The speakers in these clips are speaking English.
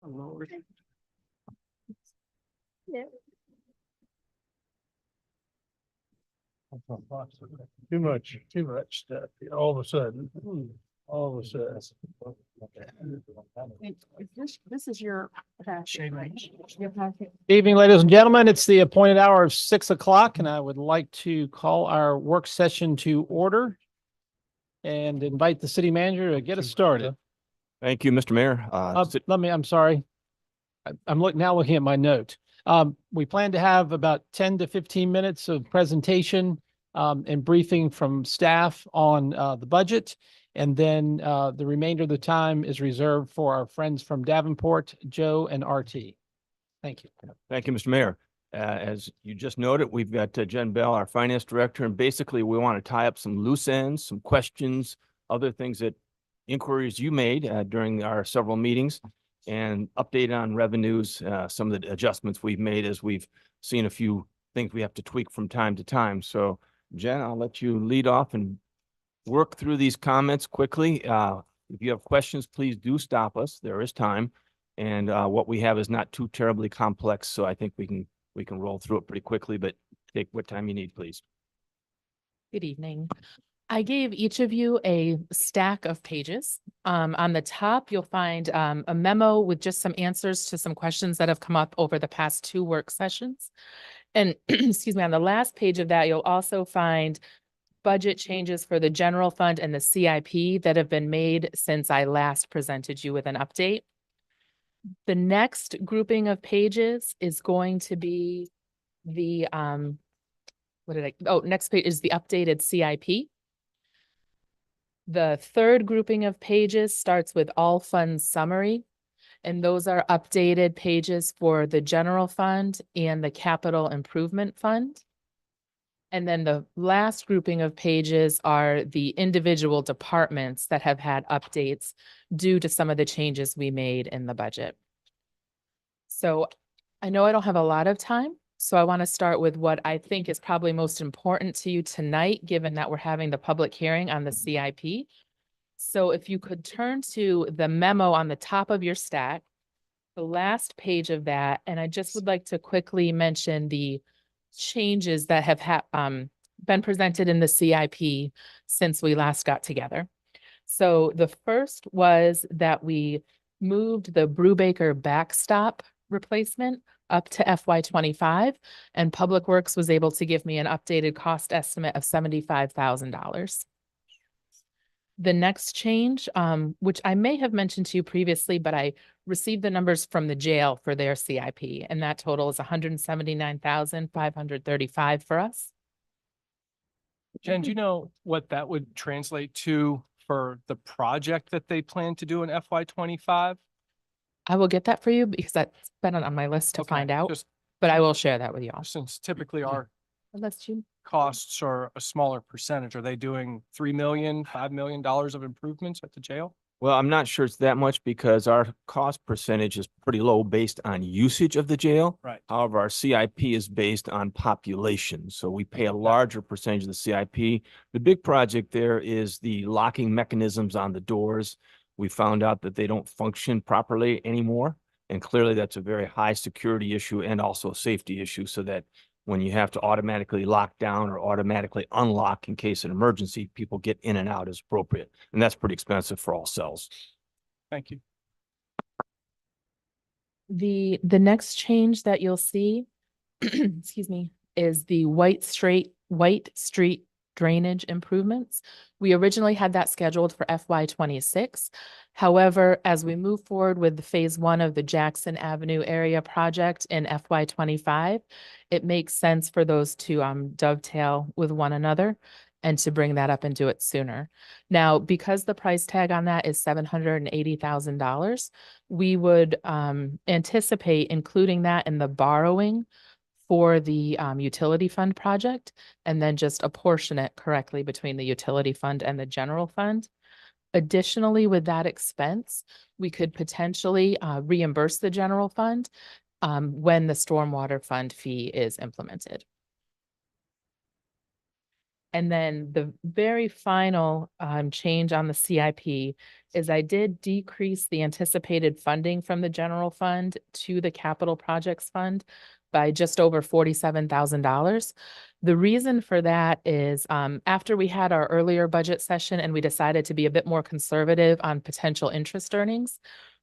Lord. Yeah. Too much stuff here all of a sudden. All of a sudden. This is your packet, right? Your packet. Evening, ladies and gentlemen. It's the appointed hour of 6 o'clock, and I would like to call our work session to order and invite the city manager to get us started. Thank you, Mr. Mayor. I'm sorry. I'm looking at my note. We plan to have about 10 to 15 minutes of presentation and briefing from staff on the budget. And then the remainder of the time is reserved for our friends from Davenport, Joe and RT. Thank you. Thank you, Mr. Mayor. As you just noted, we've got Jen Bell, our finance director, and basically we want to tie up some loose ends, some questions, other things that inquiries you made during our several meetings, and update on revenues, some of the adjustments we've made as we've seen a few things we have to tweak from time to time. So Jen, I'll let you lead off and work through these comments quickly. If you have questions, please do stop us. There is time. And what we have is not too terribly complex. So I think we can roll through it pretty quickly, but take what time you need, please. Good evening. I gave each of you a stack of pages. On the top, you'll find a memo with just some answers to some questions that have come up over the past 2 work sessions. And excuse me, on the last page of that, you'll also find budget changes for the general fund and the CIP that have been made since I last presented you with an update. The next grouping of pages is going to be the, next page is the updated CIP. The third grouping of pages starts with all funds summary, and those are updated pages for the general fund and the capital improvement fund. And then the last grouping of pages are the individual departments that have had updates due to some of the changes we made in the budget. So I know I don't have a lot of time, so I want to start with what I think is probably most important to you tonight, given that we're having the public hearing on the CIP. So if you could turn to the memo on the top of your stack, the last page of that, and I just would like to quickly mention the changes that have been presented in the CIP since we last got together. So the first was that we moved the Brubaker backstop replacement up to FY25, and Public Works was able to give me an updated cost estimate of $75,000. The next change, which I may have mentioned to you previously, but I received the numbers from the jail for their CIP, and that total is $179,535 for us. Jen, do you know what that would translate to for the project that they plan to do in FY25? I will get that for you because that's been on my list to find out, but I will share that with y'all. Since typically our Unless you costs are a smaller percentage, are they doing $3 million, $5 million of improvements at the jail? Well, I'm not sure it's that much because our cost percentage is pretty low based on usage of the jail. Right. However, our CIP is based on population. So we pay a larger percentage of the CIP. The big project there is the locking mechanisms on the doors. We found out that they don't function properly anymore. And clearly that's a very high security issue and also a safety issue, so that when you have to automatically lock down or automatically unlock in case of an emergency, people get in and out as appropriate. And that's pretty expensive for all cells. Thank you. The next change that you'll see, excuse me, is the White Street drainage improvements. We originally had that scheduled for FY26. However, as we move forward with the phase 1 of the Jackson Avenue area project in FY25, it makes sense for those to dovetail with one another and to bring that up and do it sooner. Now, because the price tag on that is $780,000, we would anticipate including that in the borrowing for the utility fund project, and then just apportion it correctly between the utility fund and the general fund. Additionally, with that expense, we could potentially reimburse the general fund when the stormwater fund fee is implemented. And then the very final change on the CIP is I did decrease the anticipated funding from the general fund to the capital projects fund by just over $47,000. The reason for that is after we had our earlier budget session and we decided to be a bit more conservative on potential interest earnings,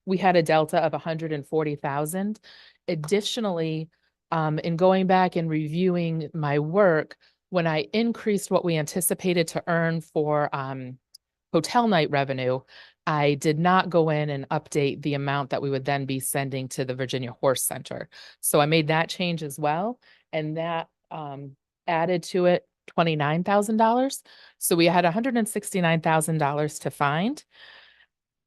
we had a delta of 140,000. Additionally, in going back and reviewing my work, when I increased what we anticipated to earn for hotel night revenue, I did not go in and update the amount that we would then be sending to the Virginia Horse Center. So I made that change as well, and that added to it $29,000. So we had $169,000 to find.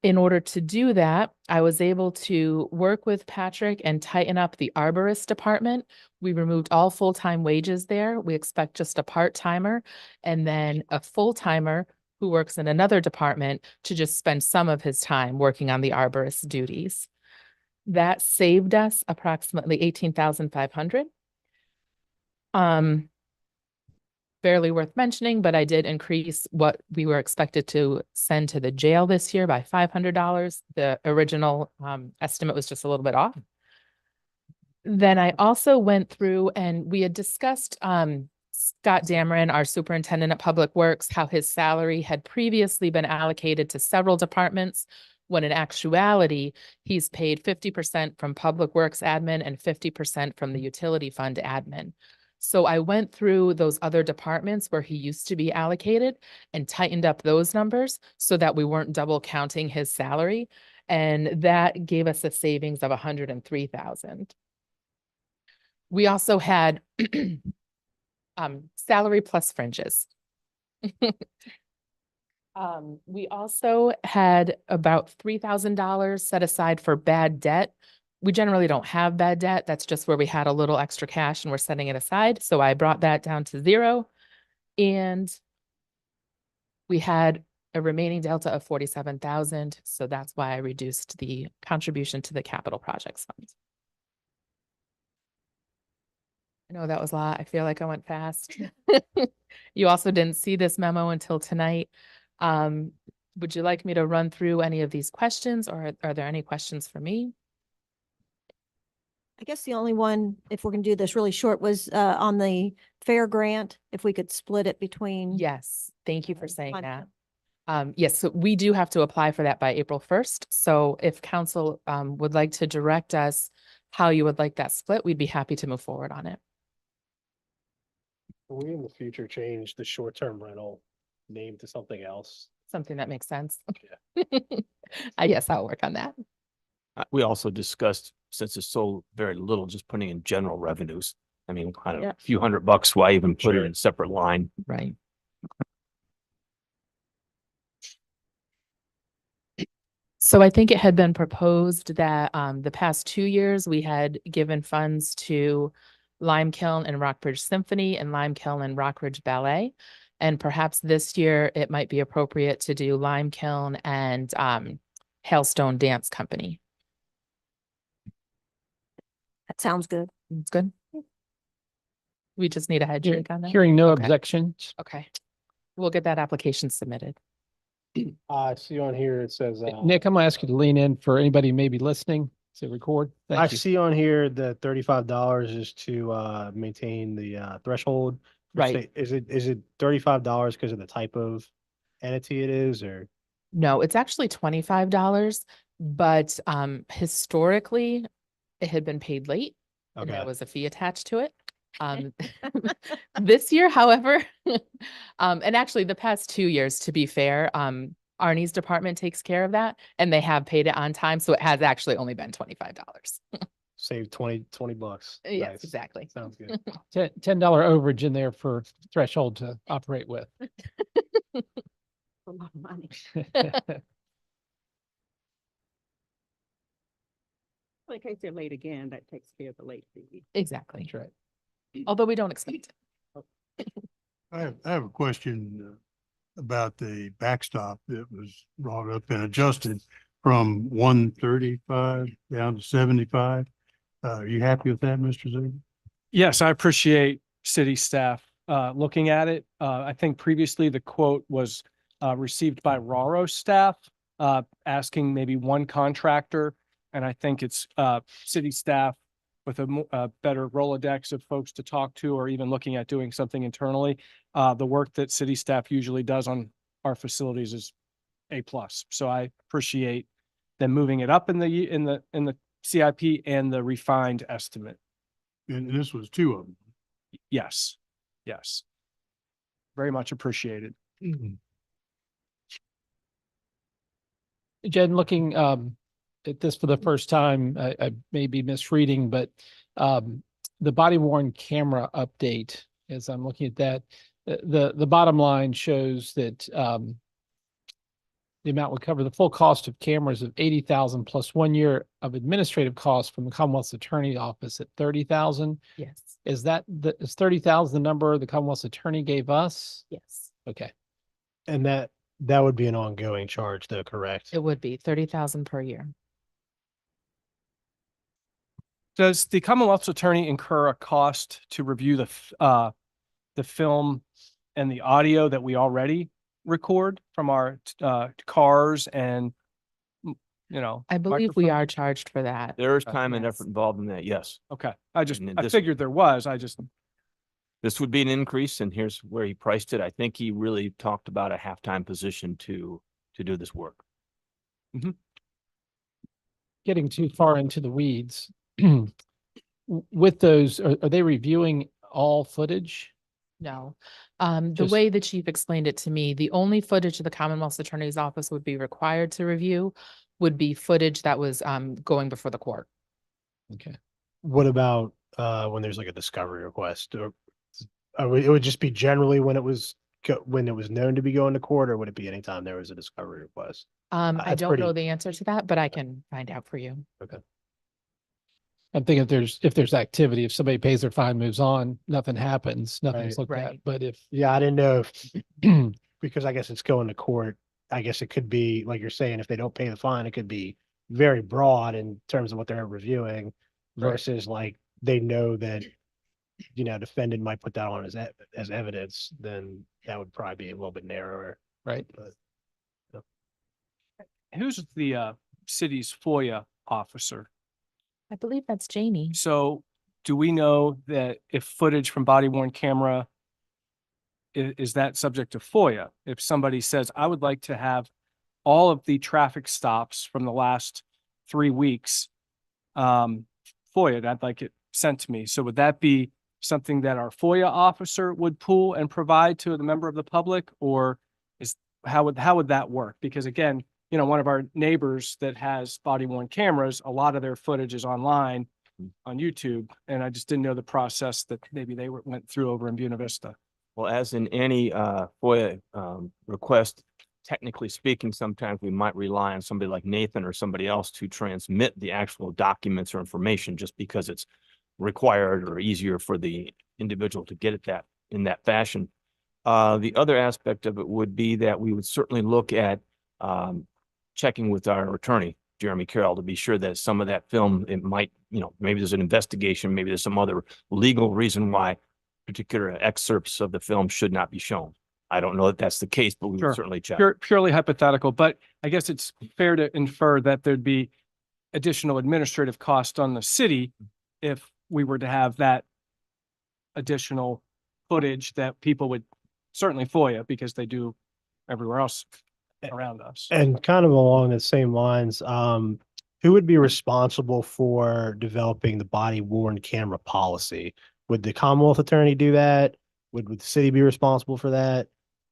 In order to do that, I was able to work with Patrick and tighten up the arborist department. We removed all full-time wages there. We expect just a part-timer and then a full-timer who works in another department to just spend some of his time working on the arborist duties. That saved us approximately $18,500. Barely worth mentioning, but I did increase what we were expected to send to the jail this year by $500. The original estimate was just a little bit off. Then I also went through and we had discussed Scott Dameron, our superintendent at Public Works, how his salary had previously been allocated to several departments, when in actuality, he's paid 50% from Public Works admin and 50% from the utility fund admin. So I went through those other departments where he used to be allocated and tightened up those numbers so that we weren't double counting his salary. And that gave us a savings of $103,000. We also had salary plus fringes. We also had about $3,000 set aside for bad debt. We generally don't have bad debt. That's just where we had a little extra cash and we're setting it aside. So I brought that down to 0. And we had a remaining delta of 47,000. So that's why I reduced the contribution to the capital projects fund. I know that was a lot. I feel like I went fast. You also didn't see this memo until tonight. Would you like me to run through any of these questions, or are there any questions for me? I guess the only one, if we're gonna do this really short, was on the fair grant, if we could split it between. Yes, thank you for saying fund- that. Yes, so we do have to apply for that by April 1st. So if council would like to direct us how you would like that split, we'd be happy to move forward on it. Will we in the future change the short-term rental name to something else? Something that makes sense. Yes, I'll work on that. We also discussed, since it's so very little, just putting in general revenues. I mean, kind of Yeah. a few $100, why even put it Sure. in a separate line? Right. So I think it had been proposed that the past 2 years, we had given funds to Lime Kiln and Rockbridge Symphony and Lime Kiln and Rockridge Ballet. And perhaps this year it might be appropriate to do Lime Kiln and Hailstone Dance Company. That sounds good. It's good. We just need a head shake on that. Hearing no Okay. objections. Okay. We'll get that application submitted. I see on here, it says. Nick, I'm gonna ask you to lean in for anybody maybe listening to record. I Thank you. see on here that $35 is to maintain the threshold. for Right. state. Is it $35 because of the type of entity it is, or? No, it's actually $25, but historically it had been paid late and there Okay, was a fee attached to it. This year, however, and actually the past 2 years, to be fair, Arnie's department takes care of that and they have paid it on time. So it has actually only been $25. save 20 bucks. Yes, Nice. exactly. Sounds good. $10 overage in there for threshold to operate with. A lot of money. In case they're late again, that takes care of the late fee. Exactly. That's right. Although we don't expect it. I have a question about the backstop that was brought up and adjusted from 135 down to 75. Are you happy with that, Mr. Zuber? Yes, I appreciate city staff looking at it. I think previously the quote was received by Raro staff, asking maybe one contractor. And I think it's city staff with a better Rolodex of folks to talk to, or even looking at doing something internally. The work that city staff usually does on our facilities is A+. So I appreciate them moving it up in the CIP and the refined estimate. And this was two of them. Yes, yes. Very much appreciated. Jen, looking at this for the first time, I may be misreading, but the body worn camera update, as I'm looking at that, the bottom line shows that the amount would cover the full cost of cameras of 80,000 plus 1 year of administrative costs from the Commonwealth's Attorney Office at 30,000. Yes, Is 30,000 the number the Commonwealth's Attorney gave us? yes. Okay. And that would be an ongoing charge though, correct? It would be 30,000 per year. Does the Commonwealth's Attorney incur a cost to review the film and the audio that we already record from our cars and, I believe we microphones? are charged for that. There is time and Yes. effort involved in that, yes. Okay, And I this- figured there was, This would be an increase, and here's where he priced it. I think he really talked about a halftime position to do this work. Getting too far into the weeds. With those, are they reviewing all footage? No. The Just- way the chief explained it to me, the only footage the Commonwealth's Attorney's Office would be required to review would be footage that was going before the court. Okay. What about when there's like a discovery request, or it would just be generally when it was known to be going to court, or would it be anytime there was a discovery request? I That's don't know pretty- the answer to that, but I can find out for you. I'm thinking if there's activity, if somebody pays their fine, moves on, nothing happens, nothing's Right. looked at. Right. But if Yeah, I didn't know if, because I guess it's going to court. I guess it could be, like you're saying, if they don't pay the fine, it could be very broad in terms of what they're reviewing Right. versus like they know that, defendant might put that on as evidence, then that would probably be a little bit narrower. right, who's the city's FOIA officer? I believe that's Janie. So do we know that if footage from body worn camera is that subject to FOIA? If somebody says, I would like to have all of the traffic stops from the last 3 weeks FOIA'd, I'd like it sent to me. So would that be something that our FOIA officer would pull and provide to the member of the public, or how would that work? Because again, one of our neighbors that has body worn cameras, a lot of their footage is online on YouTube, and I just didn't know the process that maybe they went through over in Buena Vista. Well, as in any FOIA request, technically speaking, sometimes we might rely on somebody like Nathan or somebody else to transmit the actual documents or information just because it's required or easier for the individual to get it in that fashion. The other aspect of it would be that we would certainly look at checking with our attorney, Jeremy Carroll, to be sure that some of that film, it might, maybe there's an investigation, maybe there's some other legal reason why particular excerpts of the film should not be shown. I don't know that that's the case, but we Sure. would certainly check. Purely hypothetical, but I guess it's fair to infer that there'd be additional administrative cost on the city if we were to have that additional footage that people would certainly FOIA because they do everywhere else around us. And kind of along the same lines, who would be responsible for developing the body worn camera policy? Would the Commonwealth Attorney do that? Would the city be responsible for that?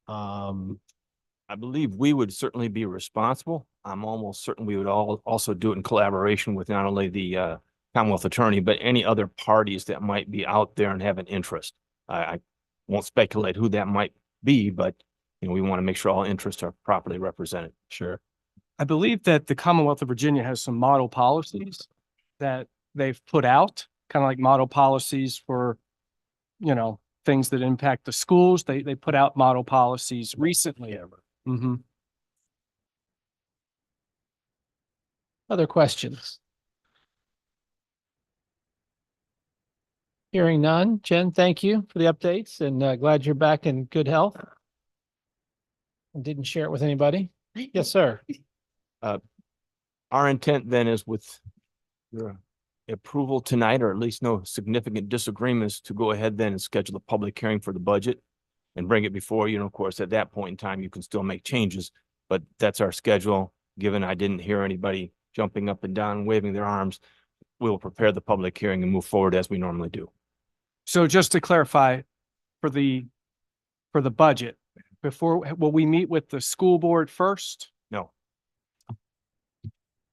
I believe we would certainly be responsible. I'm almost certain we would also do it in collaboration with not only the Commonwealth Attorney, but any other parties that might be out there and have an interest. I won't speculate who that might be, but we want to make sure all interests are properly represented. Sure. I believe that the Commonwealth of Virginia has some model policies that they've put out, kind of like model policies for, things that impact the schools. They put out model policies recently. Yeah. Mm-hmm. other questions? Hearing none. Jen, thank you for the updates and glad you're back in good health. And didn't share it with anybody. Yes, sir. Our intent then is with your approval tonight, or at least no significant disagreements, to go ahead then and schedule a public hearing for the budget and bring it before you. And of course, at that point in time, you can still make changes, but that's our schedule. Given I didn't hear anybody jumping up and down and waving their arms, we'll prepare the public hearing and move forward as we normally do. So just to clarify, for the budget, will we meet with the school board first? No.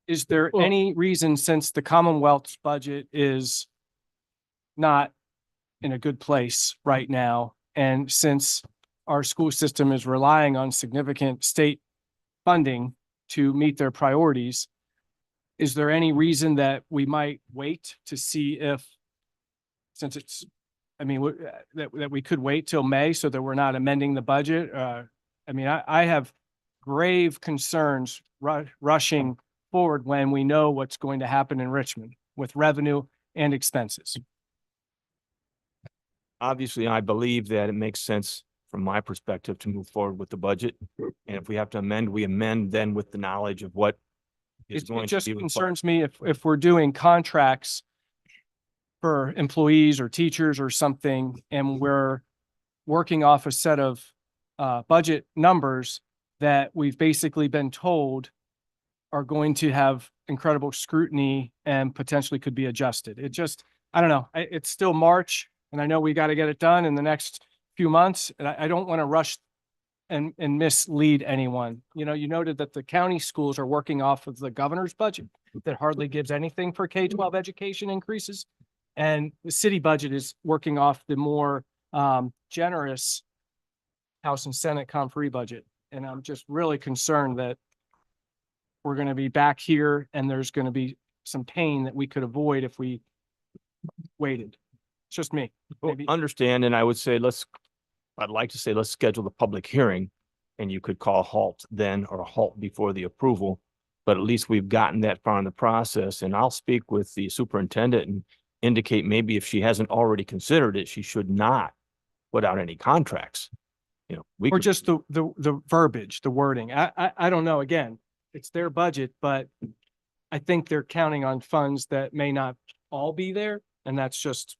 Is there Well- any reason, since the Commonwealth's budget is not in a good place right now, and since our school system is relying on significant state funding to meet their priorities, is there any reason that we might wait to see if, since it's, I mean, that we could wait till May so that we're not amending the budget? I mean, I have grave concerns rushing forward when we know what's going to happen in Richmond with revenue and expenses. Obviously, I believe that it makes sense from my perspective to move forward with the budget. And if we have to amend, we amend then with the knowledge of what is It going to just be required. concerns me if we're doing contracts for employees or teachers or something, and we're working off a set of budget numbers that we've basically been told are going to have incredible scrutiny and potentially could be adjusted. It just, I don't know, it's still March, and I know we got to get it done in the next few months, and I don't want to rush and mislead anyone. You know, you noted that the county schools are working off of the governor's budget that hardly gives anything for K-12 education increases. And the city budget is working off the more generous House and Senate Comfrey budget. And I'm just really concerned that we're going to be back here and there's going to be some pain that we could avoid if we waited. It's just me. Well, Maybe- understand, and I'd like to say, let's schedule the public hearing, and you could call a halt then or a halt before the approval. But at least we've gotten that far in the process, and I'll speak with the superintendent and indicate maybe if she hasn't already considered it, she should not put out any contracts. You know, we Or could, just the verbiage, the wording. I don't know. Again, it's their budget, but I think they're counting on funds that may not all be there. And that's just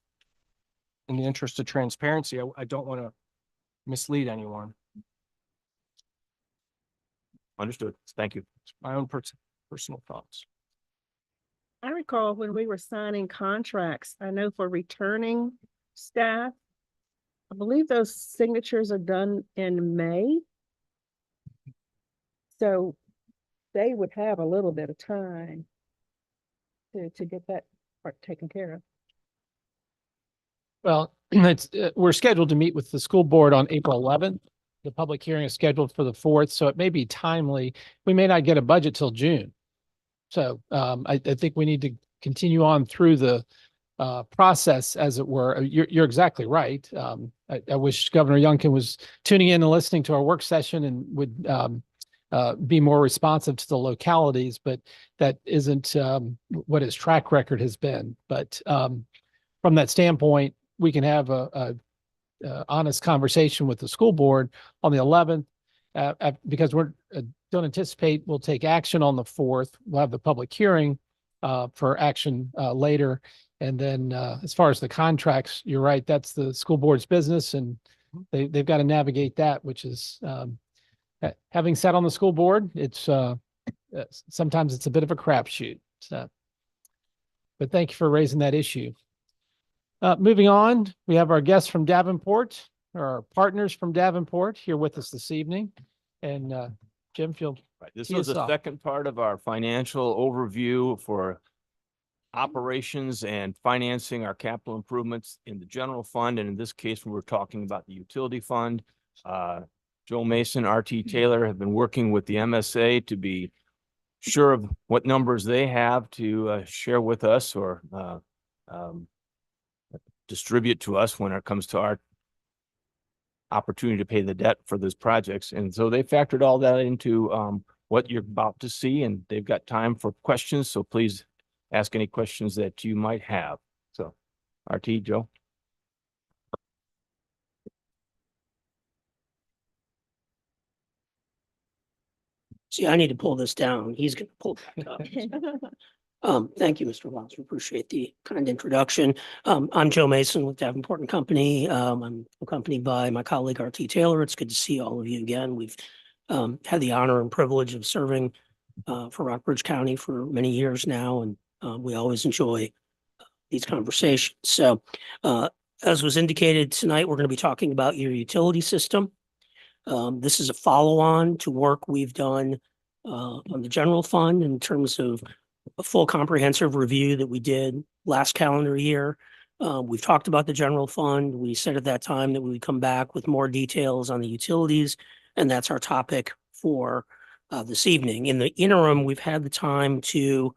in the interest of transparency. I don't want to mislead anyone. understood. Thank you. It's my own personal thoughts. I recall when we were signing contracts, I know for returning staff, I believe those signatures are done in May. So they would have a little bit of time to get that part taken care of. Well, we're scheduled to meet with the school board on April 11th. The public hearing is scheduled for the 4th, so it may be timely. We may not get a budget till June. So I think we need to continue on through the process, as it were. You're exactly right. I wish Governor Youngkin was tuning in and listening to our work session and would be more responsive to the localities, but that isn't what his track record has been. But from that standpoint, we can have a honest conversation with the school board on the 11th, because we're don't anticipate we'll take action on the 4th. We'll have the public hearing for action later. And then as far as the contracts, you're right, that's the school board's business, and they've got to navigate that, which is having sat on the school board, it's sometimes it's a bit of a crapshoot. So, but thank you for raising that issue. Moving on, we have our guests from Davenport, or our partners from Davenport here with us this evening. And Jim, if you'll Right. This tee was us the off. second part of our financial overview for operations and financing our capital improvements in the general fund. And in this case, we were talking about the utility fund. Joe Mason, RT Taylor have been working with the MSA to be sure of what numbers they have to share with us or distribute to us when it comes to our opportunity to pay the debt for those projects. And so they factored all that into what you're about to see, and they've got time for questions. So please ask any questions that you might have. So RT, Joe. See, I need to pull this down. He's gonna pull it back up. Thank you, Mr. Watts. We appreciate the kind introduction. I'm Joe Mason with Davenport and Company. I'm accompanied by my colleague R.T. Taylor. It's good to see all of you again. We've had the honor and privilege of serving for Rockbridge County for many years now, and we always enjoy these conversations. So, as was indicated tonight, we're going to be talking about your utility system. This is a follow-on to work we've done on the general fund in terms of a full comprehensive review that we did last calendar year. We've talked about the general fund. We said at that time that we would come back with more details on the utilities, and that's our topic for this evening. In the interim, we've had the time to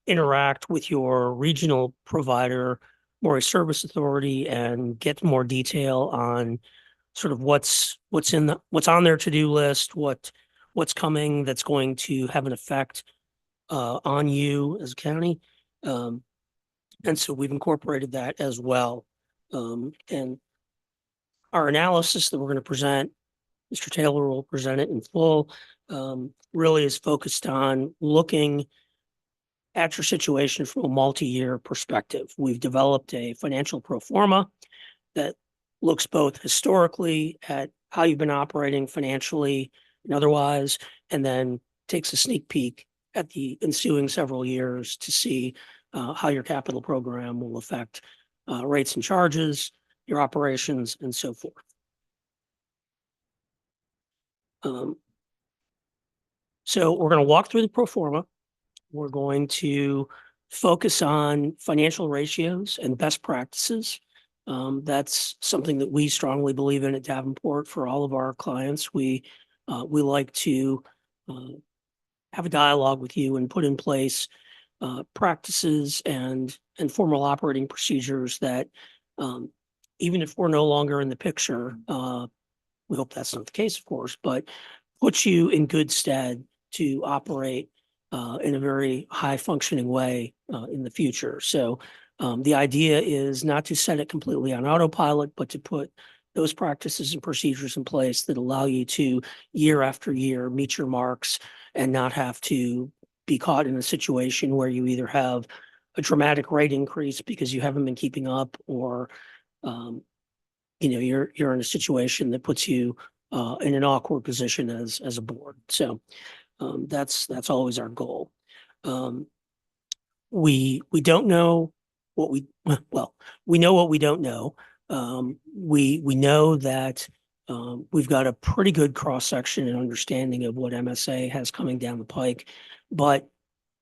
interact with your regional provider, Maury Service Authority, and get more detail on sort of what's on their to-do list, what's coming that's going to have an effect on you as a county. And so we've incorporated that as well. And our analysis that we're going to present, Mr. Taylor will present it in full, really is focused on looking at your situation from a multi-year perspective. We've developed a financial pro forma that looks both historically at how you've been operating financially and otherwise, and then takes a sneak peek at the ensuing several years to see how your capital program will affect rates and charges, your operations, and so forth. So we're going to walk through the pro forma. We're going to focus on financial ratios and best practices. That's something that we strongly believe in at Davenport for all of our clients. We like to have a dialogue with you and put in place practices and formal operating procedures that even if we're no longer in the picture, we hope that's not the case, of course, but puts you in good stead to operate in a very high functioning way in the future. So the idea is not to set it completely on autopilot, but to put those practices and procedures in place that allow you to year after year meet your marks and not have to be caught in a situation where you either have a dramatic rate increase because you haven't been keeping up, or you're in a situation that puts you in an awkward position as a board. So that's always our goal. We don't know what we know what we don't know. We know that we've got a pretty good cross-section and understanding of what MSA has coming down the pike, but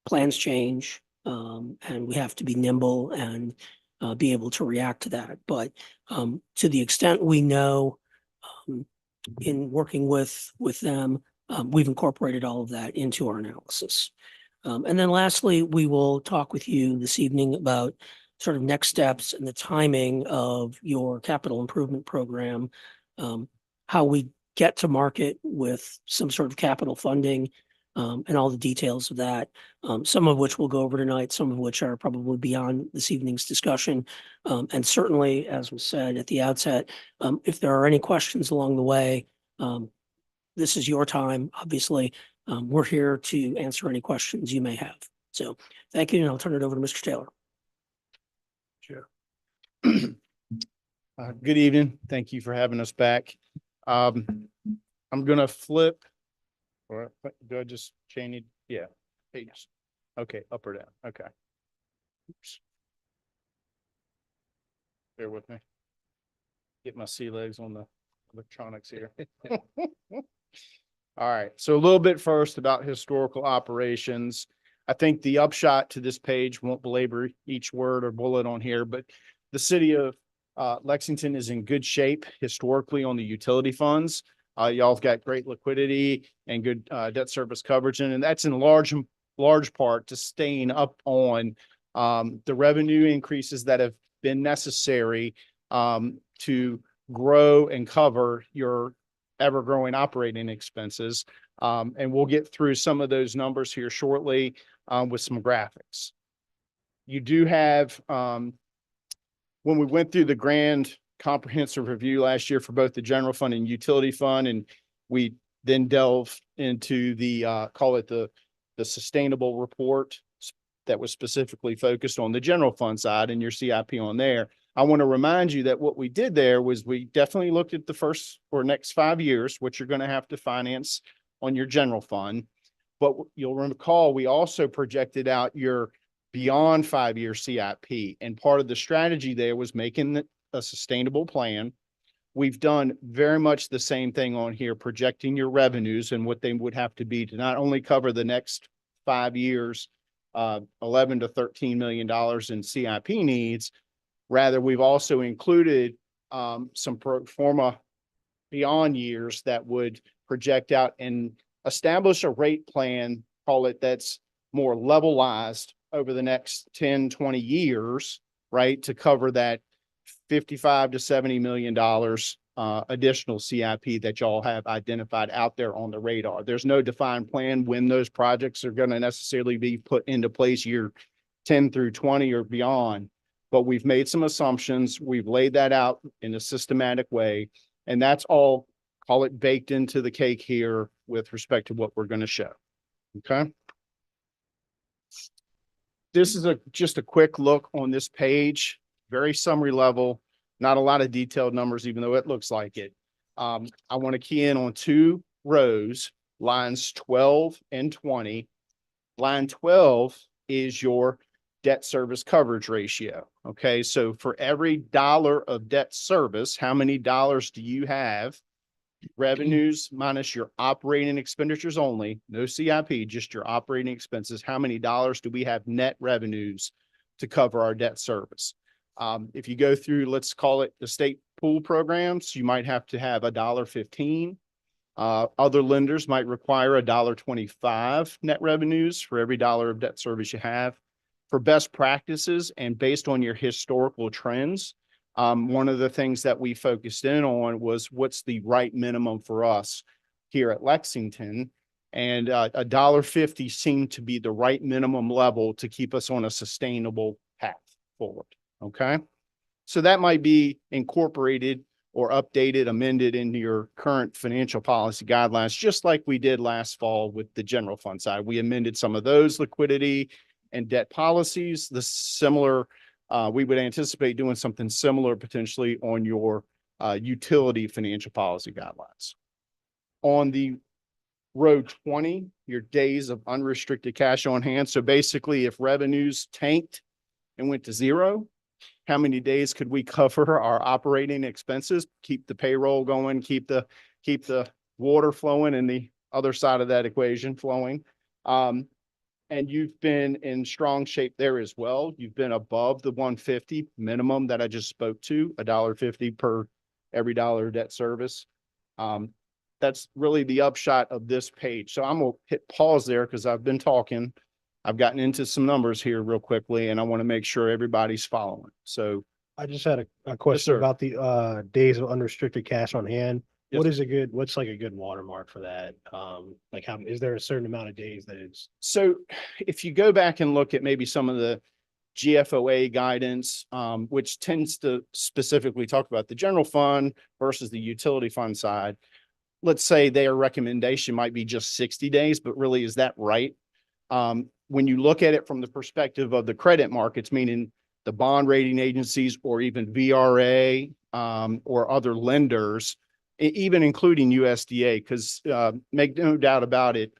plans change, and we have to be nimble and be able to react to that. But to the extent we know, in working with them, we've incorporated all of that into our analysis. And then lastly, we will talk with you this evening about sort of next steps and the timing of your capital improvement program, how we get to market with some sort of capital funding, and all the details of that, some of which we'll go over tonight, some of which are probably beyond this evening's discussion. And certainly, as was said at the outset, if there are any questions along the way, this is your time, obviously. We're here to answer any questions you may have. So thank you, and I'll turn it over to Mr. Taylor. Sure. Good evening. Thank you for having us back. I'm gonna flip, or do I just change it? Yeah, page. Okay, up or down. Okay. Oops. Bear with me. Get my sea legs on the electronics here. All right, so a little bit first about historical operations. I think the upshot to this page, won't belabor each word or bullet on here, but the city of Lexington is in good shape historically on the utility funds. Y'all have got great liquidity and good debt service coverage, and that's in large part to staying up on the revenue increases that have been necessary to grow and cover your ever-growing operating expenses. And we'll get through some of those numbers here shortly with some graphics. You do have, when we went through the grand comprehensive review last year for both the general fund and utility fund, and we then delve into the, call it the sustainable report that was specifically focused on the general fund side and your CIP on there. I want to remind you that what we did there was we definitely looked at the first or next 5 years, what you're going to have to finance on your general fund. But you'll recall, we also projected out your beyond 5-year CIP. And part of the strategy there was making a sustainable plan. We've done very much the same thing on here, projecting your revenues and what they would have to be to not only cover the next 5 years, 11 to $13 million in CIP needs. Rather, we've also included some pro forma beyond years that would project out and establish a rate plan, call it, that's more levelized over the next 10, 20 years, right, to cover that $55 to $70 million additional CIP that y'all have identified out there on the radar. There's no defined plan when those projects are going to necessarily be put into place year 10 through 20 or beyond, but we've made some assumptions. We've laid that out in a systematic way, and that's all, call it, baked into the cake here with respect to what we're going to show. Okay. This is just a quick look on this page, very summary level, not a lot of detailed numbers, even though it looks like it. I want to key in on 2 rows, lines 12 and 20. Line 12 is your debt service coverage ratio. Okay, so for every dollar of debt service, how many dollars do you have? Revenues minus your operating expenditures only, no CIP, just your operating expenses. How many dollars do we have net revenues to cover our debt service? If you go through, let's call it the state pool programs, you might have to have $1.15. Other lenders might require $1.25 net revenues for every dollar of debt service you have. For best practices and based on your historical trends, one of the things that we focused in on was what's the right minimum for us here at Lexington. And $1.50 seemed to be the right minimum level to keep us on a sustainable path forward. Okay. So that might be incorporated or updated, amended into your current financial policy guidelines, just like we did last fall with the general fund side. We amended some of those liquidity and debt policies. The similar, we would anticipate doing something similar potentially on your utility financial policy guidelines. On the row 20, your days of unrestricted cash on hand. So basically, if revenues tanked and went to 0, how many days could we cover our operating expenses, keep the payroll going, keep the water flowing and the other side of that equation flowing? And you've been in strong shape there as well. You've been above the 150 minimum that I just spoke to, $1.50 per every dollar of debt service. That's really the upshot of this page. So I'm gonna hit pause there because I've been talking. I've gotten into some numbers here real quickly, and I want to make sure everybody's following. So I just had a question sir. about the days of unrestricted cash on hand. Yes, What sir. is a good, what's like a good watermark for that? Like how, is there a certain amount of days that it's? So if you go back and look at maybe some of the GFOA guidance, which tends to specifically talk about the general fund versus the utility fund side, let's say their recommendation might be just 60 days, but really, is that right? When you look at it from the perspective of the credit markets, meaning the bond rating agencies or even VRA or other lenders, even including USDA, because make no doubt about it,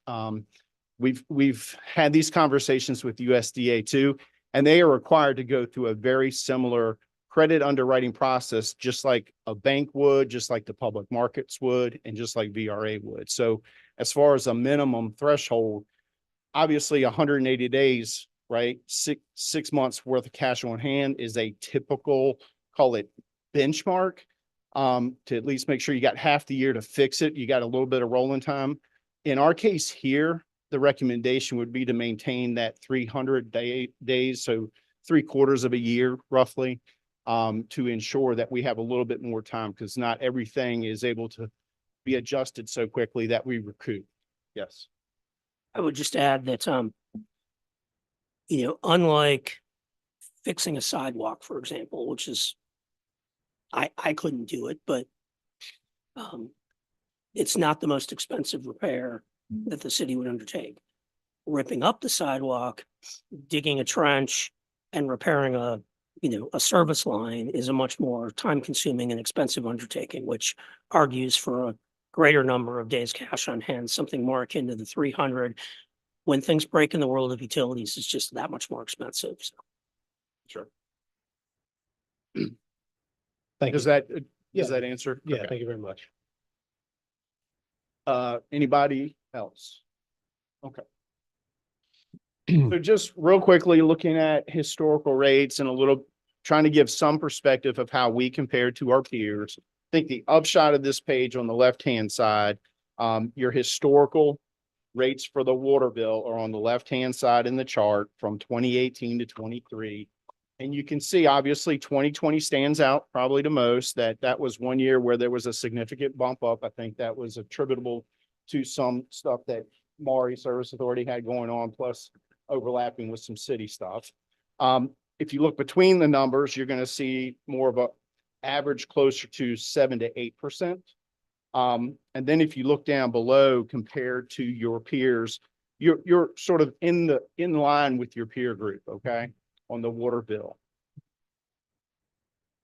we've had these conversations with USDA too, and they are required to go through a very similar credit underwriting process, just like a bank would, just like the public markets would, and just like VRA would. So as far as a minimum threshold, obviously 180 days, right? Six months worth of cash on hand is a typical, call it, benchmark, to at least make sure you got half the year to fix it. You got a little bit of rolling time. In our case here, the recommendation would be to maintain that 300 days, so 3/4 of a year roughly, to ensure that we have a little bit more time, because not everything is able to be adjusted so quickly that we recoup. Yes. I would just add that, unlike fixing a sidewalk, for example, which is, I couldn't do it, but it's not the most expensive repair that the city would undertake. Ripping up the sidewalk, digging a trench and repairing a service line is a much more time consuming and expensive undertaking, which argues for a greater number of days cash on hand, something more akin to the 300. When things break in the world of utilities, it's just that much more expensive. So. Sure. Thank Does you. that, Yeah. does that answer? Yeah, Okay. thank you very much. Anybody else? Okay. So just real quickly, looking at historical rates and a little, trying to give some perspective of how we compare to our peers. I think the upshot of this page on the left-hand side, your historical rates for the water bill are on the left-hand side in the chart from 2018 to 23. And you can see, obviously, 2020 stands out probably the most. That was one year where there was a significant bump up. I think that was attributable to some stuff that Maury Service Authority had going on, plus overlapping with some city stuff. If you look between the numbers, you're going to see more of a average closer to 7 to 8%. And then if you look down below compared to your peers, you're sort of in line with your peer group, okay, on the water bill.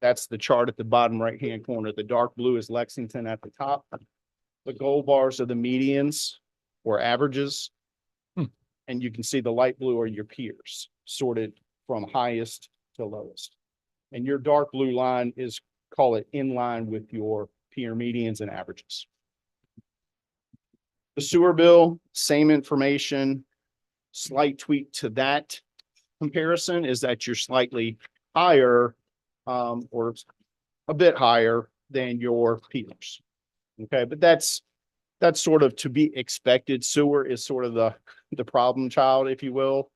That's the chart at the bottom right-hand corner. The dark blue is Lexington at the top. The gold bars are the medians or averages. And you can see the light blue are your peers, sorted from highest to lowest. And your dark blue line is, call it in line with your peer medians and averages. The sewer bill, same information, slight tweak to that comparison is that you're slightly higher or a bit higher than your peers. Okay, but that's sort of to be expected. Sewer is sort of the problem child, if you will.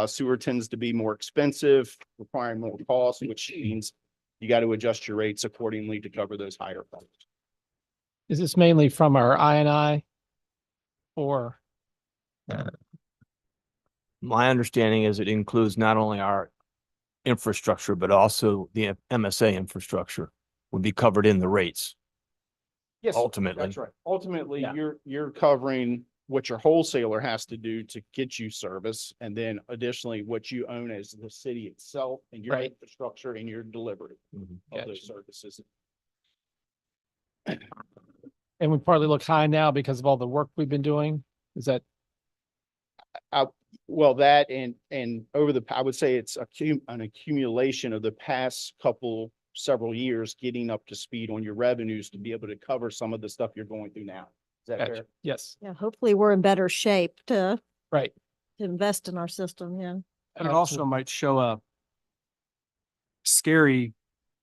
Sewer tends to be more expensive, requiring more cost, which means you got to adjust your rates accordingly to cover those higher costs. Is this mainly from our INI or? My understanding is it includes not only our infrastructure, but also the MSA infrastructure would be covered in the rates. Yes, Ultimately. that's right. Ultimately, Yeah. you're covering what your wholesaler has to do to get you service, and then additionally what you own as the city itself and your Right. infrastructure and your delivery Mhm. of Gotcha. those services. And we partly look high now because of all the work we've been doing. Is that? Well, that and over I would say it's an accumulation of the past several years getting up to speed on your revenues to be able to cover some of the stuff you're going through now. Is that Gotcha. fair? Yes, Yeah, hopefully we're in better shape to right. invest in our system, yeah. But it also Absolutely. might show a scary,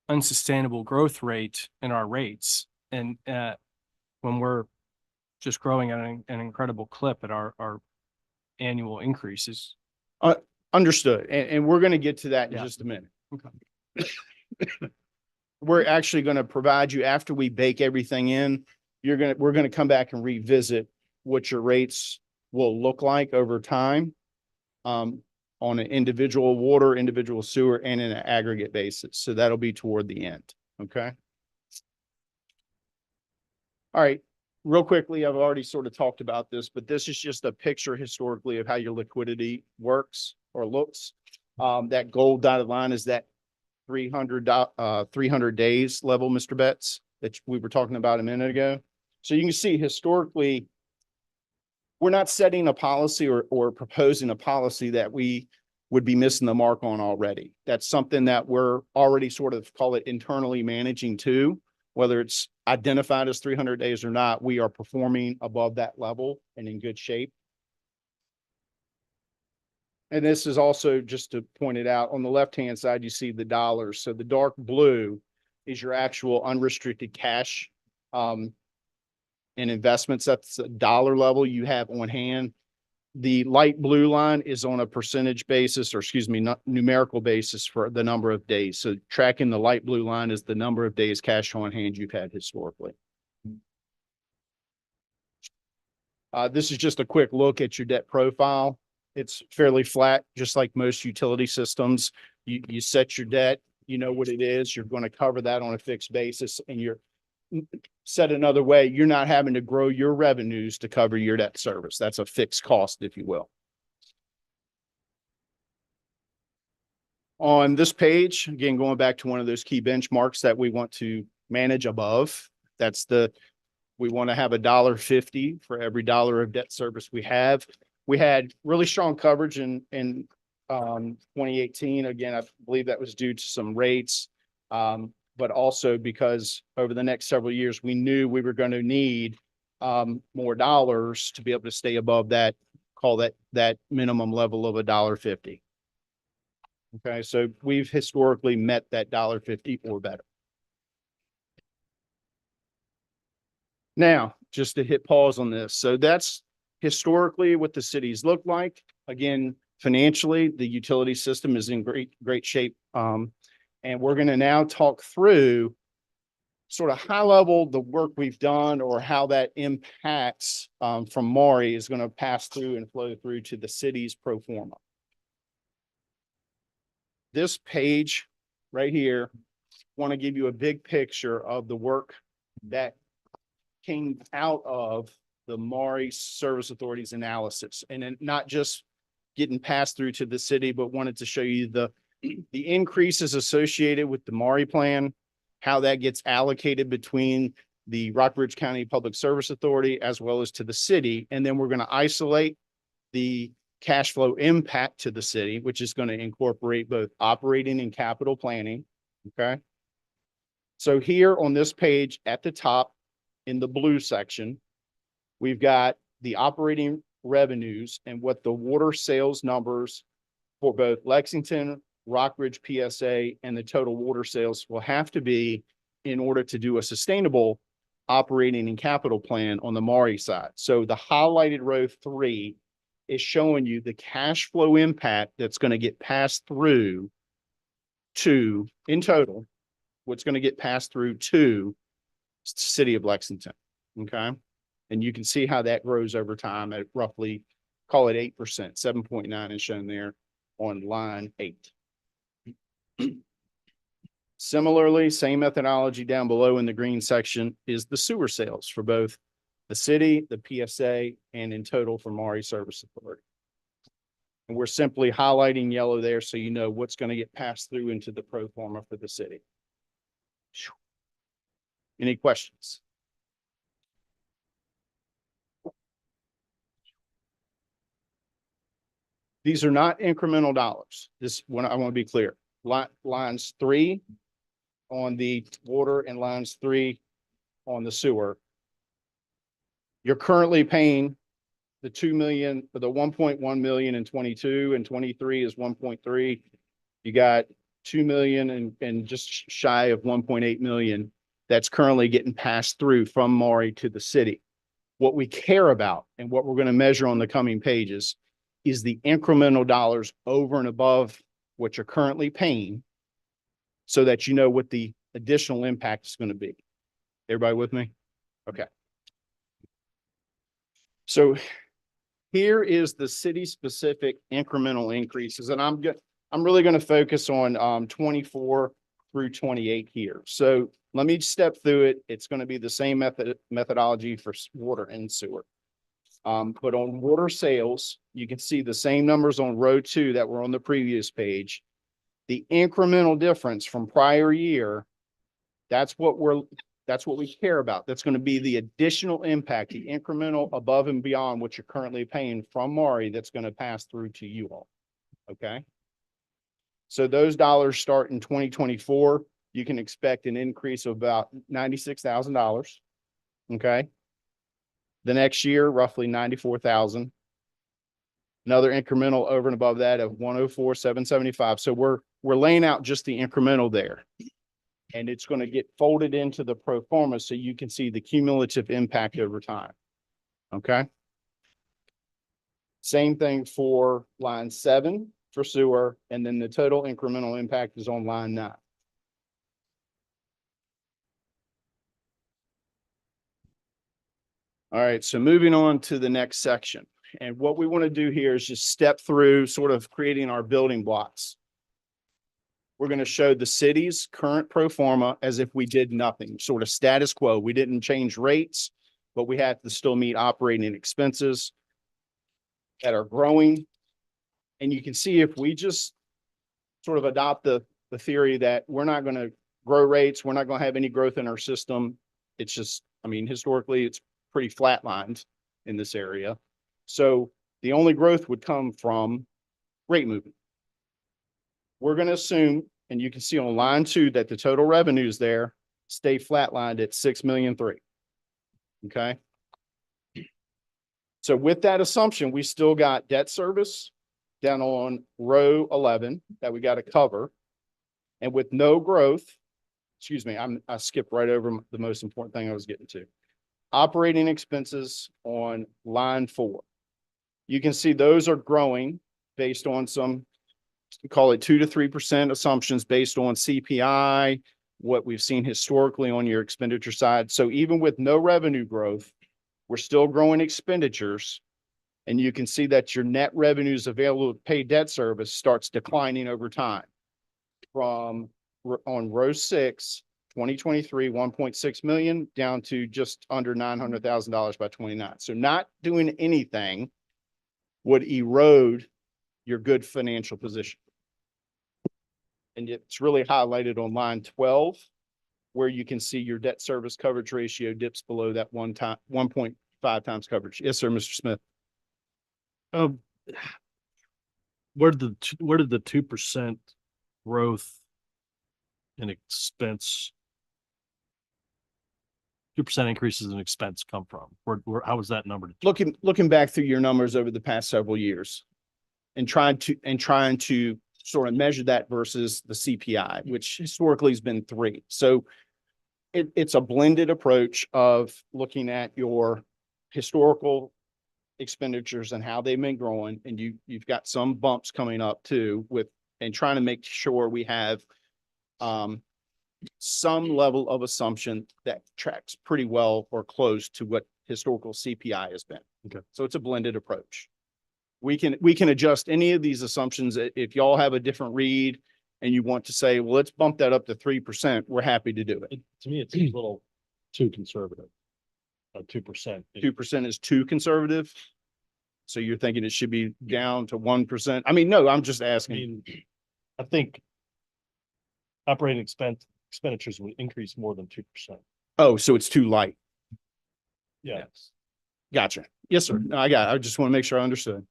unsustainable growth rate in our rates. And when we're just growing at an incredible clip at our annual increases. Understood. And we're going to get to that in Yeah. just a minute. Okay. We're actually going to provide you, after we bake everything in, we're going to come back and revisit what your rates will look like over time on an individual water, individual sewer, and in an aggregate basis. So that'll be toward the end. Okay. All right. Real quickly, I've already sort of talked about this, but this is just a picture historically of how your liquidity works or looks. That gold dotted line is that 300 days level, Mr. Betts, that we were talking about a minute ago. So you can see historically, we're not setting a policy or proposing a policy that we would be missing the mark on already. That's something that we're already sort of, call it, internally managing to. Whether it's identified as 300 days or not, we are performing above that level and in good shape. And this is also, just to point it out, on the left-hand side, you see the dollars. So the dark blue is your actual unrestricted cash and investments. That's the dollar level you have on hand. The light blue line is on a percentage basis, or excuse me, not numerical basis for the number of days. So tracking the light blue line is the number of days cash on hand you've had historically. This is just a quick look at your debt profile. It's fairly flat, just like most utility systems. You set your debt, you know what it is. You're going to cover that on a fixed basis, and said another way, you're not having to grow your revenues to cover your debt service. That's a fixed cost, if you will. On this page, again, going back to one of those key benchmarks that we want to manage above, we want to have $1.50 for every dollar of debt service we have. We had really strong coverage in 2018. Again, I believe that was due to some rates, but also because over the next several years, we knew we were going to need more dollars to be able to stay above that, call that minimum level of $1.50. Okay, so we've historically met that $1.50 or better. Now, just to hit pause on this. So that's historically what the cities look like. Again, financially, the utility system is in great shape. And we're going to now talk through sort of high level, the work we've done or how that impacts from Maury is going to pass through and flow through to the city's pro forma. This page right here, want to give you a big picture of the work that came out of the Maury Service Authority's analysis, and then not just getting passed through to the city, but wanted to show you the increases associated with the Maury plan, how that gets allocated between the Rockbridge County Public Service Authority as well as to the city. And then we're going to isolate the cash flow impact to the city, which is going to incorporate both operating and capital planning. Okay. So here on this page at the top in the blue section, we've got the operating revenues and what the water sales numbers for both Lexington, Rockbridge PSA, and the total water sales will have to be in order to do a sustainable operating and capital plan on the Maury side. So the highlighted row 3 is showing you the cash flow impact that's going to get passed through to, in total, what's going to get passed through to city of Lexington. Okay. And you can see how that grows over time at roughly, call it 8%, 7.9 is shown there on line 8. Similarly, same methodology down below in the green section is the sewer sales for both the city, the PSA, and in total for Maury Service Authority. And we're simply highlighting yellow there so you know what's going to get passed through into the pro forma for the city. Any questions? These are not incremental dollars. This one, I want to be clear. Lines 3 on the water and lines 3 on the sewer. You're currently paying the 2 million, or the 1.1 million in 22, and 23 is 1.3. You got 2 million and just shy of 1.8 million that's currently getting passed through from Maury to the city. What we care about and what we're going to measure on the coming pages is the incremental dollars over and above what you're currently paying so that you know what the additional impact is going to be. Everybody with me? Okay. So here is the city specific incremental increases, and I'm really going to focus on 24 through 28 here. So let me step through it. It's going to be the same methodology for water and sewer. But on water sales, you can see the same numbers on row 2 that were on the previous page. The incremental difference from prior year, that's what we care about. That's going to be the additional impact, the incremental above and beyond what you're currently paying from Maury that's going to pass through to you all. Okay. So those dollars start in 2024. You can expect an increase of about $96,000. Okay. The next year, roughly 94,000. Another incremental over and above that of 104,775. So we're laying out just the incremental there. And it's going to get folded into the pro forma so you can see the cumulative impact over time. Okay. Same thing for line 7 for sewer, and then the total incremental impact is on line 9. All right, so moving on to the next section. And what we want to do here is just step through sort of creating our building blocks. we're going to show the city's current pro forma as if we did nothing, sort of status quo. We didn't change rates, but we have to still meet operating expenses that are growing. And you can see if we just sort of adopt the theory that we're not going to grow rates, we're not going to have any growth in our system. It's just, I mean, historically, it's pretty flatlined in this area. So the only growth would come from rate movement. We're going to assume, and you can see on line 2 that the total revenues there stay flatlined at 6,000,003. Okay. So with that assumption, we still got debt service down on row 11 that we got to cover. And with no growth, excuse me, I skipped right over the most important thing I was getting to. Operating expenses on line 4. You can see those are growing based on some, call it 2 to 3% assumptions based on CPI, what we've seen historically on your expenditure side. So even with no revenue growth, we're still growing expenditures. And you can see that your net revenues available to pay debt service starts declining over time. From on row 6, 2023, 1.6 million down to just under $900,000 by 29. So not doing anything would erode your good financial position. And it's really highlighted on line 12, where you can see your debt service coverage ratio dips below that 1.5 times coverage. Yes, sir, Mr. Smith. Where did the 2% growth in expense, 2% increases in expense come from? How was that number? Looking back through your numbers over the past several years and trying to sort of measure that versus the CPI, which historically has been 3. So it's a blended approach of looking at your historical expenditures and how they've been growing. And you've got some bumps coming up too and trying to make sure we have some level of assumption that tracks pretty well or close to what historical CPI has been. Okay. So it's a blended approach. We can adjust any of these assumptions. If y'all have a different read and you want to say, well, let's bump that up to 3%, we're happy to do it. To me, it's a little too conservative. 2%. 2% is too conservative. So you're thinking it should be down to 1%. I mean, no, I'm just asking. I think operating expenditures would increase more than 2%. Oh, so it's too light. Yes. Gotcha. Yes, sir. No, I just want to make sure I understood.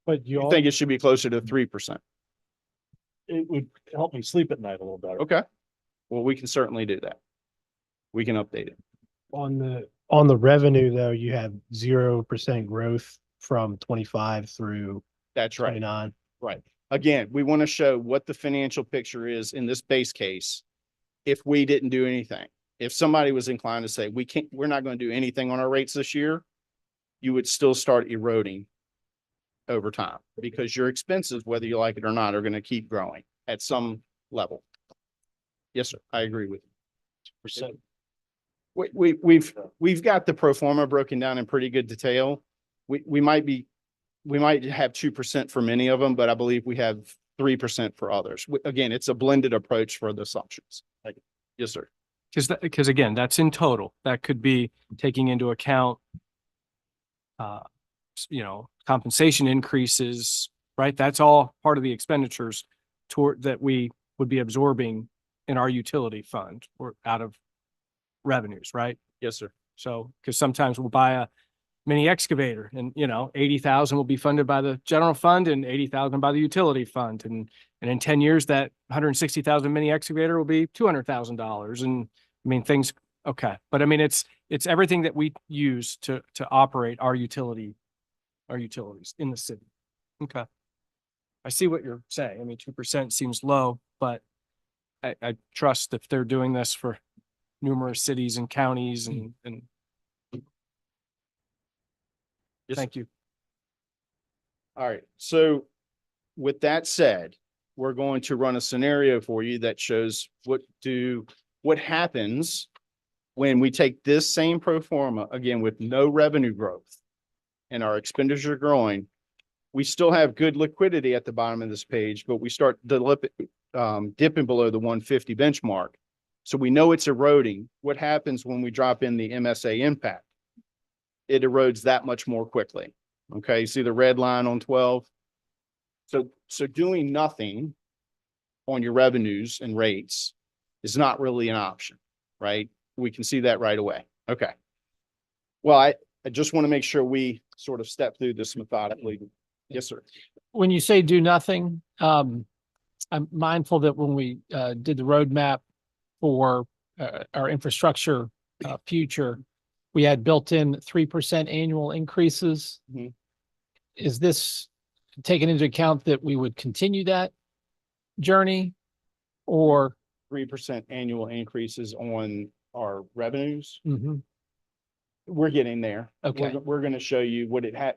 But You think it should be closer to 3%? it would help me sleep at night a little better. Okay. Well, we can certainly do that. We can update it. On the revenue though, you have 0% growth from 25 through That's right. 29. Right. Again, we want to show what the financial picture is in this base case. If we didn't do anything, if somebody was inclined to say, we're not going to do anything on our rates this year, you would still start eroding over time because your expenses, whether you like it or not, are going to keep growing at some level. Yes, sir. I agree with you. We've got the pro forma broken down in pretty good detail. We might have 2% for many of them, but I believe we have 3% for others. Again, it's a blended approach for the assumptions. Yes, sir. Because again, that's in total. That could be taking into account, compensation increases, right? That's all part of the expenditures that we would be absorbing in our utility fund or out of revenues, right? Yes, sir. So, because sometimes we'll buy a mini excavator and, 80,000 will be funded by the general fund and 80,000 by the utility fund. And in 10 years, that 160,000 mini excavator will be $200,000. And I mean, things, okay. But I mean, it's everything that we use to operate our utilities in the city. Okay. I see what you're saying. I mean, 2% seems low, but I trust if they're doing this for numerous cities and counties and Yes, thank you. All right. So with that said, we're going to run a scenario for you that shows what happens when we take this same pro forma, again, with no revenue growth and our expenditure growing. We still have good liquidity at the bottom of this page, but we start dipping below the 150 benchmark. So we know it's eroding. What happens when we drop in the MSA impact? It erodes that much more quickly. Okay, you see the red line on 12? So doing nothing on your revenues and rates is not really an option, right? We can see that right away. Okay. Well, I just want to make sure we sort of step through this methodically. Yes, sir. When you say do nothing, I'm mindful that when we did the roadmap for our infrastructure future, we had built in 3% annual increases. Mhm. Is this taken into account that we would continue that journey, or? 3% annual increases on our revenues. Mhm. We're getting there. Okay. We're going to show you what it had.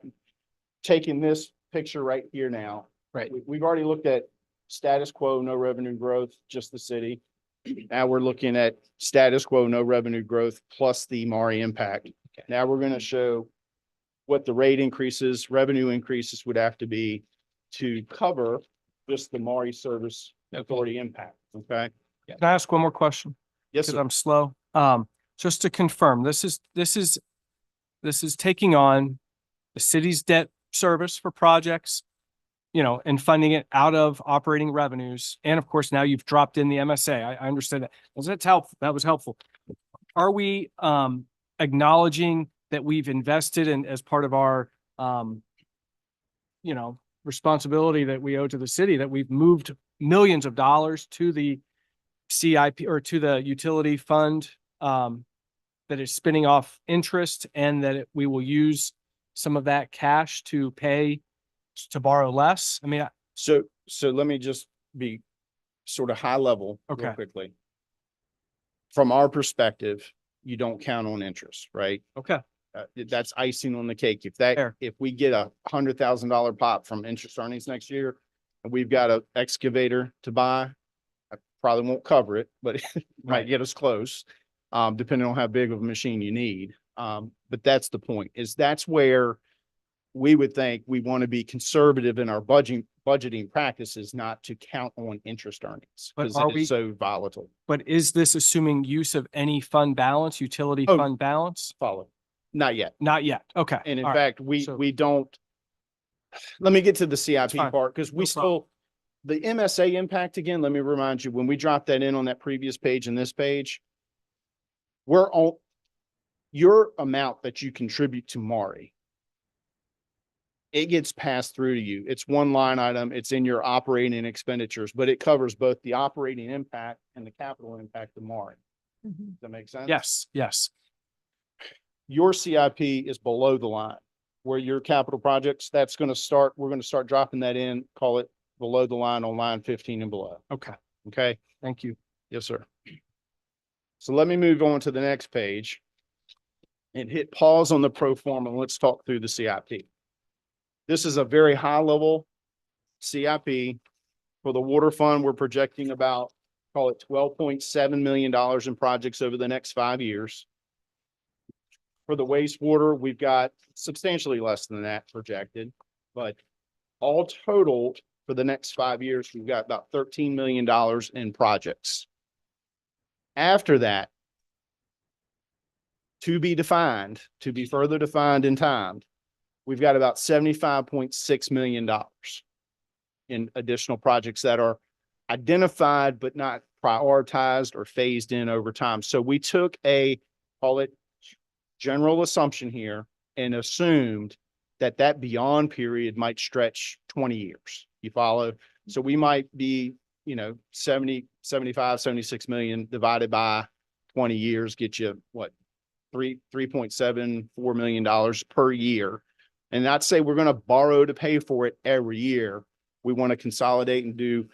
Taking this picture right here now. Right. We've already looked at status quo, no revenue growth, just the city. Now we're looking at status quo, no revenue growth, plus the Maury impact. Okay. Now we're going to show what the rate increases, revenue increases would have to be to cover just the Maury Service Authority impact. Okay. Can I ask one more question? Yes, Because sir. I'm slow. Just to confirm, this is taking on the city's debt service for projects, you know, and funding it out of operating revenues. And of course, now you've dropped in the MSA. I understand that. That's helpful. That was helpful. Are we acknowledging that we've invested in as part of our responsibility that we owe to the city, that we've moved millions of dollars to the CIP or to the utility fund that is spinning off interest, and that we will use some of that cash to borrow less? I mean, So let me just be sort of high level real Okay. quickly. From our perspective, you don't count on interest, right? okay. That's icing on the cake. Fair. If we get $100,000 pop from interest earnings next year, and we've got an excavator to buy, I probably won't cover it, but it might Right. get us close, depending on how big of a machine you need. But that's the point, is that's where we would think we want to be conservative in our budgeting practices, not to count on interest earnings, But because are it we- is so volatile. But is this assuming use of any fund balance, utility Oh. fund balance? Follow. Not yet. Not yet. Okay. And in All right. fact, So- we don't. Let me get to the CIP fine. part, because we No problem. still, the MSA impact, again, let me remind you, when we drop that in on that previous page and this page, we're on your amount that you contribute to Maury. It gets passed through to you. It's one line item. It's in your operating expenditures, but it covers both the operating impact and the capital impact of Maury. Does that make sense? Yes, yes. Your CIP is below the line, where your capital projects, we're going to start dropping that in, call it below the line on line 15 and below. Okay. Okay. Thank you. Yes, sir. So let me move on to the next page and hit pause on the pro forma. And let's talk through the CIP. This is a very high level CIP for the water fund. We're projecting about, call it $12.7 million in projects over the next 5 years. For the wastewater, we've got substantially less than that projected, but all totaled for the next 5 years, we've got about $13 million in projects. After that, to be defined, to be further defined in time, we've got about $75.6 million in additional projects that are identified but not prioritized or phased in over time. So we took call it general assumption here and assumed that beyond period might stretch 20 years. You follow? So we might be, 70, 75, 76 million divided by 20 years, get you what? $3.74 million per year. And not say we're going to borrow to pay for it every year. We want to consolidate and do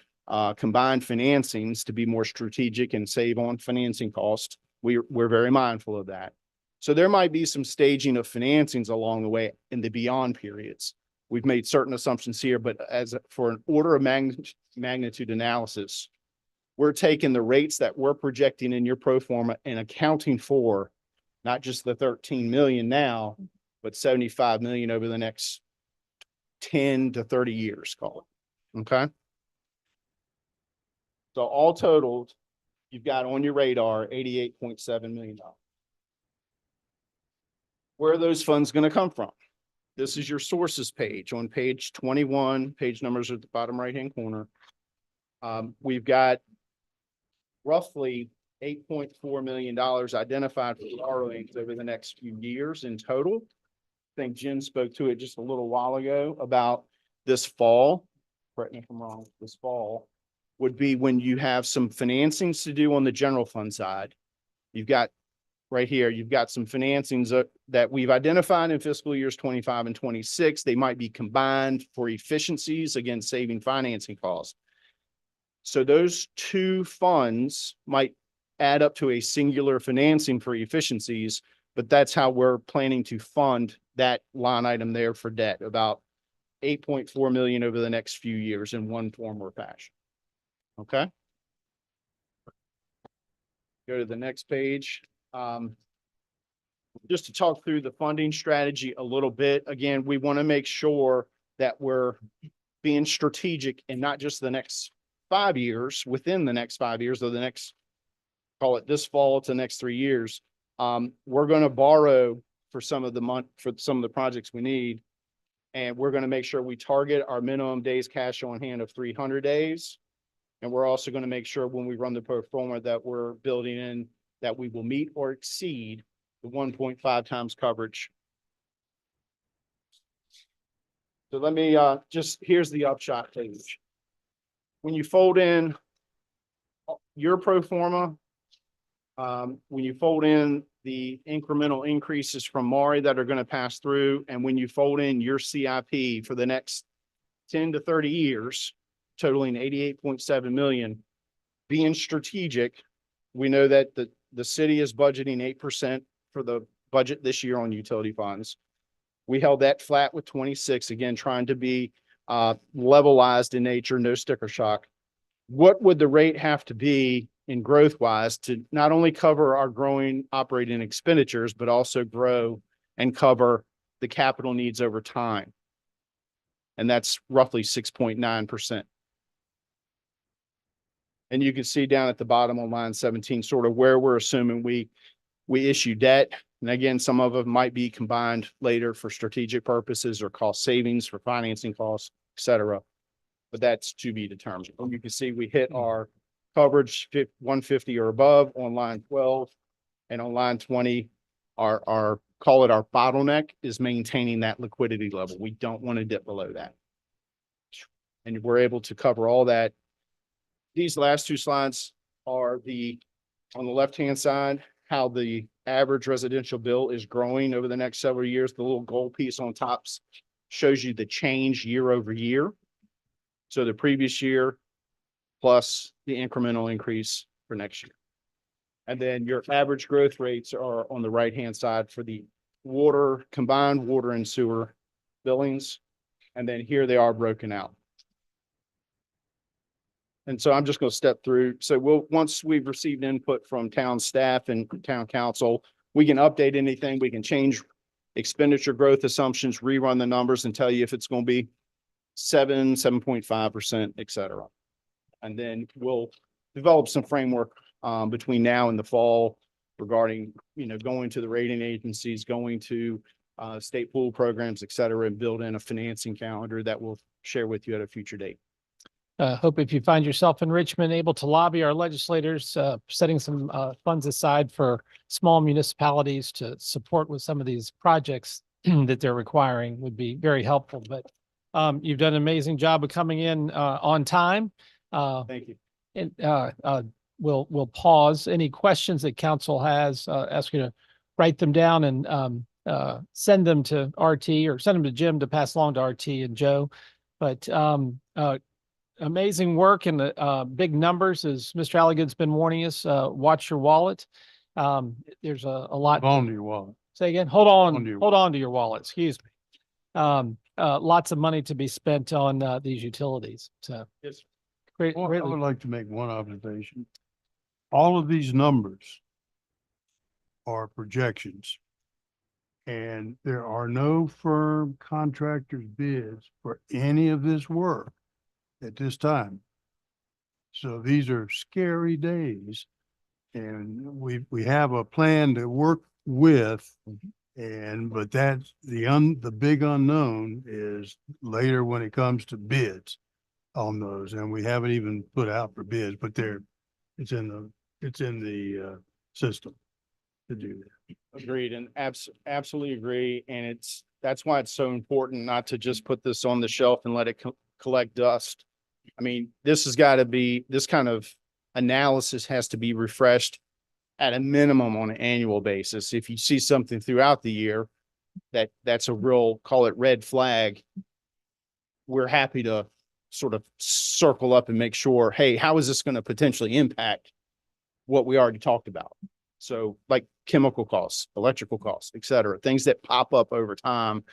combined financings to be more strategic and save on financing costs. We're very mindful of that. So there might be some staging of financings along the way in the beyond periods. We've made certain assumptions here, but for an order of magnitude analysis, we're taking the rates that we're projecting in your pro forma and accounting for not just the 13 million now, but 75 million over the next 10 to 30 years, call it. Okay. So all totaled, you've got on your radar $88.7 million. Where are those funds going to come from? This is your sources page on page 21. Page numbers are at the bottom right-hand corner. We've got roughly $8.4 million identified for borrowings over the next few years in total. I think Jen spoke to it just a little while ago about this fall. Correct me if I'm wrong, this fall would be when you have some financings to do on the general fund side. You've got right here, you've got some financings that we've identified in fiscal years 25 and 26. They might be combined for efficiencies, again, saving financing costs. So those two funds might add up to a singular financing for efficiencies, but that's how we're planning to fund that line item there for debt, about 8.4 million over the next few years in one form or fashion. Okay. Go to the next page. Just to talk through the funding strategy a little bit. Again, we want to make sure that we're being strategic and not just the next 5 years, within the next 5 years or the next, call it this fall to the next 3 years. We're going to borrow for some of the month for some of the projects we need. And we're going to make sure we target our minimum days cash on hand of 300 days. And we're also going to make sure when we run the pro forma that we're building in that we will meet or exceed the 1.5 times coverage. So let me here's the upshot page. When you fold in your pro forma, when you fold in the incremental increases from Maury that are going to pass through, and when you fold in your CIP for the next 10 to 30 years, totaling 88.7 million, being strategic, we know that the city is budgeting 8% for the budget this year on utility funds. We held that flat with 26, again, trying to be levelized in nature, no sticker shock. What would the rate have to be in growth wise to not only cover our growing operating expenditures, but also grow and cover the capital needs over time? And that's roughly 6.9%. And you can see down at the bottom on line 17, sort of where we're assuming we issue debt. And again, some of it might be combined later for strategic purposes or cost savings for financing costs, et cetera. But that's to be determined. And you can see we hit our coverage 150 or above on line 12, and on line 20, our call it our bottleneck is maintaining that liquidity level. We don't want to dip below that. And we're able to cover all that. These last two slides are on the left-hand side, how the average residential bill is growing over the next several years. The little gold piece on top shows you the change year over year. So the previous year plus the incremental increase for next year. And then your average growth rates are on the right-hand side for the water, combined water and sewer billings. And then here they are broken out. And so I'm just going to step through. So once we've received input from town staff and town council, we can update anything. We can change expenditure growth assumptions, rerun the numbers and tell you if it's going to be 7.5%, et cetera. And then we'll develop some framework between now and the fall regarding, going to the rating agencies, going to state pool programs, et cetera, and build in a financing calendar that we'll share with you at a future date. Hope if you find yourself in Richmond, able to lobby our legislators, setting some funds aside for small municipalities to support with some of these projects that they're requiring would be very helpful. But you've done an amazing job of coming in on time. Thank you. And we'll pause. Any questions that council has, ask you to write them down and send them to RT or send them to Jim to pass along to RT and Joe. But amazing work and the big numbers, as Mr. Alligood's been warning us. Watch your wallet. There's a lot. Hold on to your wallet. Say again. Hold on to your wallet. wallet. Excuse me. Lots of money to be spent on these utilities. So yes. Great. Well, I Really. would like to make one observation. All of these numbers are projections. And there are no firm contractor's bids for any of this work at this time. So these are scary days. And we have a plan to work with. But that's the big unknown is later when it comes to bids on those. And we haven't even put out for bids, but it's in the system to do that. Agreed, and absolutely agree. And that's why it's so important not to just put this on the shelf and let it collect dust. I mean, this kind of analysis has to be refreshed at a minimum on an annual basis. If you see something throughout the year that's a real, call it red flag, we're happy to sort of circle up and make sure, hey, how is this going to potentially impact what we already talked about? So like chemical costs, electrical costs, et cetera, things that pop up over time.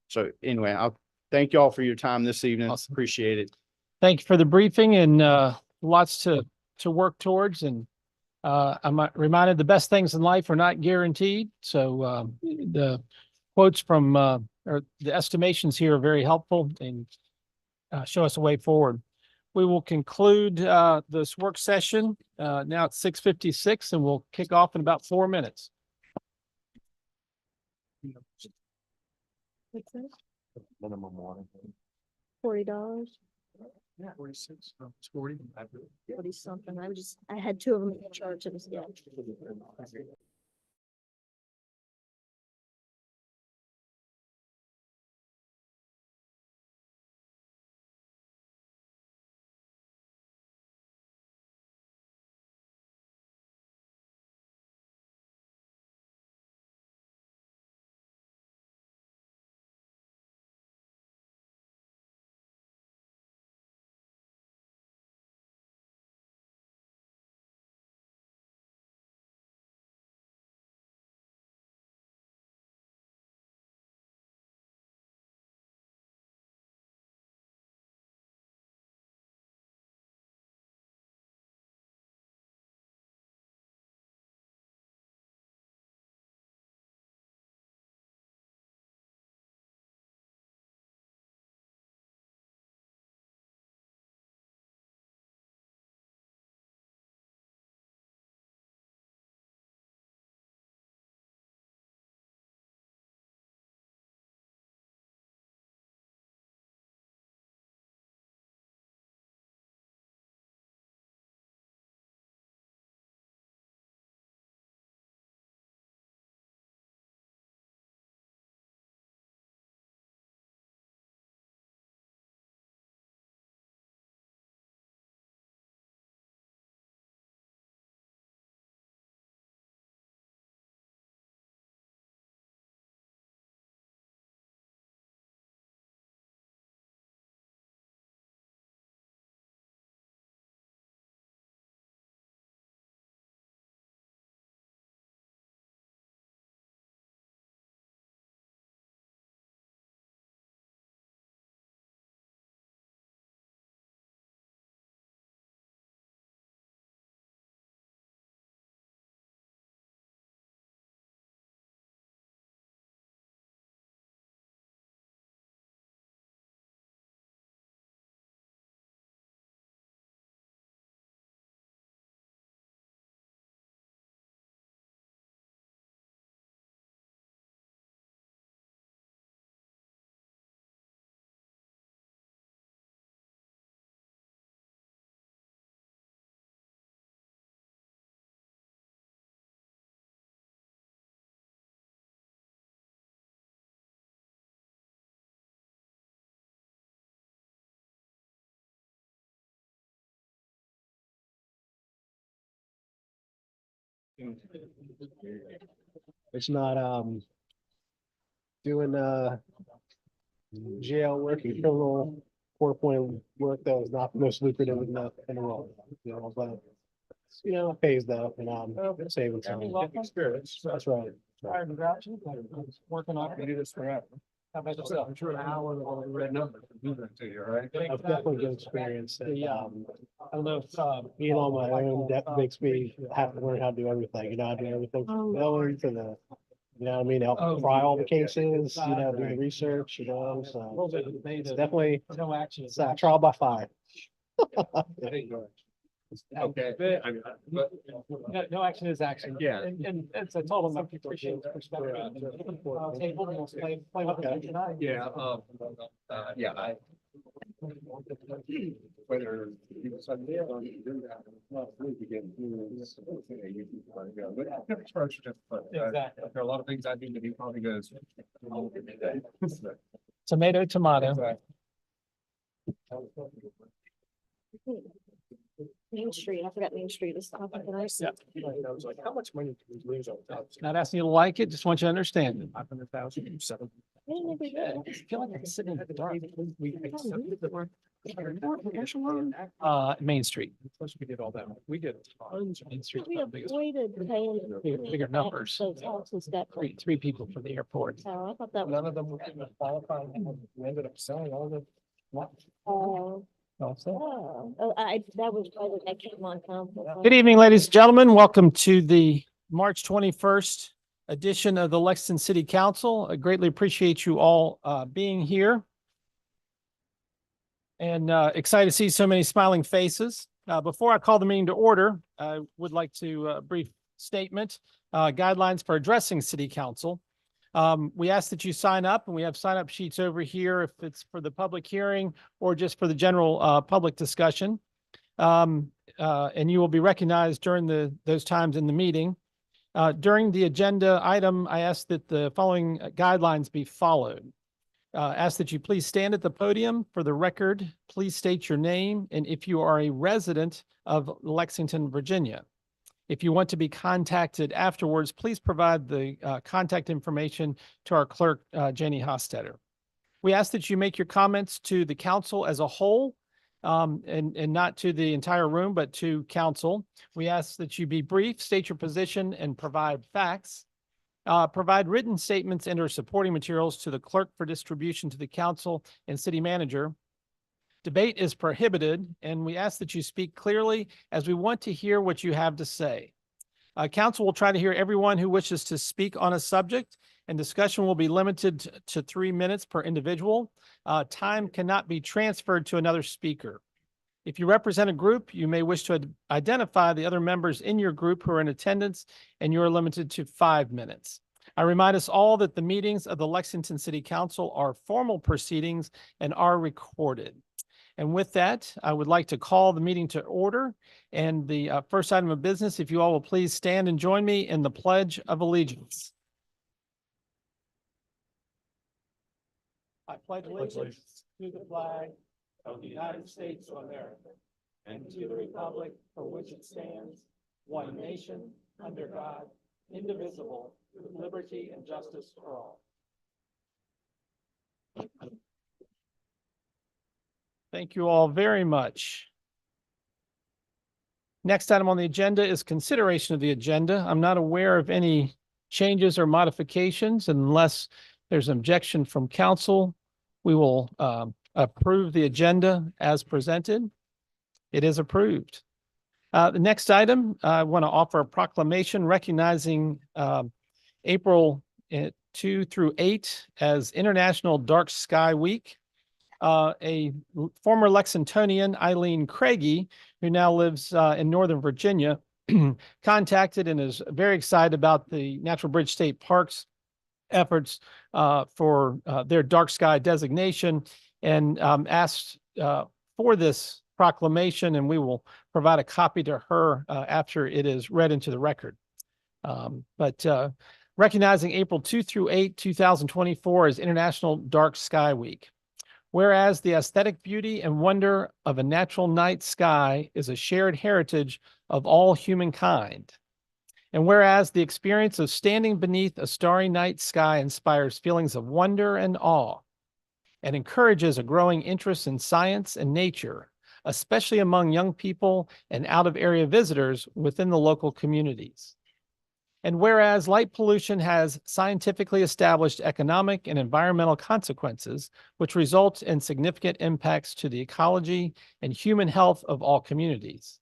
So anyway, I'll thank y'all for your time this evening. Awesome. Appreciate it. Thank you for the briefing and lots to work towards. And I'm reminded the best things in life are not guaranteed. So the quotes from or the estimations here are very helpful and show us a way forward. We will conclude this work session. Now it's 6:56 and we'll kick off in about 4 minutes. What's that? Minimum one. $40, Yeah, 46, it's 40. 40 something. I had two of them in the charts. It was, yeah. It's not doing jail work and criminal court appointed work that was not the most lucrative in the world. But it pays though, and saving time. Experience. That's right. Working on. We do this forever. How about yourself? I'm sure an hour of the red number can do that to you, right? I've definitely good experience. And, I don't know if being on my own, that makes me have to learn how to do everything. I do everything from the billing to the, what I mean, help try all the cases, do the research, so it's definitely no action. it's a trial by fire. Okay. No action is action. Yeah. And it's a total of appreciation perspective. Table, we'll play with it tonight. Yeah, yeah, whether. Exactly. There are a lot of things I do that he probably goes. Tomato, tomato. Main Street, I forgot Main Street is off of the nice. Yeah. Like, how much money do we lose on that? Not asking you to like it, just want you to understand it. 500,000, 7. I feel like I'm sitting in the dark. Main Street. Plus we did all that. We did tons of Main Street. We avoided paying. Bigger numbers. Those houses that. Three people for the airport. Oh, I thought that was. None of them were qualified. We ended up selling all the. That was why that came on council. Good evening, ladies and gentlemen. Welcome to the March 21st edition of the Lexington City Council. I greatly appreciate you all being here. And excited to see so many smiling faces. Before I call the meeting to order, I would like to brief statement, guidelines for addressing City Council. We ask that you sign up, and we have sign-up sheets over here if it's for the public hearing or just for the general public discussion. And you will be recognized during those times in the meeting. During the agenda item, I ask that the following guidelines be followed. Ask that you please stand at the podium. For the record, please state your name and if you are a resident of Lexington, Virginia. If you want to be contacted afterwards, please provide the contact information to our clerk, Janie Hostetter. We ask that you make your comments to the council as a whole and not to the entire room, but to council. We ask that you be brief, state your position, and provide facts. Provide written statements and or supporting materials to the clerk for distribution to the council and city manager. Debate is prohibited, and we ask that you speak clearly as we want to hear what you have to say. Council will try to hear everyone who wishes to speak on a subject, and discussion will be limited to 3 minutes per individual. Time cannot be transferred to another speaker. If you represent a group, you may wish to identify the other members in your group who are in attendance, and you are limited to 5 minutes. I remind us all that the meetings of the Lexington City Council are formal proceedings and are recorded. And with that, I would like to call the meeting to order. And the first item of business, if you all will please stand and join me in the Pledge of Allegiance. I pledge allegiance to the flag of the United States of America and to the republic for which it stands, one nation, under God, indivisible, with liberty and justice for all. Thank you all very much. Next item on the agenda is consideration of the agenda. I'm not aware of any changes or modifications unless there's an objection from council. We will approve the agenda as presented. It is approved. The next item, I want to offer a proclamation recognizing April 2 through 8 as International Dark Sky Week. A former Lexingtonian, Eileen Craigie, who now lives in Northern Virginia, contacted and is very excited about the Natural Bridge State Park's efforts for their dark sky designation, and asked for this proclamation, and we will provide a copy to her after it is read into the record. But recognizing April 2 through 8, 2024 as International Dark Sky Week. Whereas the aesthetic beauty and wonder of a natural night sky is a shared heritage of all humankind. And whereas the experience of standing beneath a starry night sky inspires feelings of wonder and awe and encourages a growing interest in science and nature, especially among young people and out-of-area visitors within the local communities. And whereas light pollution has scientifically established economic and environmental consequences, which result in significant impacts to the ecology and human health of all communities.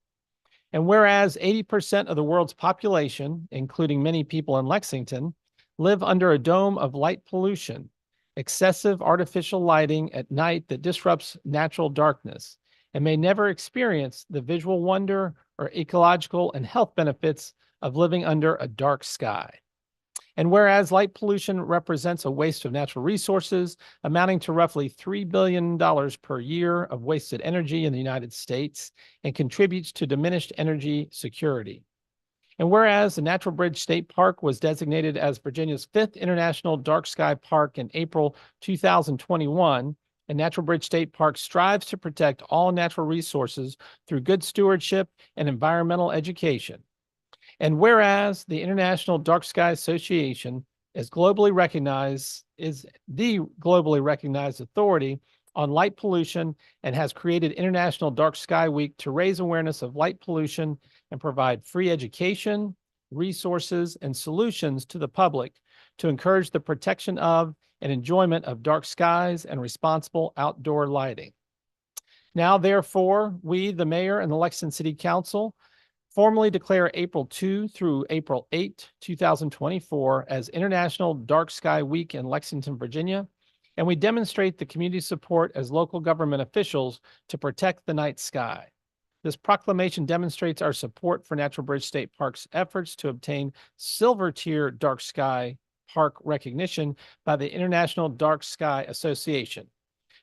And whereas 80% of the world's population, including many people in Lexington, live under a dome of light pollution, excessive artificial lighting at night that disrupts natural darkness, and may never experience the visual wonder or ecological and health benefits of living under a dark sky. And whereas light pollution represents a waste of natural resources amounting to roughly $3 billion per year of wasted energy in the United States and contributes to diminished energy security. And whereas the Natural Bridge State Park was designated as Virginia's 5th International Dark Sky Park in April 2021, and Natural Bridge State Park strives to protect all natural resources through good stewardship and environmental education. And whereas the International Dark Sky Association is the globally recognized authority on light pollution and has created International Dark Sky Week to raise awareness of light pollution and provide free education, resources, and solutions to the public to encourage the protection of and enjoyment of dark skies and responsible outdoor lighting. Now, therefore, we, the mayor and the Lexington City Council, formally declare April 2 through April 8, 2024 as International Dark Sky Week in Lexington, Virginia, and we demonstrate the community support as local government officials to protect the night sky. This proclamation demonstrates our support for Natural Bridge State Park's efforts to obtain silver tier dark sky park recognition by the International Dark Sky Association.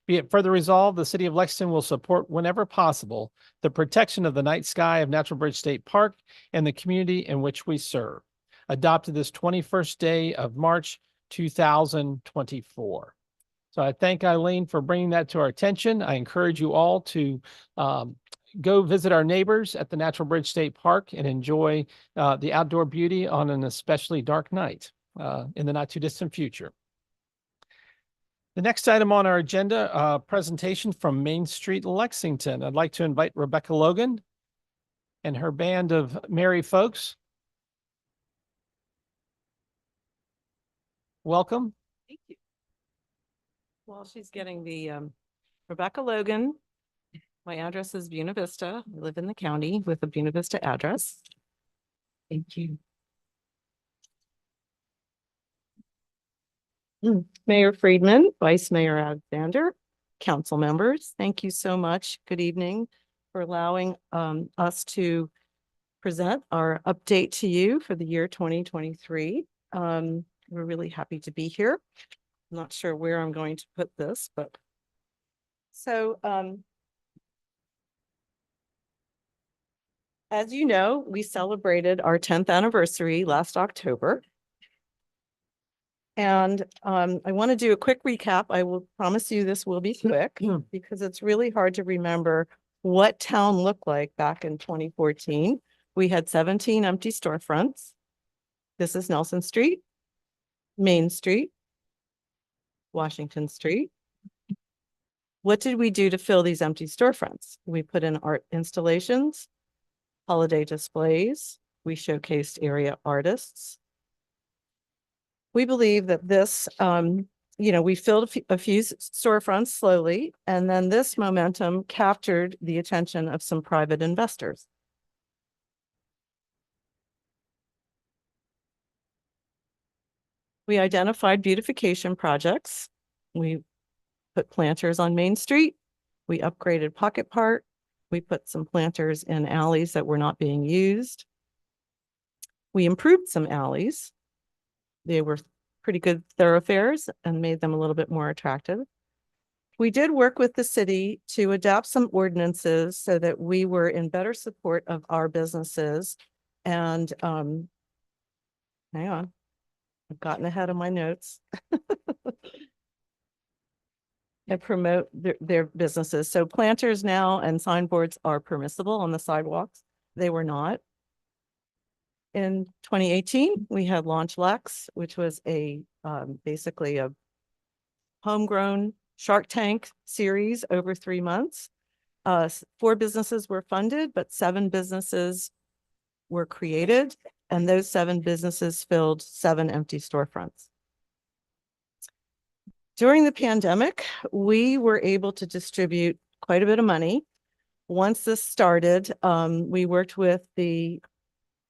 Be it further resolved, the city of Lexington will support whenever possible the protection of the night sky of Natural Bridge State Park and the community in which we serve. Adopted this 21st day of March, 2024. So I thank Eileen for bringing that to our attention. I encourage you all to go visit our neighbors at the Natural Bridge State Park and enjoy the outdoor beauty on an especially dark night in the not too distant future. The next item on our agenda, presentation from Main Street, Lexington. I'd like to invite Rebecca Logan and her band of merry folks. Welcome. Thank you. While she's getting the Rebecca Logan, my address is Buena Vista. I live in the county with a Buena Vista address. Thank you. Mayor Friedman, Vice Mayor Alexander, council members, thank you so much. Good evening for allowing us to present our update to you for the year 2023. We're really happy to be here. I'm not sure where I'm going to put this, but so as you know, we celebrated our 10th anniversary last October. And I want to do a quick recap. I will promise you this will be quick because it's really hard to remember what town looked like back in 2014. We had 17 empty storefronts. This is Nelson Street, Main Street, Washington Street. What did we do to fill these empty storefronts? We put in art installations, holiday displays. We showcased area artists. We believe that this, we filled a few storefronts slowly, and then this momentum captured the attention of some private investors. We identified beautification projects. We put planters on Main Street. We upgraded Pocket Park. We put some planters in alleys that were not being used. We improved some alleys. They were pretty good thoroughfares and made them a little bit more attractive. We did work with the city to adapt some ordinances so that we were in better support of our businesses. And hang on, I've gotten ahead of my notes. And promote their businesses. So planters now and signboards are permissible on the sidewalks. They were not. In 2018, we had Launch Lex, which was a basically a homegrown Shark Tank series over 3 months. 4 businesses were funded, but 7 businesses were created, and those 7 businesses filled 7 empty storefronts. During the pandemic, we were able to distribute quite a bit of money. Once this started, we worked with the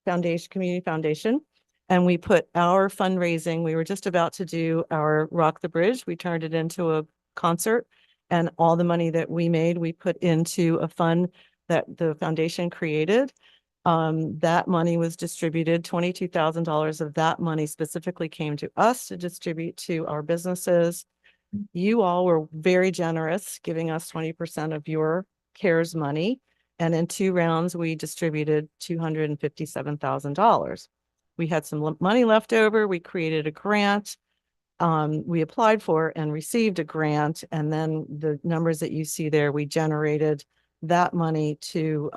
Community Foundation, and we put our fundraising. We were just about to do our Rock the Bridge. We turned it into a concert, And all the money that we made, we put into a fund that the foundation created. That money was distributed, $22,000 of that money specifically came to us to distribute to our businesses. You all were very generous, giving us 20% of your CARES money. And in 2 rounds, we distributed $257,000. We had some money left over. We created a grant. We applied for and received a grant. And then the numbers that you see there, we generated that money to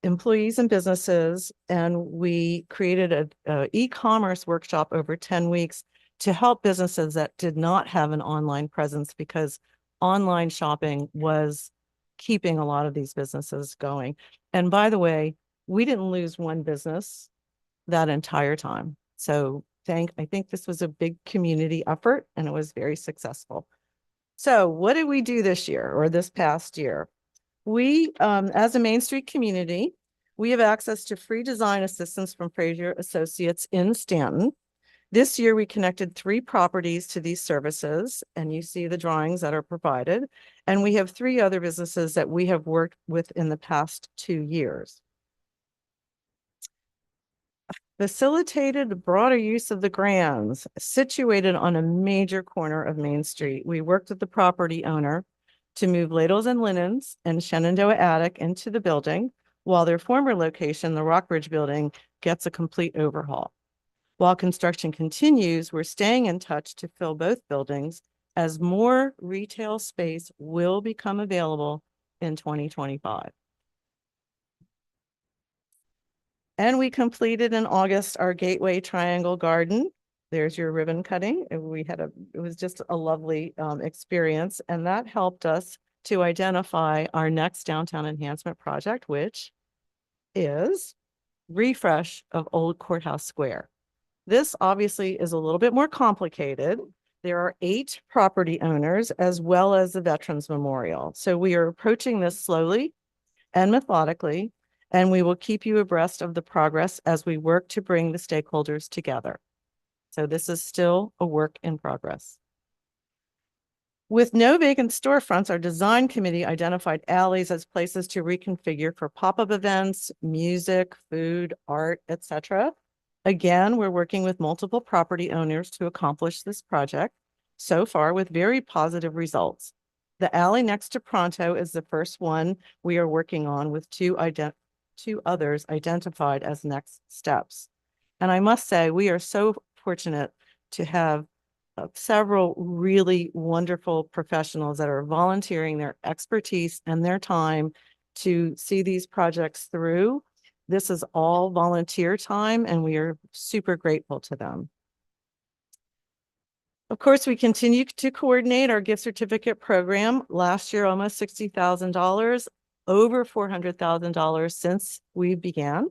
employees and businesses. And we created a e-commerce workshop over 10 weeks to help businesses that did not have an online presence, because online shopping was keeping a lot of these businesses going. And by the way, we didn't lose one business that entire time. So I think this was a big community effort and it was very successful. So what did we do this year or this past year? We, as a Main Street community, we have access to free design assistance from Fraser Associates in Stanton. This year, we connected 3 properties to these services, and you see the drawings that are provided. And we have 3 other businesses that we have worked with in the past 2 years. Facilitated broader use of the grounds situated on a major corner of Main Street. We worked with the property owner to move ladles and linens and Shenandoah attic into the building, while their former location, the Rockbridge building, gets a complete overhaul. While construction continues, we're staying in touch to fill both buildings as more retail space will become available in 2025. And we completed in August our Gateway Triangle Garden. There's your ribbon cutting. And it was just a lovely experience. And that helped us to identify our next downtown enhancement project, which is refresh of Old Courthouse Square. This obviously is a little bit more complicated. There are 8 property owners as well as the Veterans Memorial. So we are approaching this slowly and methodically, and we will keep you abreast of the progress as we work to bring the stakeholders together. So this is still a work in progress. With no vacant storefronts, our design committee identified alleys as places to reconfigure for pop-up events, music, food, art, etc. Again, we're working with multiple property owners to accomplish this project, so far with very positive results. The alley next to Pronto is the first one we are working on, with 2 others identified as next steps. And I must say, we are so fortunate to have several really wonderful professionals that are volunteering their expertise and their time to see these projects through. This is all volunteer time, and we are super grateful to them. Of course, we continue to coordinate our gift certificate program. Last year, almost $60,000, over $400,000 since we began.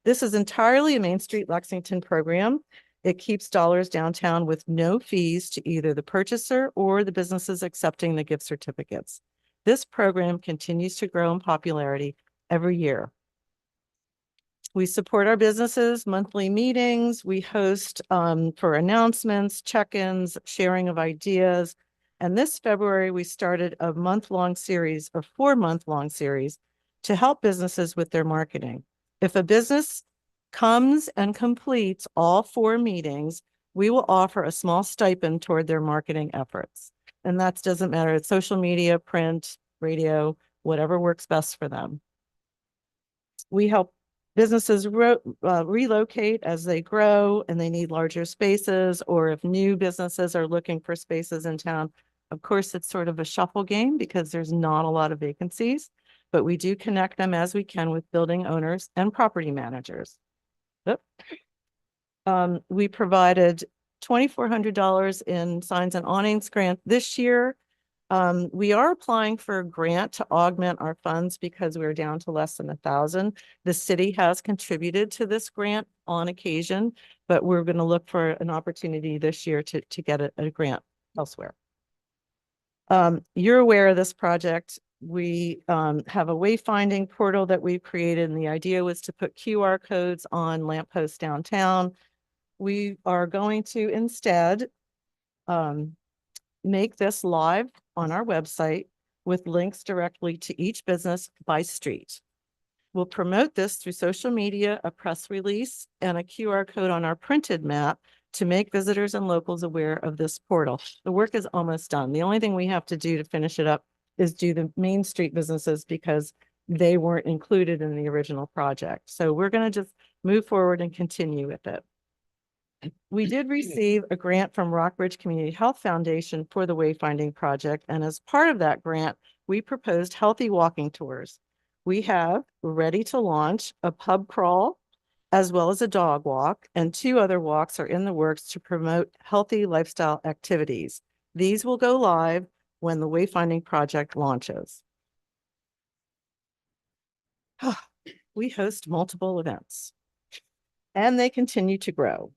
This is entirely a Main Street Lexington program. It keeps dollars downtown with no fees to either the purchaser or the businesses accepting the gift certificates. This program continues to grow in popularity every year. We support our businesses, monthly meetings. We host for announcements, check-ins, sharing of ideas. And this February, we started a 4-month-long series to help businesses with their marketing. If a business comes and completes all 4 meetings, we will offer a small stipend toward their marketing efforts. And that doesn't matter. It's social media, print, radio, whatever works best for them. We help businesses relocate as they grow and they need larger spaces, or if new businesses are looking for spaces in town. Of course, it's sort of a shuffle game because there's not a lot of vacancies, but we do connect them as we can with building owners and property managers. We provided $2,400 in signs and awnings grant this year. We are applying for a grant to augment our funds because we're down to less than 1,000. The city has contributed to this grant on occasion, but we're going to look for an opportunity this year to get a grant elsewhere. You're aware of this project. We have a wayfinding portal that we've created, and the idea was to put QR codes on lampposts downtown. We are going to instead make this live on our website with links directly to each business by street. We'll promote this through social media, a press release, and a QR code on our printed map to make visitors and locals aware of this portal. The work is almost done. The only thing we have to do to finish it up is do the Main Street businesses because they weren't included in the original project. So we're going to just move forward and continue with it. We did receive a grant from Rockbridge Community Health Foundation for the wayfinding project. And as part of that grant, we proposed healthy walking tours. We have ready to launch a pub crawl as well as a dog walk, and 2 other walks are in the works to promote healthy lifestyle activities. These will go live when the wayfinding project launches. We host multiple events and they continue to grow.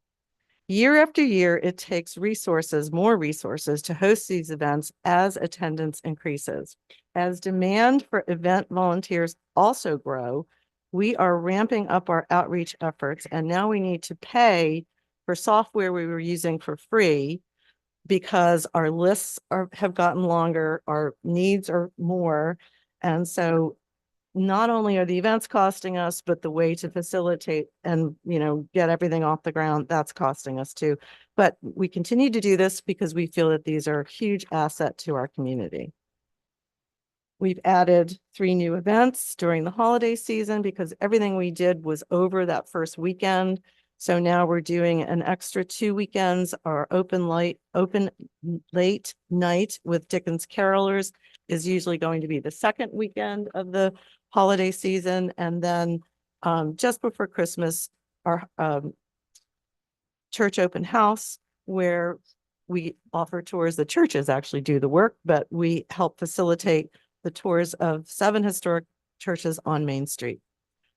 Year after year, it takes more resources to host these events as attendance increases. As demand for event volunteers also grow, we are ramping up our outreach efforts, and now we need to pay for software we were using for free because our lists have gotten longer, our needs are more. And so not only are the events costing us, but the way to facilitate and, get everything off the ground, that's costing us too. But we continue to do this because we feel that these are a huge asset to our community. We've added 3 new events during the holiday season because everything we did was over that first weekend. So now we're doing an extra 2 weekends. Our open late night with Dickens Carolers is usually going to be the second weekend of the holiday season. And then just before Christmas, our church open house, where we offer tours. The churches actually do the work, but we help facilitate the tours of 7 historic churches on Main Street.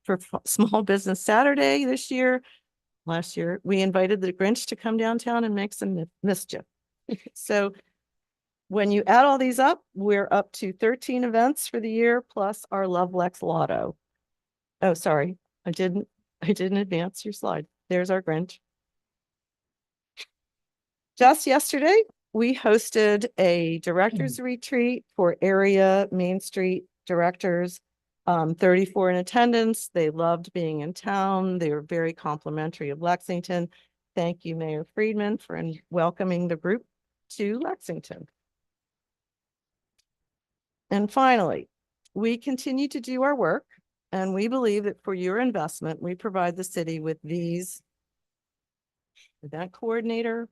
For Small Business Saturday last year, we invited the Grinch to come downtown and make some mischief. So when you add all these up, we're up to 13 events for the year, plus our Love Lex Lotto. Oh, sorry, I didn't advance your slide. There's our Grinch. Just yesterday, we hosted a directors retreat for area Main Street directors, 34 in attendance. They loved being in town. They were very complimentary of Lexington. Thank you, Mayor Friedman, for welcoming the group to Lexington. And finally, we continue to do our work, and we believe that for your investment, we provide the city with these: event coordinator,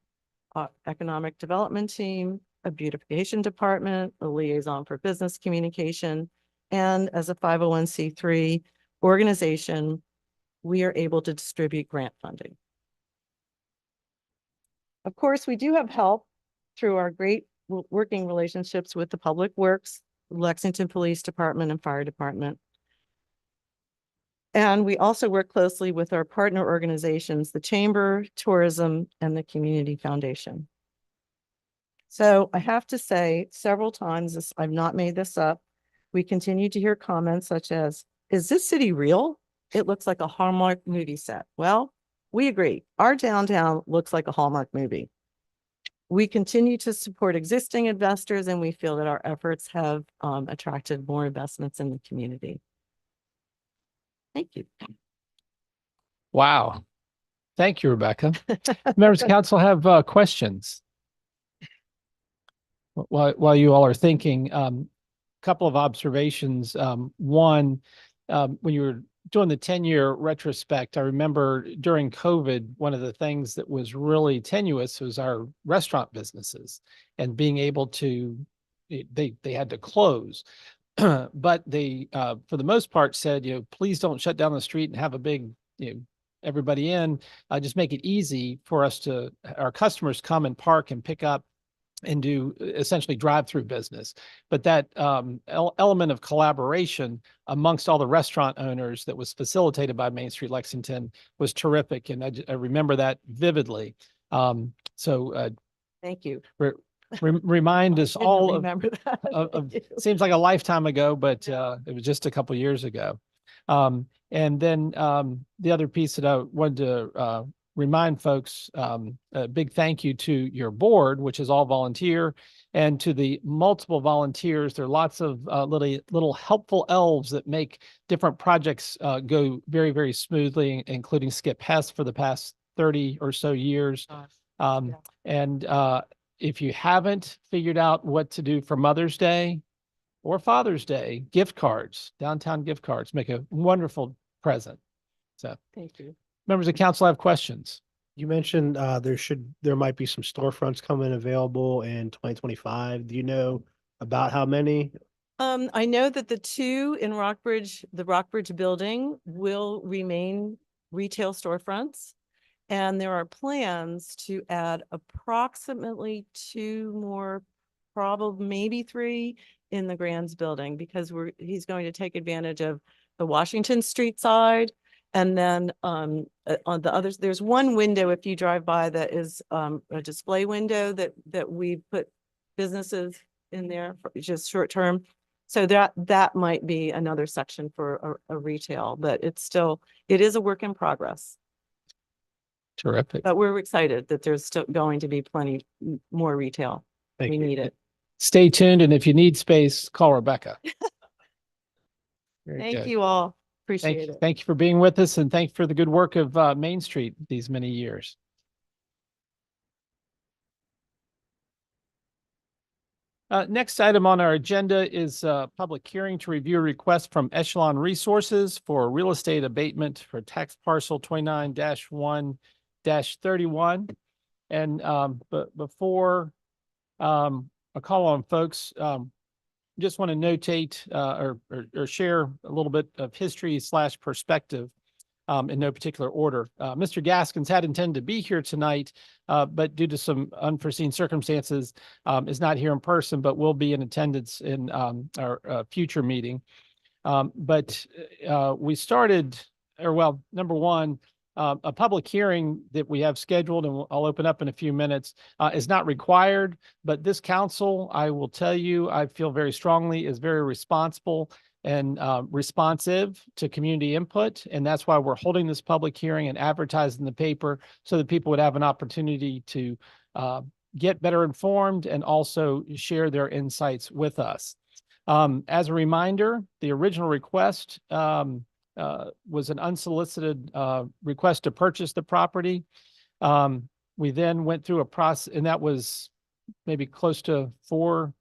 economic development team, a beautification department, a liaison for business communication, and as a 501c3 organization, we are able to distribute grant funding. Of course, we do have help through our great working relationships with the Public Works, Lexington Police Department, and Fire Department. And we also work closely with our partner organizations, the Chamber, Tourism, and the Community Foundation. So I have to say several times, I've not made this up, we continue to hear comments such as, is this city real? It looks like a Hallmark movie set. Well, we agree. Our downtown looks like a Hallmark movie. We continue to support existing investors, and we feel that our efforts have attracted more investments in the community. Thank you. Wow. Thank you, Rebecca. Members of council have questions. While you all are thinking, couple of observations. One, when you were doing the 10-year retrospect, I remember during COVID, one of the things that was really tenuous was our restaurant businesses and being able to, they had to close. But they, for the most part, said, please don't shut down the street and have a big, everybody in. Just make it easy for us our customers come and park and pick up and do essentially drive-through business. But that element of collaboration amongst all the restaurant owners that was facilitated by Main Street Lexington was terrific, and I remember that vividly. Thank you. Remind us all remember of seems like a lifetime ago, but it was just a couple years ago. And then the other piece that I wanted to remind folks, a big thank you to your board, which is all volunteer, and to the multiple volunteers. There are lots of little helpful elves that make different projects go very, very smoothly, including Skip Hess for the past 30 or so years. And if you haven't figured out what to do for Mother's Day or Father's Day, gift cards, downtown gift cards make a wonderful present. So Thank you. members of council have questions. You mentioned there might be some storefronts coming available in 2025. Do you know about how many? I know that the two in Rockbridge, the Rockbridge building will remain retail storefronts. And there are plans to add approximately 2 more, probably maybe 3 in the Grands building, because he's going to take advantage of the Washington Street side. And then on the others, there's one window if you drive by that is a display window that we put businesses in there for just short term. So that might be another section for a retail, but it is a work in progress. Terrific. But we're excited that there's still going to be plenty more retail. We need it. Stay tuned. And if you need space, call Rebecca. Very Thank good. you all. Thank Appreciate you. it. Thank you for being with us, and thank you for the good work of Main Street these many years. Next item on our agenda is a public hearing to review a request from Echelon Resources for real estate abatement for tax parcel 29-1-31. And but before I call on folks, just want to notate or share a little bit of history / perspective in no particular order. Mr. Gaskins had intended to be here tonight, but due to some unforeseen circumstances, is not here in person, but will be in attendance in our future meeting. But we started, number one, a public hearing that we have scheduled, and I'll open up in a few minutes, is not required, but this council, I will tell you, I feel very strongly is very responsible and responsive to community input. And that's why we're holding this public hearing and advertising the paper so that people would have an opportunity to get better informed and also share their insights with us. As a reminder, the original request was an unsolicited request to purchase the property. We then went through a process, and that was maybe close to 4 or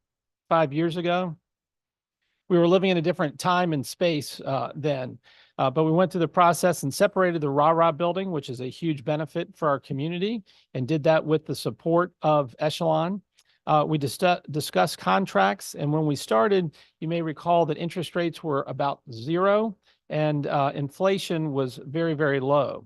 5 years ago. We were living in a different time and space then, but we went through the process and separated the Rah-Rah building, which is a huge benefit for our community, and did that with the support of Echelon. We discussed contracts, and when we started, you may recall that interest rates were about 0, and inflation was very, very low.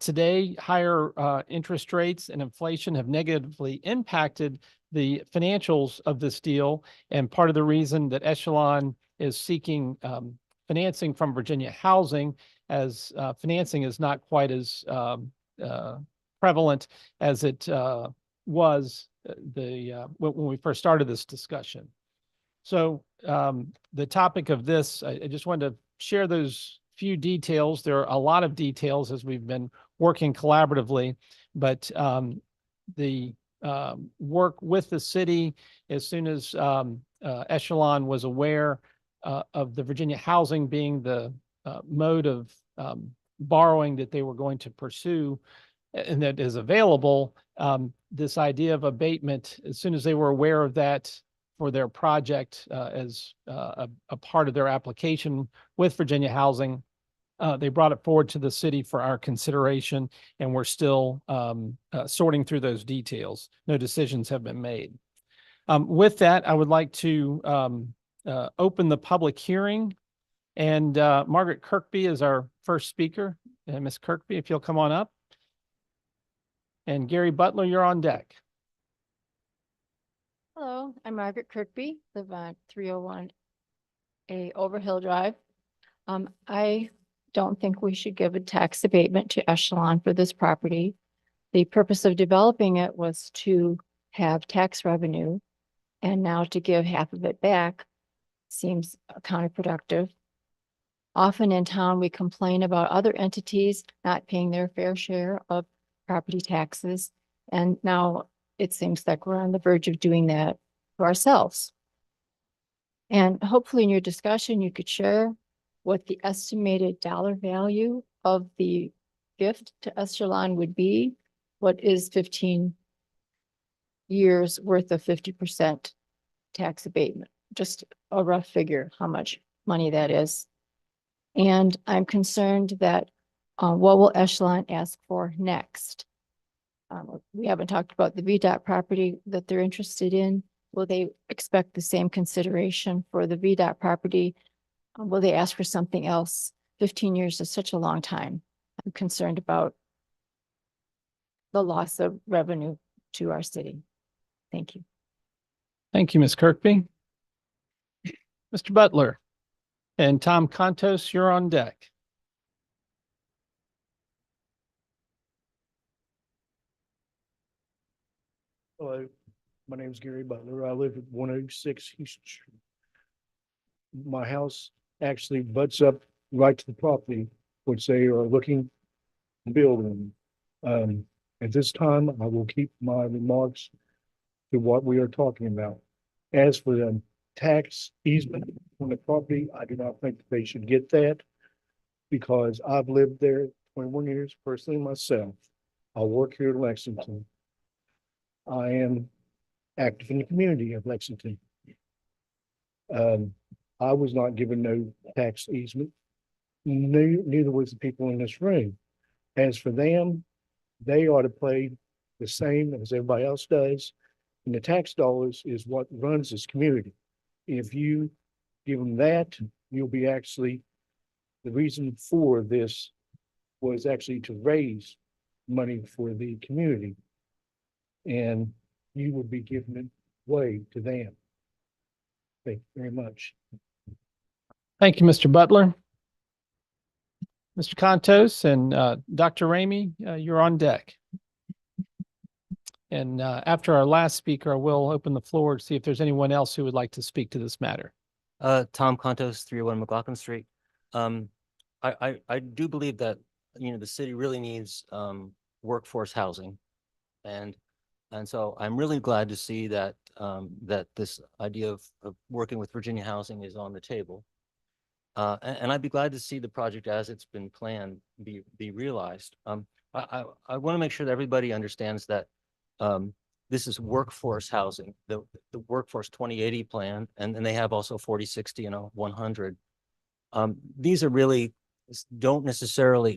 Today, higher interest rates and inflation have negatively impacted the financials of this deal, and part of the reason that Echelon is seeking financing from Virginia Housing, as financing is not quite as prevalent as it was when we first started this discussion. So the topic of this, I just wanted to share those few details. There are a lot of details as we've been working collaboratively, but the work with the city, as soon as Echelon was aware of the Virginia Housing being the mode of borrowing that they were going to pursue and that is available, this idea of abatement, as soon as they were aware of that for their project as a part of their application with Virginia Housing, they brought it forward to the city for our consideration, and we're still sorting through those details. No decisions have been made. With that, I would like to open the public hearing, and Margaret Kirkby is our first speaker. Ms. Kirkby, if you'll come on up. And Gary Butler, you're on deck. Hello, I'm Margaret Kirkby, live on 301A Overhill Drive. I don't think we should give a tax abatement to Echelon for this property. The purpose of developing it was to have tax revenue, and now to give half of it back seems counterproductive. Often in town, we complain about other entities not paying their fair share of property taxes. And now it seems like we're on the verge of doing that to ourselves. And hopefully in your discussion, you could share what the estimated dollar value of the gift to Echelon would be. What is 15 years worth of 50% tax abatement? Just a rough figure, how much money that is. And I'm concerned that what will Echelon ask for next? We haven't talked about the VDOT property that they're interested in. Will they expect the same consideration for the VDOT property? Will they ask for something else? 15 years is such a long time. I'm concerned about the loss of revenue to our city. Thank you. Thank you, Ms. Kirkby. Mr. Butler and Tom Contos, you're on deck. Hello, my name is Gary Butler. I live at 106 East Street. My house actually butts up right to the property, which they are looking to build on. At this time, I will keep my remarks to what we are talking about. As for the tax easement on the property, I do not think that they should get that because I've lived there 21 years personally myself. I work here in Lexington. I am active in the community of Lexington. I was not given no tax easement. Neither was the people in this room. As for them, they ought to pay the same as everybody else does. And the tax dollars is what runs this community. If you give them that, you'll be actually, the reason for this was actually to raise money for the community. And you would be giving it way to them. Thank you very much. Thank you, Mr. Butler. Mr. Contos and Dr. Ramey, you're on deck. And after our last speaker, I will open the floor to see if there's anyone else who would like to speak to this matter. Tom Contos, 301 McLaughlin Street. I do believe that, the city really needs workforce housing. And so I'm really glad to see that that this idea of working with Virginia Housing is on the table. And I'd be glad to see the project as it's been planned be realized. I want to make sure that everybody understands that this is workforce housing, the workforce 2080 plan, and they have also 4060 and 100. These are really don't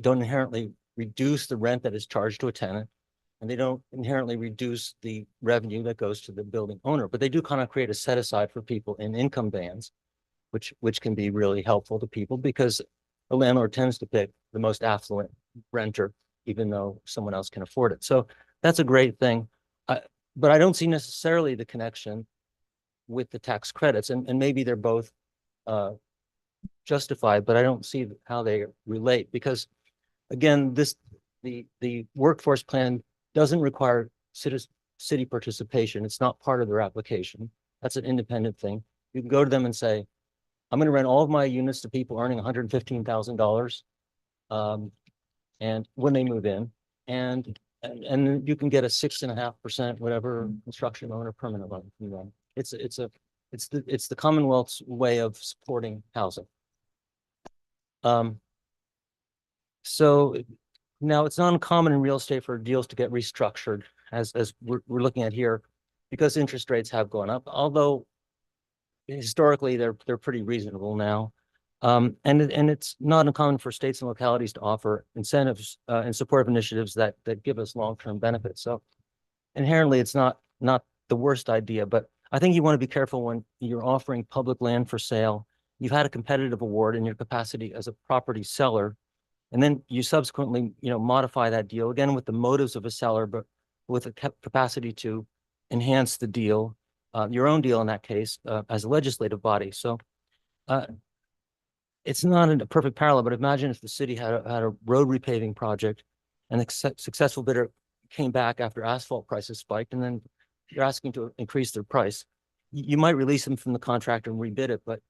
inherently reduce the rent that is charged to a tenant, and they don't inherently reduce the revenue that goes to the building owner, but they do kind of create a set aside for people in income bands, which can be really helpful to people because the landlord tends to pick the most affluent renter, even though someone else can afford it. So that's a great thing. But I don't see necessarily the connection with the tax credits, and maybe they're both justified, but I don't see how they relate because, again, the workforce plan doesn't require city participation. It's not part of their application. That's an independent thing. You can go to them and say, I'm going to rent all of my units to people earning $115,000, and when they move in, and you can get a 6.5% whatever construction loan or permanent loan from them. It's the Commonwealth's way of supporting housing. So now it's not uncommon in real estate for deals to get restructured as we're looking at here because interest rates have gone up, although historically they're pretty reasonable now. And it's not uncommon for states and localities to offer incentives in support of initiatives that give us long-term benefits. So inherently it's not the worst idea, but I think you want to be careful when you're offering public land for sale. You've had a competitive award in your capacity as a property seller, and then you subsequently, modify that deal again with the motives of a seller, but with a capacity to enhance the deal, your own deal in that case, as a legislative body. So it's not a perfect parallel, but imagine if the city had a road repaving project and a successful bidder came back after asphalt prices spiked, and then you're asking to increase their price. You might release them from the contract and rebid it, but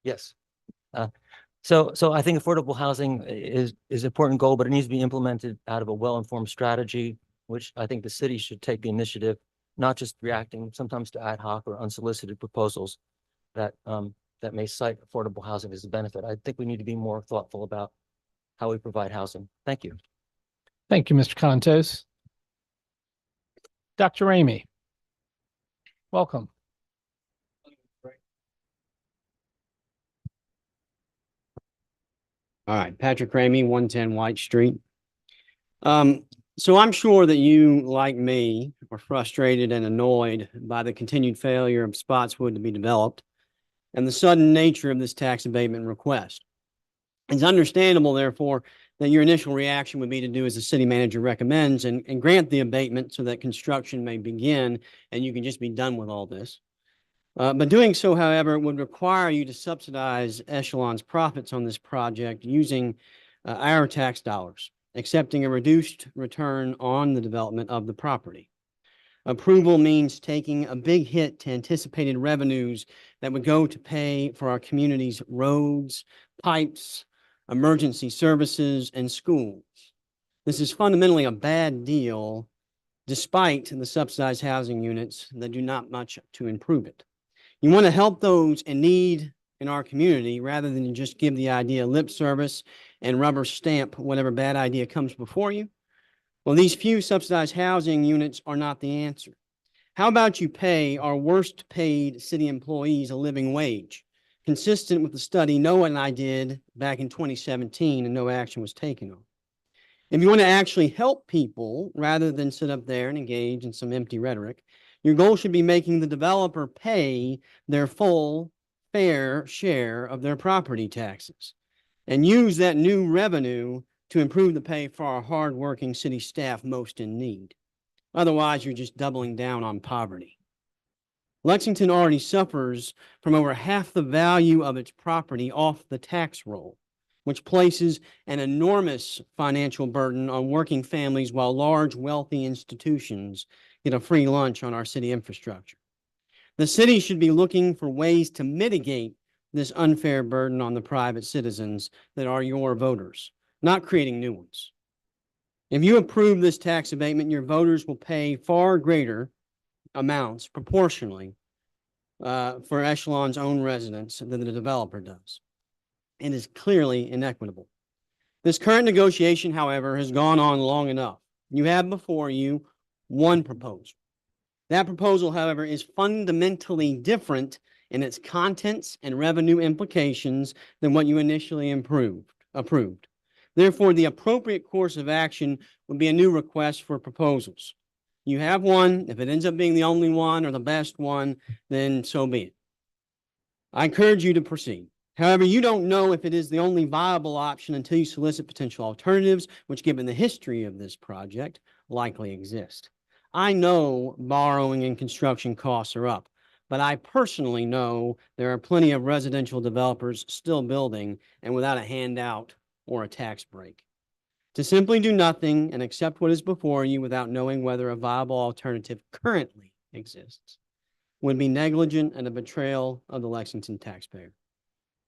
yes. So I think affordable housing is an important goal, but it needs to be implemented out of a well-informed strategy, which I think the city should take the initiative, not just reacting sometimes to ad hoc or unsolicited proposals that that may cite affordable housing as a benefit. I think we need to be more thoughtful about how we provide housing. Thank you. Thank you, Mr. Contos. Dr. Ramey. Welcome. All right, Patrick Ramey, 110 White Street. So I'm sure that you, like me, are frustrated and annoyed by the continued failure of Spotswood to be developed and the sudden nature of this tax abatement request. It's understandable, therefore, that your initial reaction would be to do as the city manager recommends and grant the abatement so that construction may begin and you can just be done with all this. But doing so, however, would require you to subsidize Echelon's profits on this project using our tax dollars, accepting a reduced return on the development of the property. Approval means taking a big hit to anticipated revenues that would go to pay for our community's roads, pipes, emergency services, and schools. This is fundamentally a bad deal, despite the subsidized housing units that do not much to improve it. You want to help those in need in our community rather than just give the idea lip service and rubber stamp whatever bad idea comes before you. Well, these few subsidized housing units are not the answer. How about you pay our worst paid city employees a living wage, consistent with the study Noah and I did back in 2017 and no action was taken on? If you want to actually help people rather than sit up there and engage in some empty rhetoric, your goal should be making the developer pay their full, fair share of their property taxes and use that new revenue to improve the pay for our hardworking city staff most in need. Otherwise, you're just doubling down on poverty. Lexington already suffers from over half the value of its property off the tax roll, which places an enormous financial burden on working families while large, wealthy institutions get a free lunch on our city infrastructure. The city should be looking for ways to mitigate this unfair burden on the private citizens that are your voters, not creating new ones. If you approve this tax abatement, your voters will pay far greater amounts proportionally for Echelon's own residents than the developer does. It is clearly inequitable. This current negotiation, however, has gone on long enough. You have before you one proposal. That proposal, however, is fundamentally different in its contents and revenue implications than what you initially approved. Therefore, the appropriate course of action would be a new request for proposals. You have one. If it ends up being the only one or the best one, then so be it. I encourage you to proceed. However, you don't know if it is the only viable option until you solicit potential alternatives, which, given the history of this project, likely exist. I know borrowing and construction costs are up, but I personally know there are plenty of residential developers still building and without a handout or a tax break. To simply do nothing and accept what is before you without knowing whether a viable alternative currently exists would be negligent and a betrayal of the Lexington taxpayer.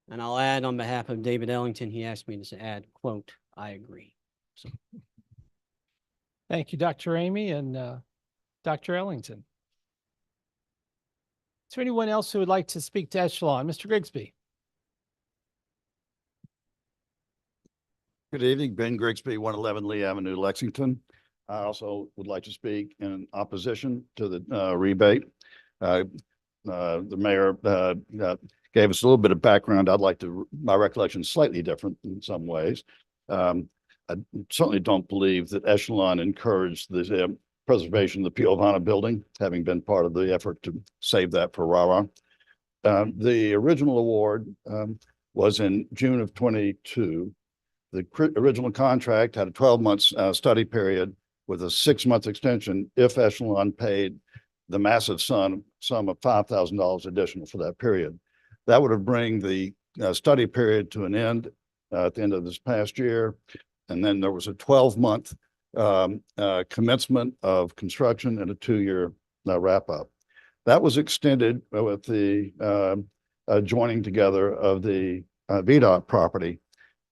And I'll add, on behalf of David Ellington, he asked me to add, quote, I agree. So. Thank you, Dr. Amy and Dr. Ellington. Is there anyone else who would like to speak to Echelon? Mr. Grigsby. Good evening, Ben Grigsby, 111 Lee Avenue, Lexington. I also would like to speak in opposition to the rebate. The mayor gave us a little bit of background. My recollection is slightly different in some ways. I certainly don't believe that Echelon encouraged the preservation of the Piovana building, having been part of the effort to save that for RARA. The original award was in June of 22. The original contract had a 12-month study period with a 6-month extension if Echelon paid the massive sum of $5,000 additional for that period. That would have bring the study period to an end at the end of this past year. And then there was a 12-month commencement of construction and a 2-year wrap-up. That was extended with the joining together of the VDOT property.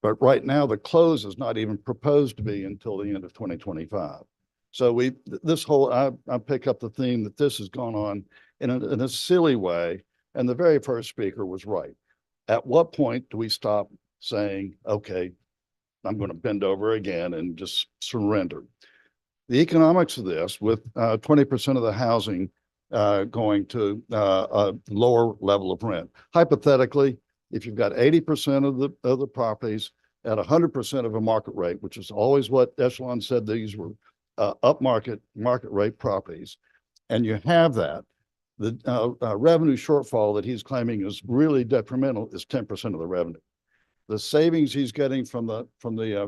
But right now, the close is not even proposed to be until the end of 2025. So this whole, I pick up the theme that this has gone on in a silly way. And the very first speaker was right. At what point do we stop saying, okay, I'm going to bend over again and just surrender? The economics of this, with 20% of the housing going to a lower level of rent. Hypothetically, if you've got 80% of the properties at 100% of a market rate, which is always what Echelon said these were market rate properties, and you have that, the revenue shortfall that he's claiming is really detrimental is 10% of the revenue. The savings he's getting from the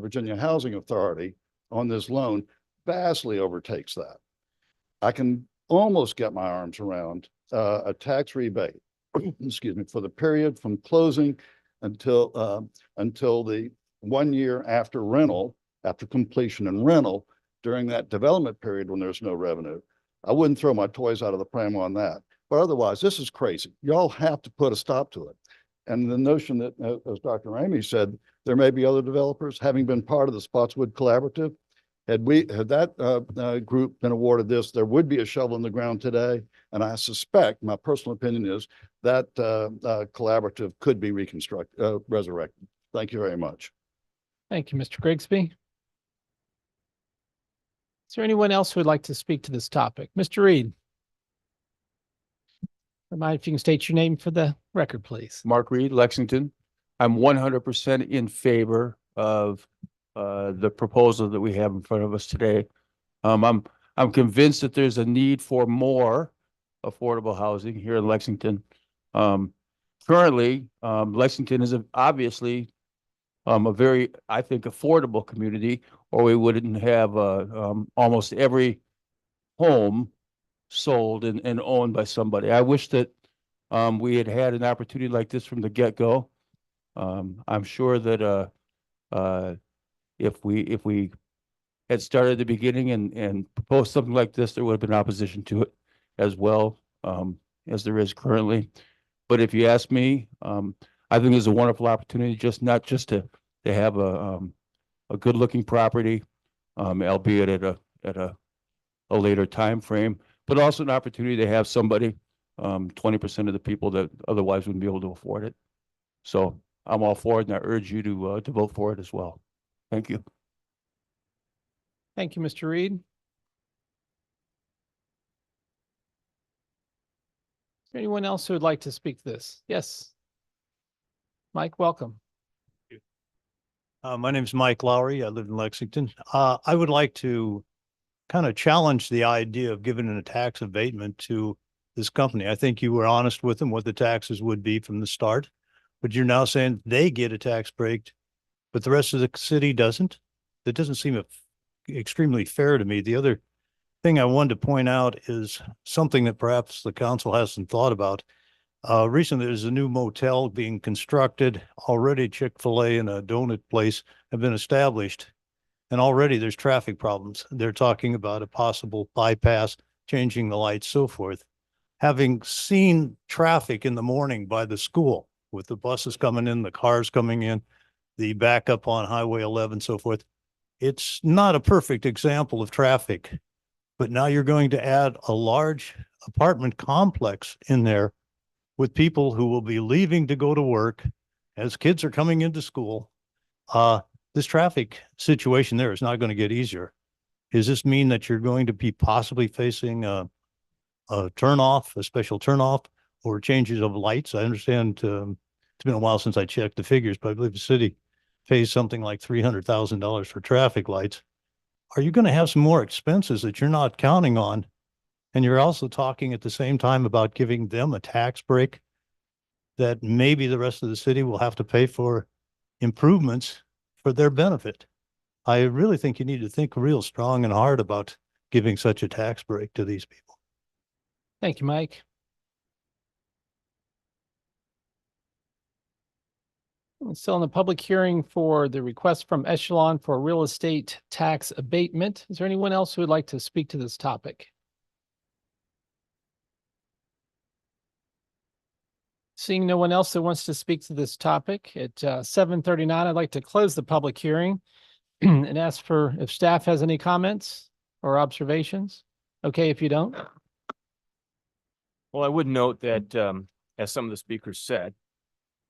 Virginia Housing Authority on this loan vastly overtakes that. I can almost get my arms around a tax rebate, excuse me, for the period from closing until the 1 year after rental, after completion and rental, during that development period when there's no revenue. I wouldn't throw my toys out of the pram on that. But otherwise, this is crazy. Y'all have to put a stop to it. And the notion that, as Dr. Ramey said, there may be other developers, having been part of the Spotswood Collaborative, had that group been awarded this, there would be a shovel in the ground today. And I suspect, my personal opinion is that collaborative could be resurrected. Thank you very much. Thank you, Mr. Grigsby. Is there anyone else who would like to speak to this topic? Mr. Reed. Remind if you can state your name for the record, please. Mark Reed, Lexington. I'm 100% in favor of the proposal that we have in front of us today. I'm convinced that there's a need for more affordable housing here in Lexington. Currently, Lexington is obviously a very, I think, affordable community, or we wouldn't have almost every home sold and owned by somebody. I wish that we had had an opportunity like this from the get-go. I'm sure that if we had started at the beginning and proposed something like this, there would have been opposition to it as well as there is currently. But if you ask me, I think it's a wonderful opportunity, not just to have a good-looking property, albeit at a later time frame, but also an opportunity to have somebody, 20% of the people that otherwise wouldn't be able to afford it. So I'm all for it, and I urge you to vote for it as well. Thank you. Thank you, Mr. Reed. Is there anyone else who would like to speak to this? Yes. Mike, welcome. My name is Mike Lowry. I live in Lexington. I would like to kind of challenge the idea of giving a tax abatement to this company. I think you were honest with them what the taxes would be from the start, but you're now saying they get a tax break, but the rest of the city doesn't. That doesn't seem extremely fair to me. The other thing I wanted to point out is something that perhaps the council hasn't thought about. Recently, there's a new motel being constructed. Already Chick-fil-A and a donut place have been established. And already there's traffic problems. They're talking about a possible bypass, changing the lights, so forth. Having seen traffic in the morning by the school with the buses coming in, the cars coming in, the backup on Highway 11, so forth, it's not a perfect example of traffic. But now you're going to add a large apartment complex in there with people who will be leaving to go to work as kids are coming into school. This traffic situation there is not going to get easier. Does this mean that you're going to be possibly facing a turnoff, a special turnoff, or changes of lights? I understand it's been a while since I checked the figures, but I believe the city pays something like $300,000 for traffic lights. Are you going to have some more expenses that you're not counting on? And you're also talking at the same time about giving them a tax break that maybe the rest of the city will have to pay for improvements for their benefit. I really think you need to think real strong and hard about giving such a tax break to these people. Thank you, Mike. We're still in the public hearing for the request from Echelon for real estate tax abatement. Is there anyone else who would like to speak to this topic? seeing no one else that wants to speak to this topic at 7:39, I'd like to close the public hearing and ask for if staff has any comments or observations. Okay, if you don't. Well, I would note that, as some of the speakers said,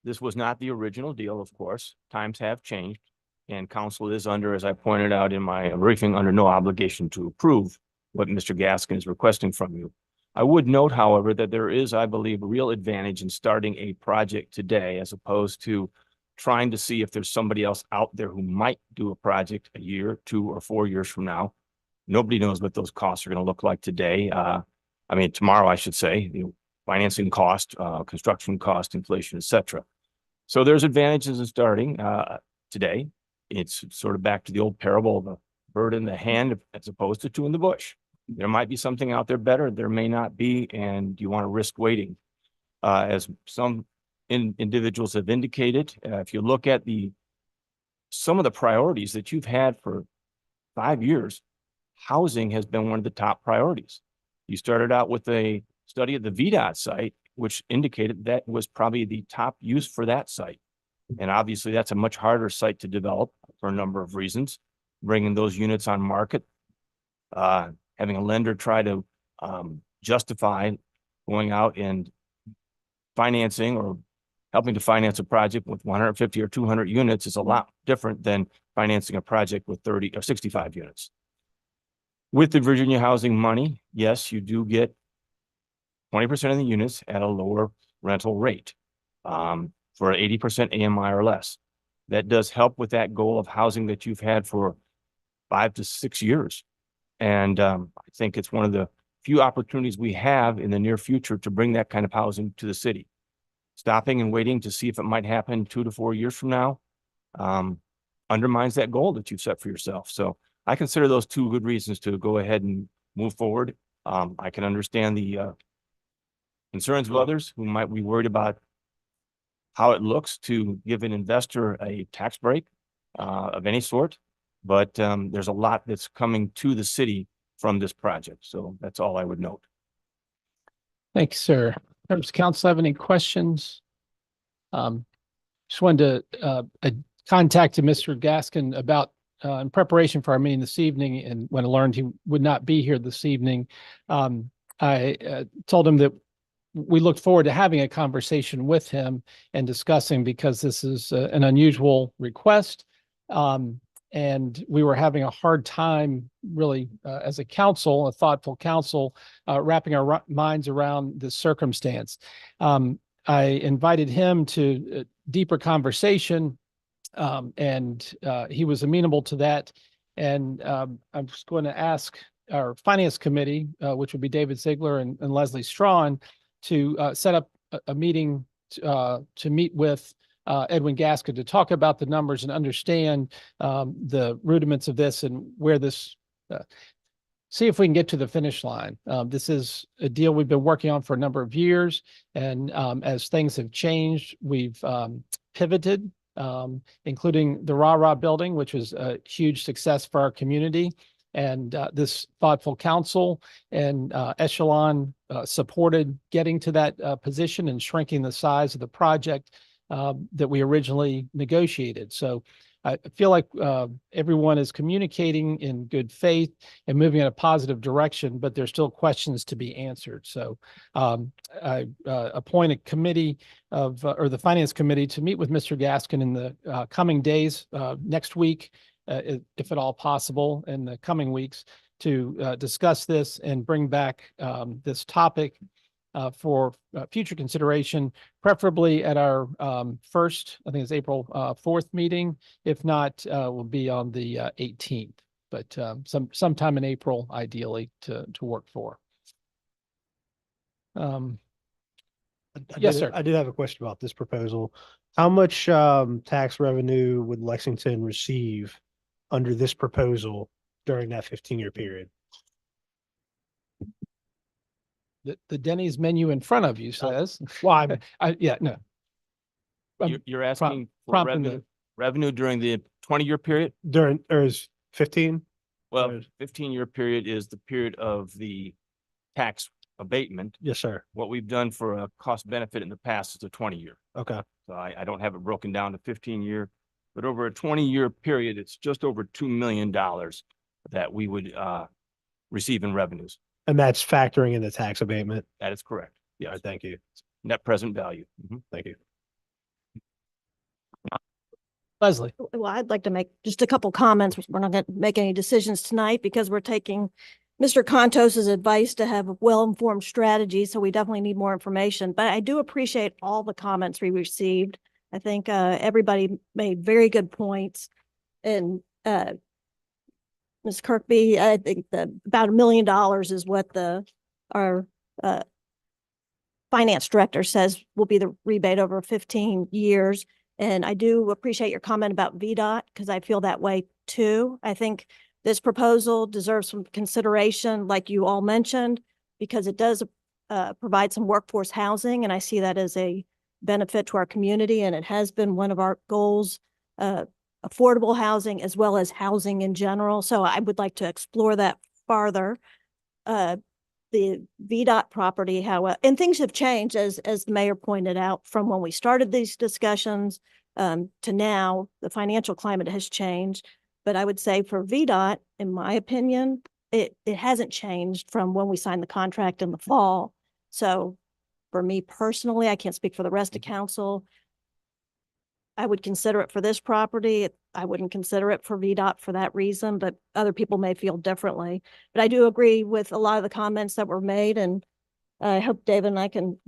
this was not the original deal, of course. Times have changed, and council is under, as I pointed out in my briefing, under no obligation to approve what Mr. Gaskin is requesting from you. I would note, however, that there is, I believe, a real advantage in starting a project today as opposed to trying to see if there's somebody else out there who might do a project a year, 2 or 4 years from now. Nobody knows what those costs are going to look like today. I mean, tomorrow, I should say, financing cost, construction cost, inflation, et cetera. So there's advantages in starting today. It's sort of back to the old parable of the bird in the hand as opposed to two in the bush. There might be something out there better. There may not be, and you want to risk waiting. As some individuals have indicated, if you look at some of the priorities that you've had for 5 years, housing has been one of the top priorities. You started out with a study of the VDOT site, which indicated that was probably the top use for that site. And obviously that's a much harder site to develop for a number of reasons. Bringing those units on market, having a lender try to justify going out and financing or helping to finance a project with 150 or 200 units is a lot different than financing a project with 30 or 65 units. With the Virginia housing money, yes, you do get 20% of the units at a lower rental rate for 80% AMI or less. That does help with that goal of housing that you've had for 5 to 6 years. And I think it's one of the few opportunities we have in the near future to bring that kind of housing to the city. Stopping and waiting to see if it might happen 2 to 4 years from now undermines that goal that you've set for yourself. So I consider those 2 good reasons to go ahead and move forward. I can understand the concerns of others who might be worried about how it looks to give an investor a tax break of any sort. But there's a lot that's coming to the city from this project. So that's all I would note. Thanks, sir. Members of council have any questions? Just wanted to contact Mr. Gaskin about in preparation for our meeting this evening, and when I learned he would not be here this evening, I told him that we looked forward to having a conversation with him and discussing, because this is an unusual request. And we were having a hard time really as a council, a thoughtful council, wrapping our minds around this circumstance. I invited him to a deeper conversation, and he was amenable to that. And I'm just going to ask our finance committee, which would be David Ziegler and Leslie Strawn, to set up a meeting to meet with Edwin Gaskin to talk about the numbers and understand the rudiments of this and where this, see if we can get to the finish line. This is a deal we've been working on for a number of years. And as things have changed, we've pivoted, including the Rah building, which was a huge success for our community. And this thoughtful council and Echelon supported getting to that position and shrinking the size of the project that we originally negotiated. So I feel like everyone is communicating in good faith and moving in a positive direction, but there's still questions to be answered. So I appoint a committee of, or the finance committee, to meet with Mr. Gaskin in the coming days, next week, if at all possible, in the coming weeks, to discuss this and bring back this topic for future consideration, preferably at our first, I think it's April 4th meeting. If not, will be on the 18th, but sometime in April, ideally, to work for. Yes, sir. I did have a question about this proposal. How much tax revenue would Lexington receive under this proposal during that 15-year period? The Denny's menu in front of you says. Well, yeah, no. You're asking for revenue during the 20-year period? During, or is 15? Well, 15-year period is the period of the tax abatement. Yes, sir. What we've done for a cost benefit in the past is a 20-year. Okay. So I don't have it broken down to 15-year, but over a 20-year period, it's just over $2 million that we would receive in revenues. And that's factoring in the tax abatement. That is correct. All Yes. right, thank you. Net present value. Mhm. Thank you. Leslie. Well, I'd like to make just a couple comments. We're not going to make any decisions tonight because we're taking Mr. Contos's advice to have a well-informed strategy. So we definitely need more information, but I do appreciate all the comments we received. I think everybody made very good points. And Ms. Kirkby, I think that about $1 million is what our finance director says will be the rebate over 15 years. And I do appreciate your comment about VDOT because I feel that way too. I think this proposal deserves some consideration, like you all mentioned, because it does provide some workforce housing. And I see that as a benefit to our community. And it has been one of our goals, affordable housing as well as housing in general. So I would like to explore that farther. The VDOT property, however, and things have changed as the mayor pointed out from when we started these discussions to now. The financial climate has changed, but I would say for VDOT, in my opinion, it hasn't changed from when we signed the contract in the fall. So for me personally, I can't speak for the rest of council. I would consider it for this property. I wouldn't consider it for VDOT for that reason, but other people may feel differently. But I do agree with a lot of the comments that were made, and I hope David and I can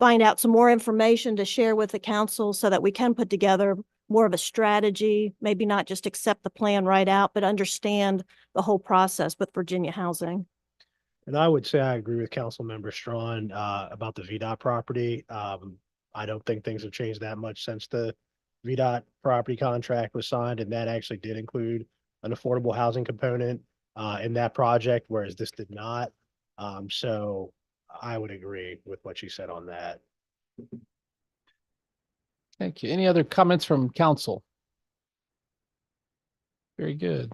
find out some more information to share with the council so that we can put together more of a strategy, maybe not just accept the plan right out, but understand the whole process with Virginia Housing. And I would say I agree with Councilmember Strawn about the VDOT property. I don't think things have changed that much since the VDOT property contract was signed, and that actually did include an affordable housing component in that project, whereas this did not. So I would agree with what you said on that. Thank you. Any other comments from council? Very good.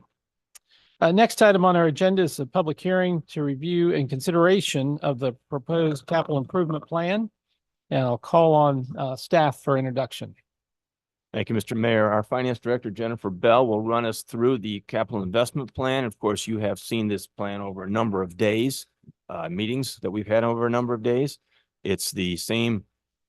Next item on our agenda is a public hearing to review and consideration of the proposed capital improvement plan. And I'll call on staff for introduction. Thank you, Mr. Mayor. Our Finance Director, Jennifer Bell, will run us through the capital investment plan. Of course, you have seen this plan over a number of days, meetings that we've had over a number of days. It's the same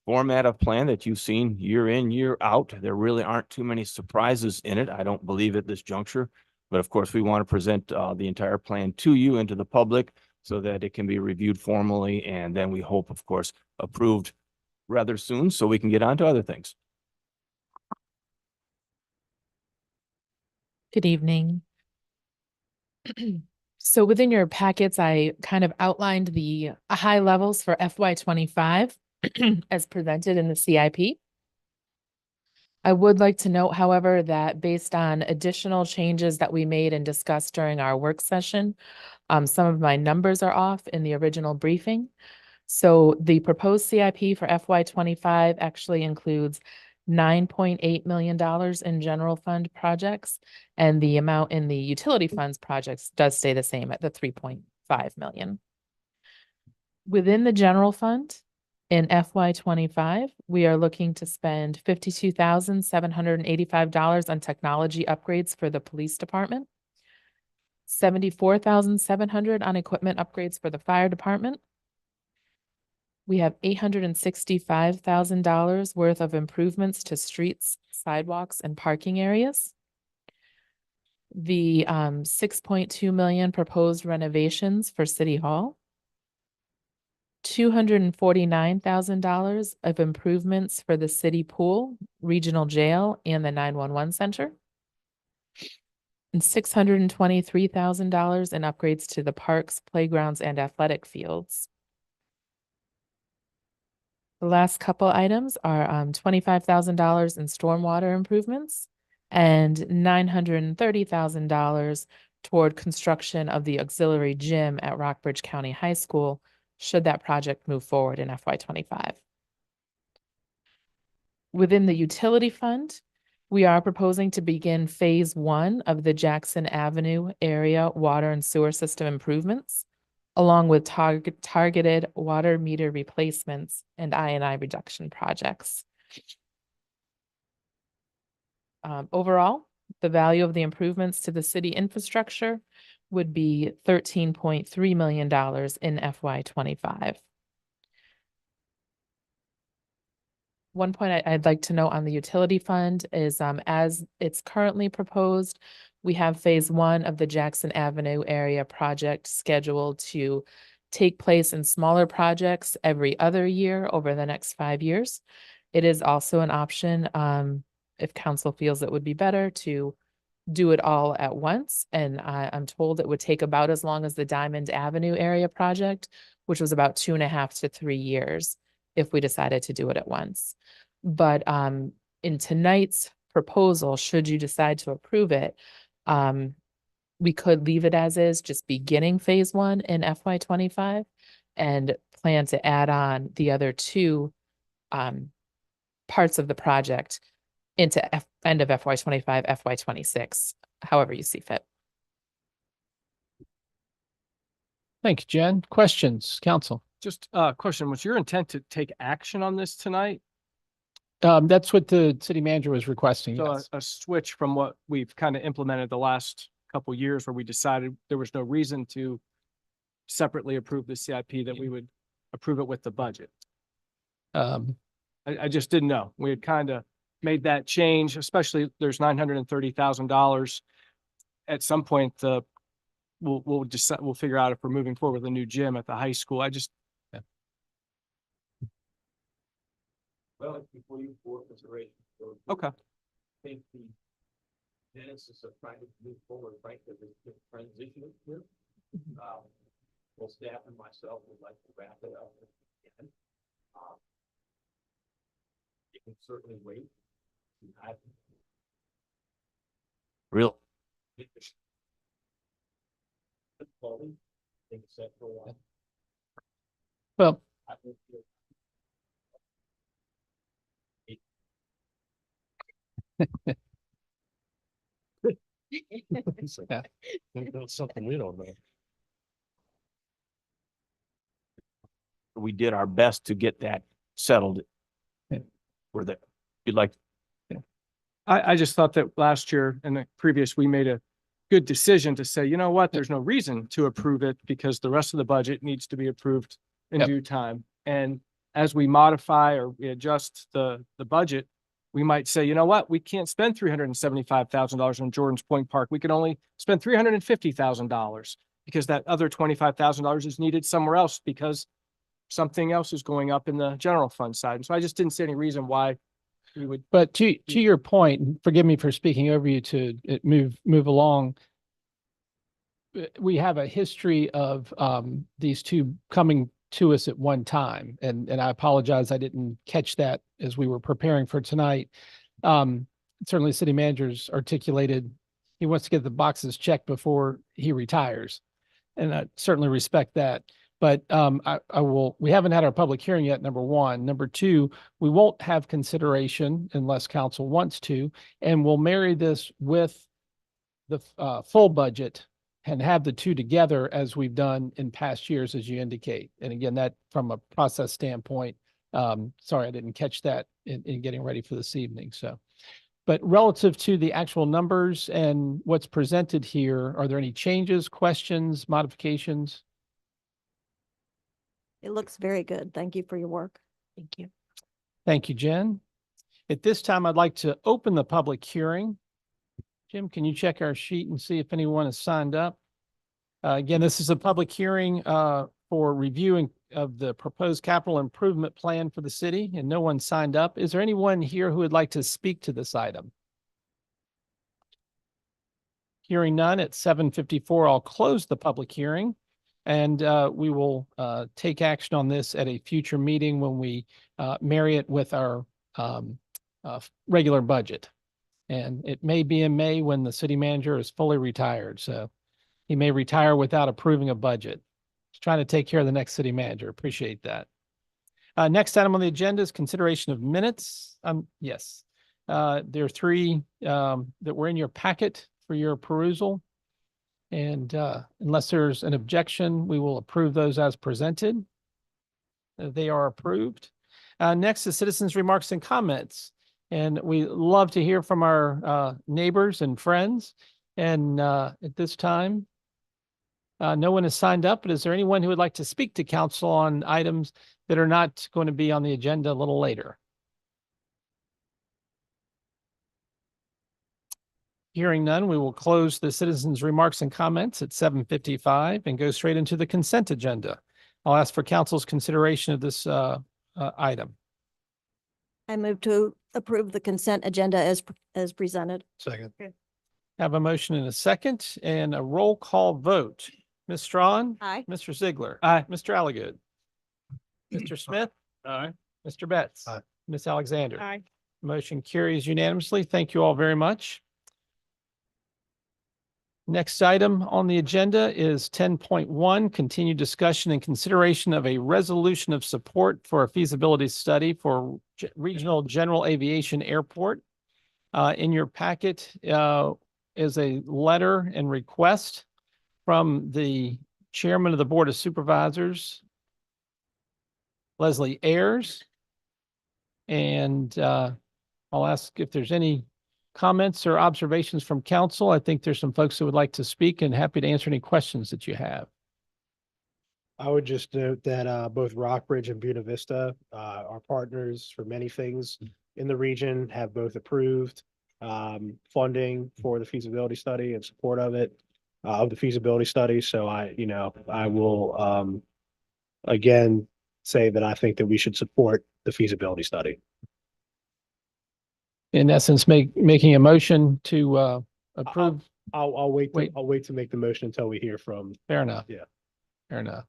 format of plan that you've seen year in, year out. There really aren't too many surprises in it, I don't believe, at this juncture. But of course, we want to present the entire plan to you and to the public so that it can be reviewed formally. And then we hope, of course, approved rather soon so we can get on to other things. Good evening. So within your packets, I kind of outlined the high levels for FY25 as presented in the CIP. I would like to note, however, that based on additional changes that we made and discussed during our work session, some of my numbers are off in the original briefing. So the proposed CIP for FY25 actually includes $9.8 million in general fund projects, and the amount in the utility funds projects does stay the same at the 3.5 million. Within the general fund, in FY25, we are looking to spend $52,785 on technology upgrades for the police department, $74,700 on equipment upgrades for the fire department. We have $865,000 worth of improvements to streets, sidewalks, and parking areas. The $6.2 million proposed renovations for City Hall. $249,000 of improvements for the city pool, regional jail, and the 911 center. And $623,000 in upgrades to the parks, playgrounds, and athletic fields. The last couple items are $25,000 in stormwater improvements and $930,000 toward construction of the auxiliary gym at Rockbridge County High School, should that project move forward in FY25. Within the utility fund, we are proposing to begin phase 1 of the Jackson Avenue area water and sewer system improvements. along with targeted water meter replacements and I reduction projects. Overall, the value of the improvements to the city infrastructure would be $13.3 million in FY '25. One point I'd like to note on the utility fund is, as it's currently proposed, we have phase 1 of the Jackson Avenue area project scheduled to take place in smaller projects every other year over the next 5 years. It is also an option, if council feels it would be better to do it all at once. And I'm told it would take about as long as the Diamond Avenue area project, which was about 2.5 to 3 years if we decided to do it at once. But in tonight's proposal, should you decide to approve it, we could leave it as is, just beginning phase 1 in FY '25 and plan to add on the other 2 parts of the project into end of FY '25, FY '26, however you see fit. Thank you, Jen. Questions, council? Just a question, was your intent to take action on this tonight? That's what the city manager was requesting. So Yes. a switch from what we've kind of implemented the last couple years where we decided there was no reason to separately approve the CIP, that we would approve it with the budget. I just didn't know. We had kind of made that change, especially there's $930,000. At some point, we'll decide, we'll figure out if we're moving forward with a new gym at the high school. I just. Well, it's before you for consideration. So Okay. I think the genesis of trying to move forward, right, because it's been transitioning here. Well, staff and myself would like to wrap it up again. You can certainly wait. Real. Well, Yeah. That's something we don't know. We did our best to get that settled. We're there. You'd like. I just thought that last year and the previous, we made a good decision to say, you know what, there's no reason to approve it because the rest of the budget needs to be approved in due time. And as we modify or we adjust the budget, we might say, you know what, we can't spend $375,000 on Jordan's Point Park. We can only spend $350,000 because that other $25,000 is needed somewhere else because something else is going up in the general fund side. And so I just didn't see any reason why we would. But to your point, and forgive me for speaking over you to move along. We have a history of these two coming to us at one time, and I apologize I didn't catch that as we were preparing for tonight. Certainly, city managers articulated he wants to get the boxes checked before he retires, and I certainly respect that. But we haven't had our public hearing yet, number one. Number two, we won't have consideration unless council wants to, and we'll marry this with the full budget and have the two together as we've done in past years, as you indicate. And again, that from a process standpoint, sorry, I didn't catch that in getting ready for this evening. So, but relative to the actual numbers and what's presented here, are there any changes, questions, modifications? It looks very good. Thank you for your work. Thank you. Thank you, Jen. At this time, I'd like to open the public hearing. Jim, can you check our sheet and see if anyone has signed up? Again, this is a public hearing for reviewing of the proposed capital improvement plan for the city, and no one signed up. Is there anyone here who would like to speak to this item? Hearing none at 7:54, I'll close the public hearing. And we will take action on this at a future meeting when we marry it with our regular budget. And it may be in May when the city manager is fully retired. So he may retire without approving a budget. Just trying to take care of the next city manager. Appreciate that. Next item on the agenda is consideration of minutes. Yes, there are three that were in your packet for your perusal. And unless there's an objection, we will approve those as presented. They are approved. Next is citizens' remarks and comments. And we love to hear from our neighbors and friends. And at this time, no one has signed up, but is there anyone who would like to speak to council on items that are not going to be on the agenda a little later? Hearing none, we will close the citizens' remarks and comments at 7:55 and go straight into the consent agenda. I'll ask for council's consideration of this item. I move to approve the consent agenda as presented. Second. Have a motion and a second and a roll call vote. Ms. Strawn? Aye. Mr. Ziegler? Aye. Mr. Alligood? Mr. Smith? Aye. Mr. Betts? Aye. Ms. Alexander? Aye. Motion carries unanimously. Thank you all very much. Next item on the agenda is 10.1, continued discussion and consideration of a resolution of support for a feasibility study for Regional General Aviation Airport. In your packet is a letter and request from the Chairman of the Board of Supervisors, Leslie Ayers. And I'll ask if there's any comments or observations from council. I think there's some folks who would like to speak and happy to answer any questions that you have. I would just note that both Rockbridge and Buena Vista, our partners for many things in the region, have both approved funding for the feasibility study and support of it, of the feasibility study. So I will again say that I think that we should support the feasibility study. In essence, making a motion to approve. I'll wait. Wait. I'll wait to make the motion until we hear from. Fair enough. Yeah. Fair enough.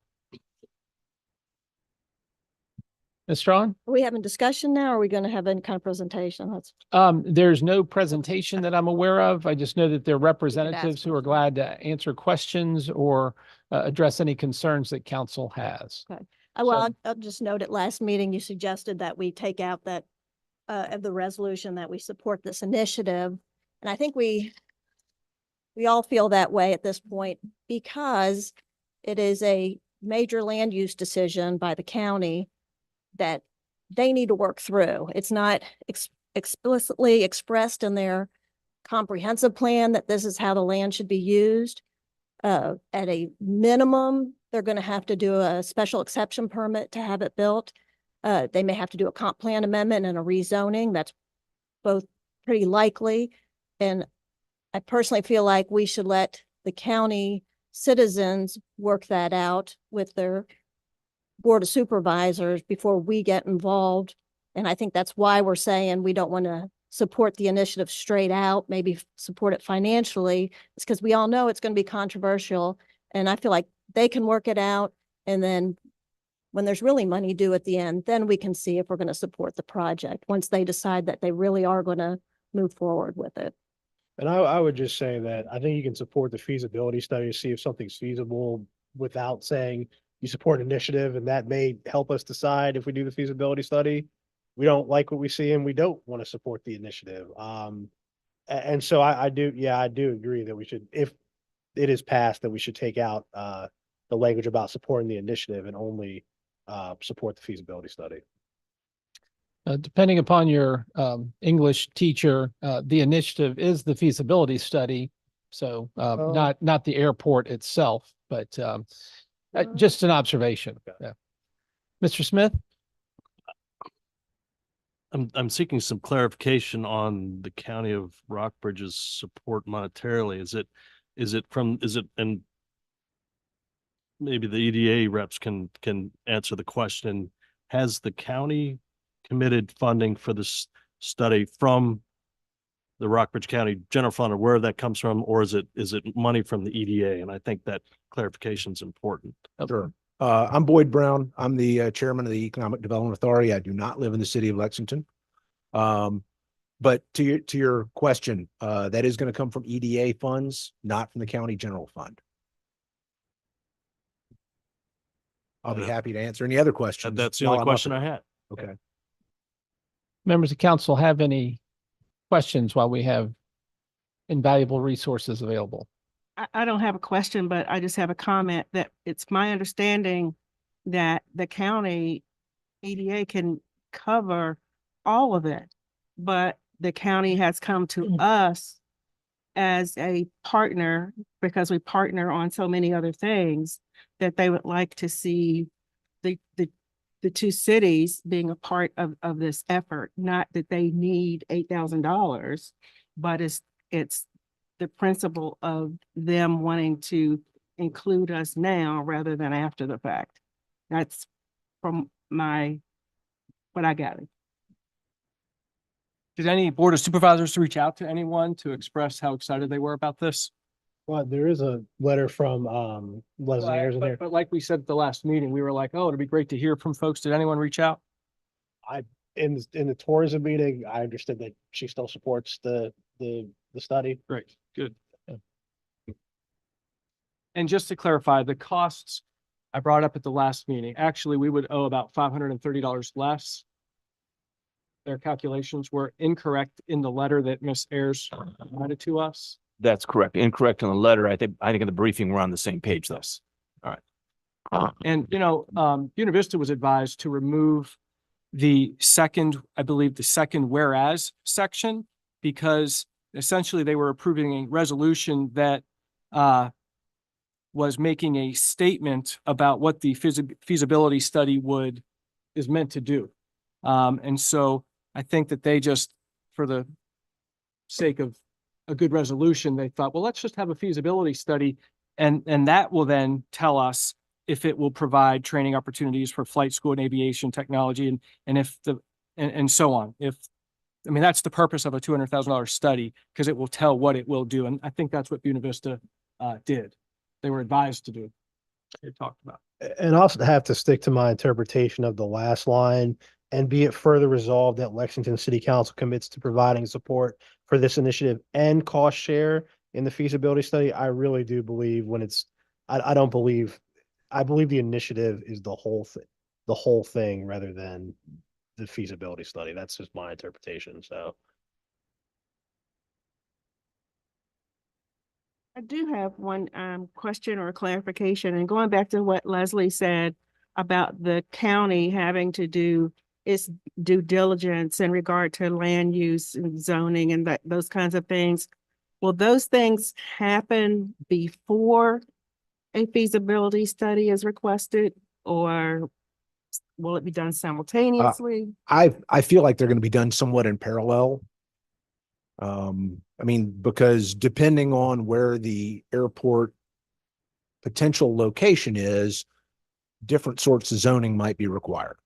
Ms. Strawn? Are we having discussion now? Or are we going to have any kind of presentation? That's There's no presentation that I'm aware of. I just know that there are representatives who are glad to answer questions or address any concerns that council has. okay. I'll just note at last meeting, you suggested that we take out that of the resolution that we support this initiative. And I think we all feel that way at this point because it is a major land use decision by the county that they need to work through. It's not explicitly expressed in their comprehensive plan that this is how the land should be used. At a minimum, they're going to have to do a special exception permit to have it built. They may have to do a comp plan amendment and a rezoning. That's both pretty likely. And I personally feel like we should let the county citizens work that out with their Board of Supervisors before we get involved. And I think that's why we're saying we don't want to support the initiative straight out, maybe support it financially. It's because we all know it's going to be controversial. And I feel like they can work it out. And then when there's really money due at the end, then we can see if we're going to support the project once they decide that they really are going to move forward with it. And I would just say that I think you can support the feasibility study to see if something's feasible without saying you support an initiative, and that may help us decide if we do the feasibility study. We don't like what we see and we don't want to support the initiative. And so I do agree that we should, if it is passed, that we should take out the language about supporting the initiative and only support the feasibility study. Depending upon your English teacher, the initiative is the feasibility study. So not the airport itself, but just an observation. Yeah. Mr. Smith? I'm seeking some clarification on the county of Rockbridge's support monetarily. And maybe the EDA reps can answer the question. Has the county committed funding for this study from the Rockbridge County General Fund, or where that comes from, or is it money from the EDA? And I think that clarification is important. Sure. I'm Boyd Brown. I'm the chairman of the Economic Development Authority. I do not live in the city of Lexington. But to your question, that is going to come from EDA funds, not from the county general fund. I'll be happy to answer any other questions. That's the only question I had. Okay. Members of council have any questions while we have invaluable resources available? I don't have a question, but I just have a comment that it's my understanding that the county EDA can cover all of it, but the county has come to us as a partner because we partner on so many other things that they would like to see the two cities being a part of this effort. Not that they need $8,000, but it's the principle of them wanting to include us now rather than after the fact. That's from what I gathered. Did any Board of Supervisors reach out to anyone to express how excited they were about this? Well, there is a letter from Leslie Ayers in there. But like we said at the last meeting, we were like, oh, it'd be great to hear from folks. Did anyone reach out? In the tourism meeting, I understood that she still supports the study. Great, good. And just to clarify, the costs I brought up at the last meeting, actually, we would owe about $530 less. Their calculations were incorrect in the letter that Ms. Ayers provided to us. That's correct. Incorrect on the letter. I think in the briefing, we're on the same page thus. All right. And, Univista was advised to remove the second, I believe, the second whereas section, because essentially they were approving a resolution that was making a statement about what the feasibility study is meant to do. And so I think that they just, for the sake of a good resolution, they thought, well, let's just have a feasibility study, and that will then tell us if it will provide training opportunities for flight school and aviation technology, and so on. That's the purpose of a $200,000 study, because it will tell what it will do. And I think that's what Univista did. They were advised to do. They talked about. And I also have to stick to my interpretation of the last line, and be it further resolved that Lexington City Council commits to providing support for this initiative and cost share in the feasibility study. I really do believe I believe the initiative is the whole thing rather than the feasibility study. That's just my interpretation. So I do have one question or clarification, and going back to what Leslie said about the county having to do its due diligence in regard to land use and zoning and those kinds of things. Will those things happen before a feasibility study is requested, or will it be done simultaneously? I feel like they're going to be done somewhat in parallel. Because depending on where the airport potential location is, different sorts of zoning might be required,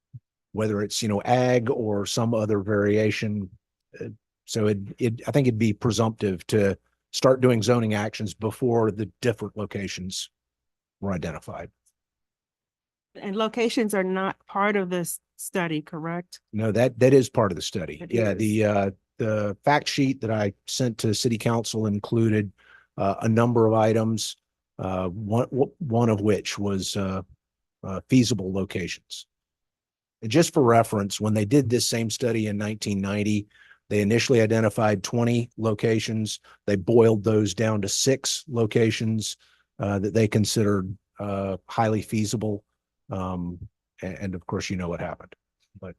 whether it's, ag or some other variation. So I think it'd be presumptive to start doing zoning actions before the different locations were identified. And locations are not part of this study, correct? No, that is part of the study. It Yeah, is. the fact sheet that I sent to City Council included a number of items, one of which was feasible locations. And just for reference, when they did this same study in 1990, they initially identified 20 locations. They boiled those down to 6 locations that they considered highly feasible. And of course, you know what happened. But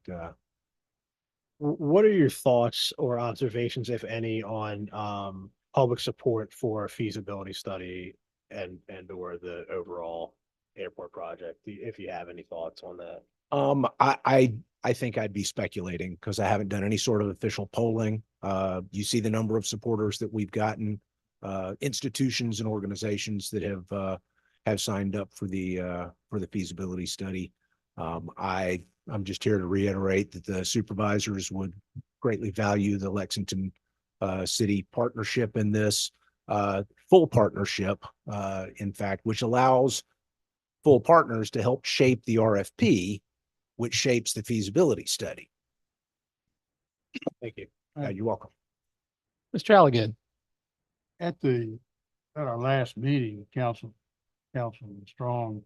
what are your thoughts or observations, if any, on public support for a feasibility study and or the overall airport project? If you have any thoughts on that. I think I'd be speculating because I haven't done any sort of official polling. You see the number of supporters that we've gotten, institutions and organizations that have signed up for the feasibility study. I'm just here to reiterate that the supervisors would greatly value the Lexington city partnership in this, full partnership, in fact, which allows full partners to help shape the RFP, which shapes the feasibility study. Thank you. You're welcome. Mr. Alligan. At our last meeting, Councilman Strong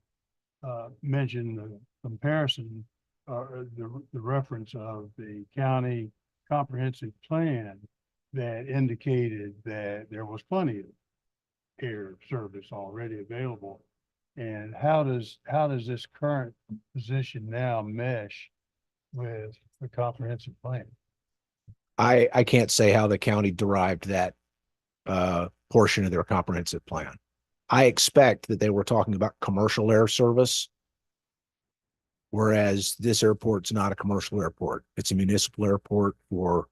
mentioned the comparison, the reference of the county comprehensive plan that indicated that there was plenty air service already available. And how does this current position now mesh with the comprehensive plan? I can't say how the county derived that portion of their comprehensive plan. I expect that they were talking about commercial air service, whereas this airport's not a commercial airport. It's a municipal airport for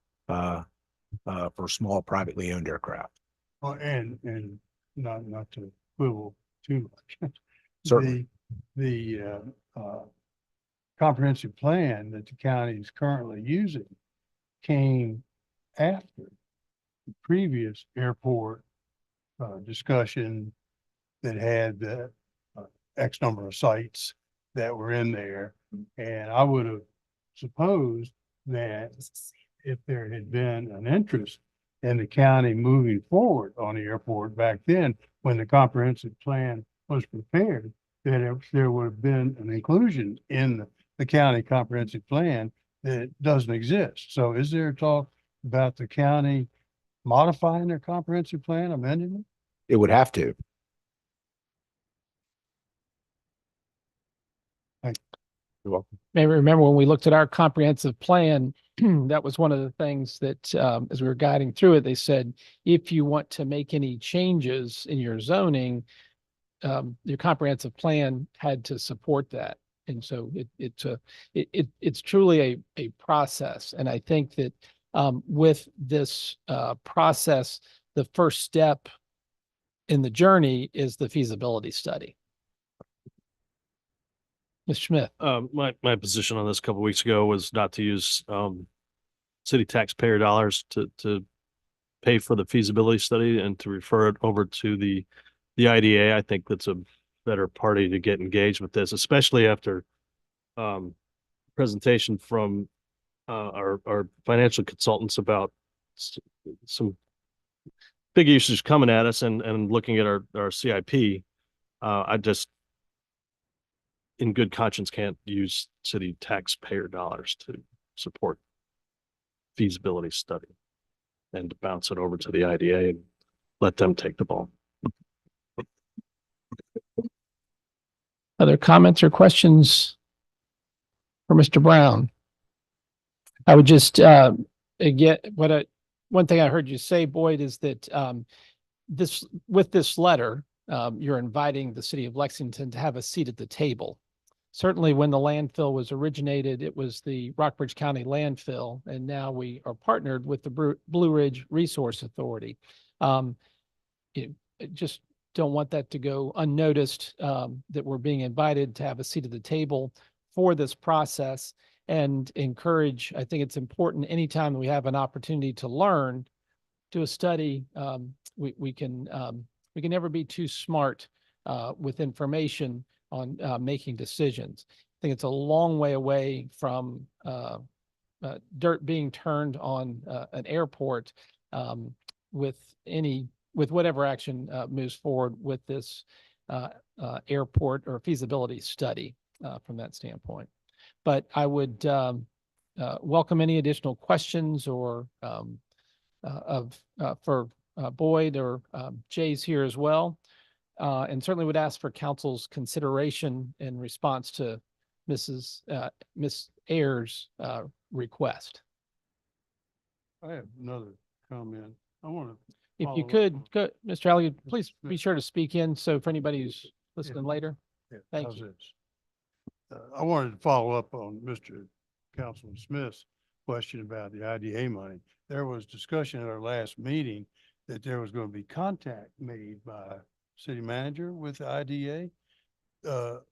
small privately owned aircraft. Well, and not to quibble too much. Certainly. The comprehensive plan that the county is currently using came after the previous airport discussion that had the X number of sites that were in there. And I would have supposed that if there had been an interest in the county moving forward on the airport back then, when the comprehensive plan was prepared, that there would have been an inclusion in the county comprehensive plan that doesn't exist. So is there talk about the county modifying their comprehensive plan, amending it? It would have to. You're welcome. Maybe remember when we looked at our comprehensive plan, that was one of the things that, as we were guiding through it, they said, if you want to make any changes in your zoning, your comprehensive plan had to support that. And so it's truly a process. And I think that with this process, the first step in the journey is the feasibility study. Mr. Smith. My position on this a couple of weeks ago was not to use city taxpayer dollars to pay for the feasibility study and to refer it over to the IDA. I think that's a better party to get engaged with this, especially after presentation from our financial consultants about some big issues coming at us and looking at our CIP. I just, in good conscience, can't use city taxpayer dollars to support feasibility study and to bounce it over to the IDA and let them take the ball. Other comments or questions for Mr. Brown? I would just again, one thing I heard you say, Boyd, is that with this letter, you're inviting the city of Lexington to have a seat at the table. Certainly when the landfill was originated, it was the Rockbridge County landfill, and now we are partnered with the Blue Ridge Resource Authority. Just don't want that to go unnoticed, that we're being invited to have a seat at the table for this process, and encourage, I think it's important anytime we have an opportunity to learn, do a study, we can never be too smart with information on making decisions. I think it's a long way away from dirt being turned on an airport with whatever action moves forward with this airport or feasibility study from that standpoint. But I would welcome any additional questions or for Boyd or Jay's here as well. And certainly would ask for council's consideration in response to Miss Ayers' request. I have another comment. I want to. If you could, go, Mr. Elliott, please be sure to speak in. So for anybody who's listening later, thank you. I wanted to follow up on Mr. Councilman Smith's question about the IDA money. There was discussion at our last meeting that there was going to be contact made by city manager with the IDA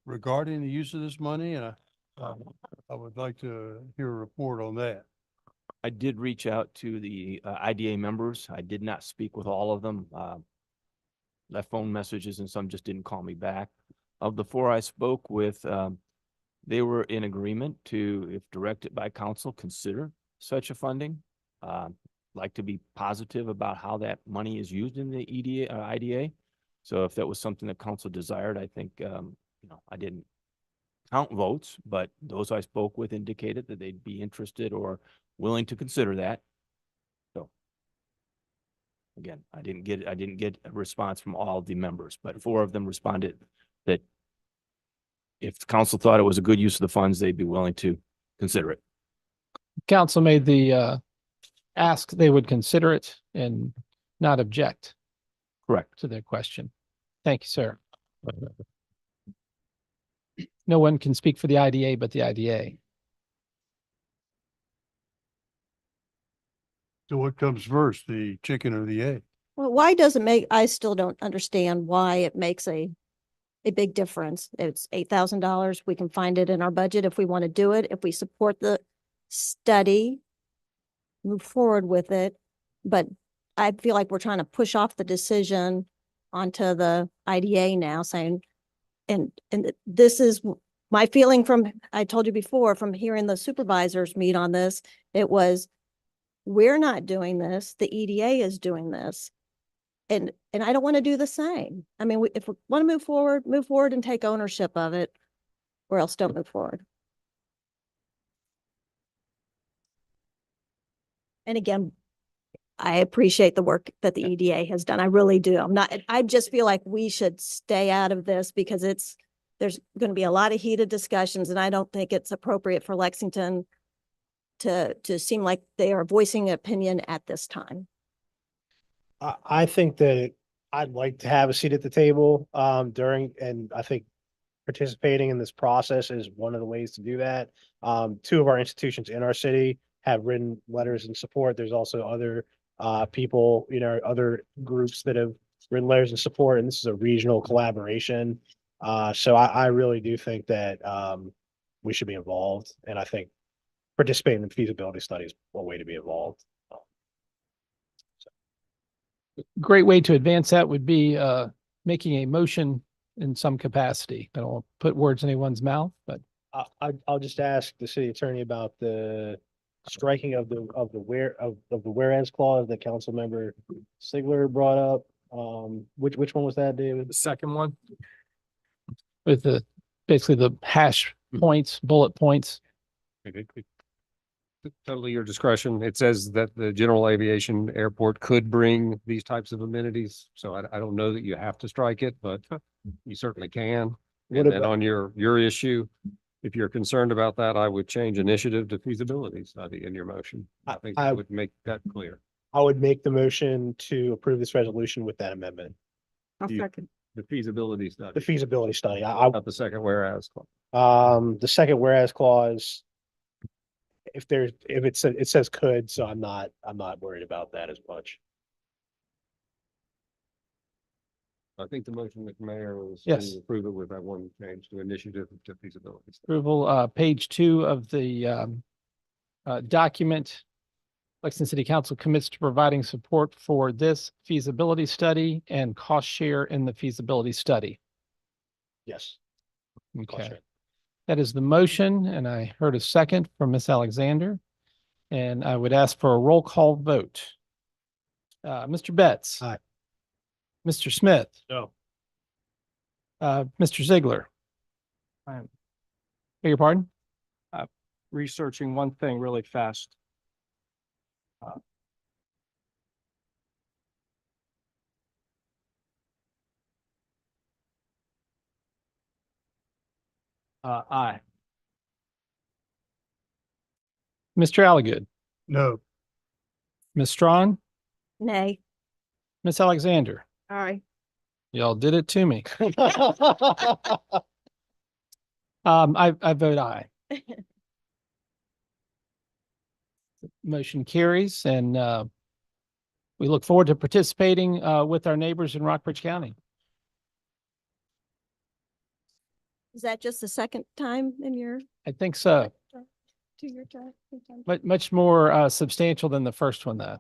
regarding the use of this money, and I would like to hear a report on that. I did reach out to the IDA members. I did not speak with all of them. Left phone messages and some just didn't call me back. Of the four I spoke with, they were in agreement to, if directed by council, consider such a funding. Like to be positive about how that money is used in the IDA. So if that was something that council desired, I think, I didn't count votes, but those I spoke with indicated that they'd be interested or willing to consider that. So Again, I didn't get a response from all of the members, but 4 of them responded that if the council thought it was a good use of the funds, they'd be willing to consider it. Council made the ask they would consider it and not object. Correct. To their question. Thank you, sir. No one can speak for the IDA but the IDA. So what comes first, the chicken or the egg? Well, why does it make, I still don't understand why it makes a big difference. It's $8,000. We can find it in our budget if we want to do it, if we support the study, move forward with it. But I feel like we're trying to push off the decision onto the IDA now, saying, and this is my feeling from, I told you before, from hearing the supervisors meet on this, it was, we're not doing this, the EDA is doing this. And I don't want to do the same. I mean, if we want to move forward and take ownership of it, or else don't move forward. And again, I appreciate the work that the EDA has done. I really do. I just feel like we should stay out of this because there's going to be a lot of heated discussions, and I don't think it's appropriate for Lexington to seem like they are voicing an opinion at this time. I think that I'd like to have a seat at the table during, and I think participating in this process is one of the ways to do that. 2 of our institutions in our city have written letters in support. There's also other people, other groups that have written letters in support, and this is a regional collaboration. So I really do think that we should be involved, and I think participating in the feasibility study is one way to be involved. Great way to advance that would be making a motion in some capacity. I don't want to put words in anyone's mouth, but I'll just ask the city attorney about the striking of the whereas clause that council member Sigler brought up. Which one was that, David? The second one. with basically the hash points, bullet points. Totally your discretion. It says that the general aviation airport could bring these types of amenities. So I don't know that you have to strike it, but you certainly can. What And then about- on your issue, if you're concerned about that, I would change initiative to feasibility study in your motion. I think I would make that clear. I would make the motion to approve this resolution with that amendment. The feasibility study. The feasibility study. Not the second whereas. The second whereas clause, if it says could, so I'm not worried about that as much. I think the motion, Mr. Mayor, was Yes. to approve it with that one change to initiative to feasibility. study. Approval, page 2 of the document. Lexington City Council commits to providing support for this feasibility study and cost share in the feasibility study. Yes. Okay. That is the motion, and I heard a second from Ms. Alexander. And I would ask for a roll call vote. Mr. Betts. Aye. Mr. Smith. No. Mr. Ziegler. I'm Beg your pardon? researching one thing really fast. Aye. Mr. Alligood. No. Ms. Strawn. Nay. Ms. Alexander. All right. Y'all did it to me. I vote aye. Motion carries, and we look forward to participating with our neighbors in Rockbridge County. Is that just the second time in your I think so. 2-year term? But much more substantial than the first one, though.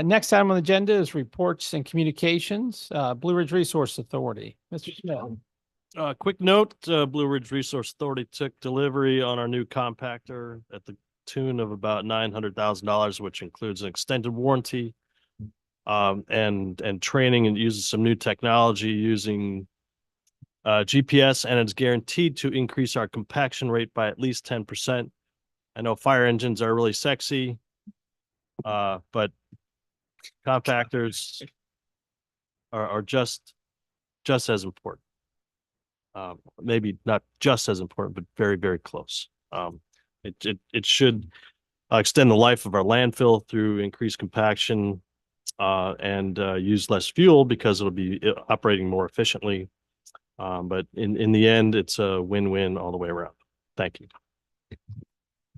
Next item on the agenda is reports and communications, Blue Ridge Resource Authority. Mr. Smith. Quick note, Blue Ridge Resource Authority took delivery on our new compactor at the tune of about $900,000, which includes an extended warranty, and training, and uses some new technology using GPS, and it's guaranteed to increase our compaction rate by at least 10%. I know fire engines are really sexy, but compactors are just as important. Maybe not just as important, but very, very close. It should extend the life of our landfill through increased compaction and use less fuel because it'll be operating more efficiently. But in the end, it's a win-win all the way around. Thank you.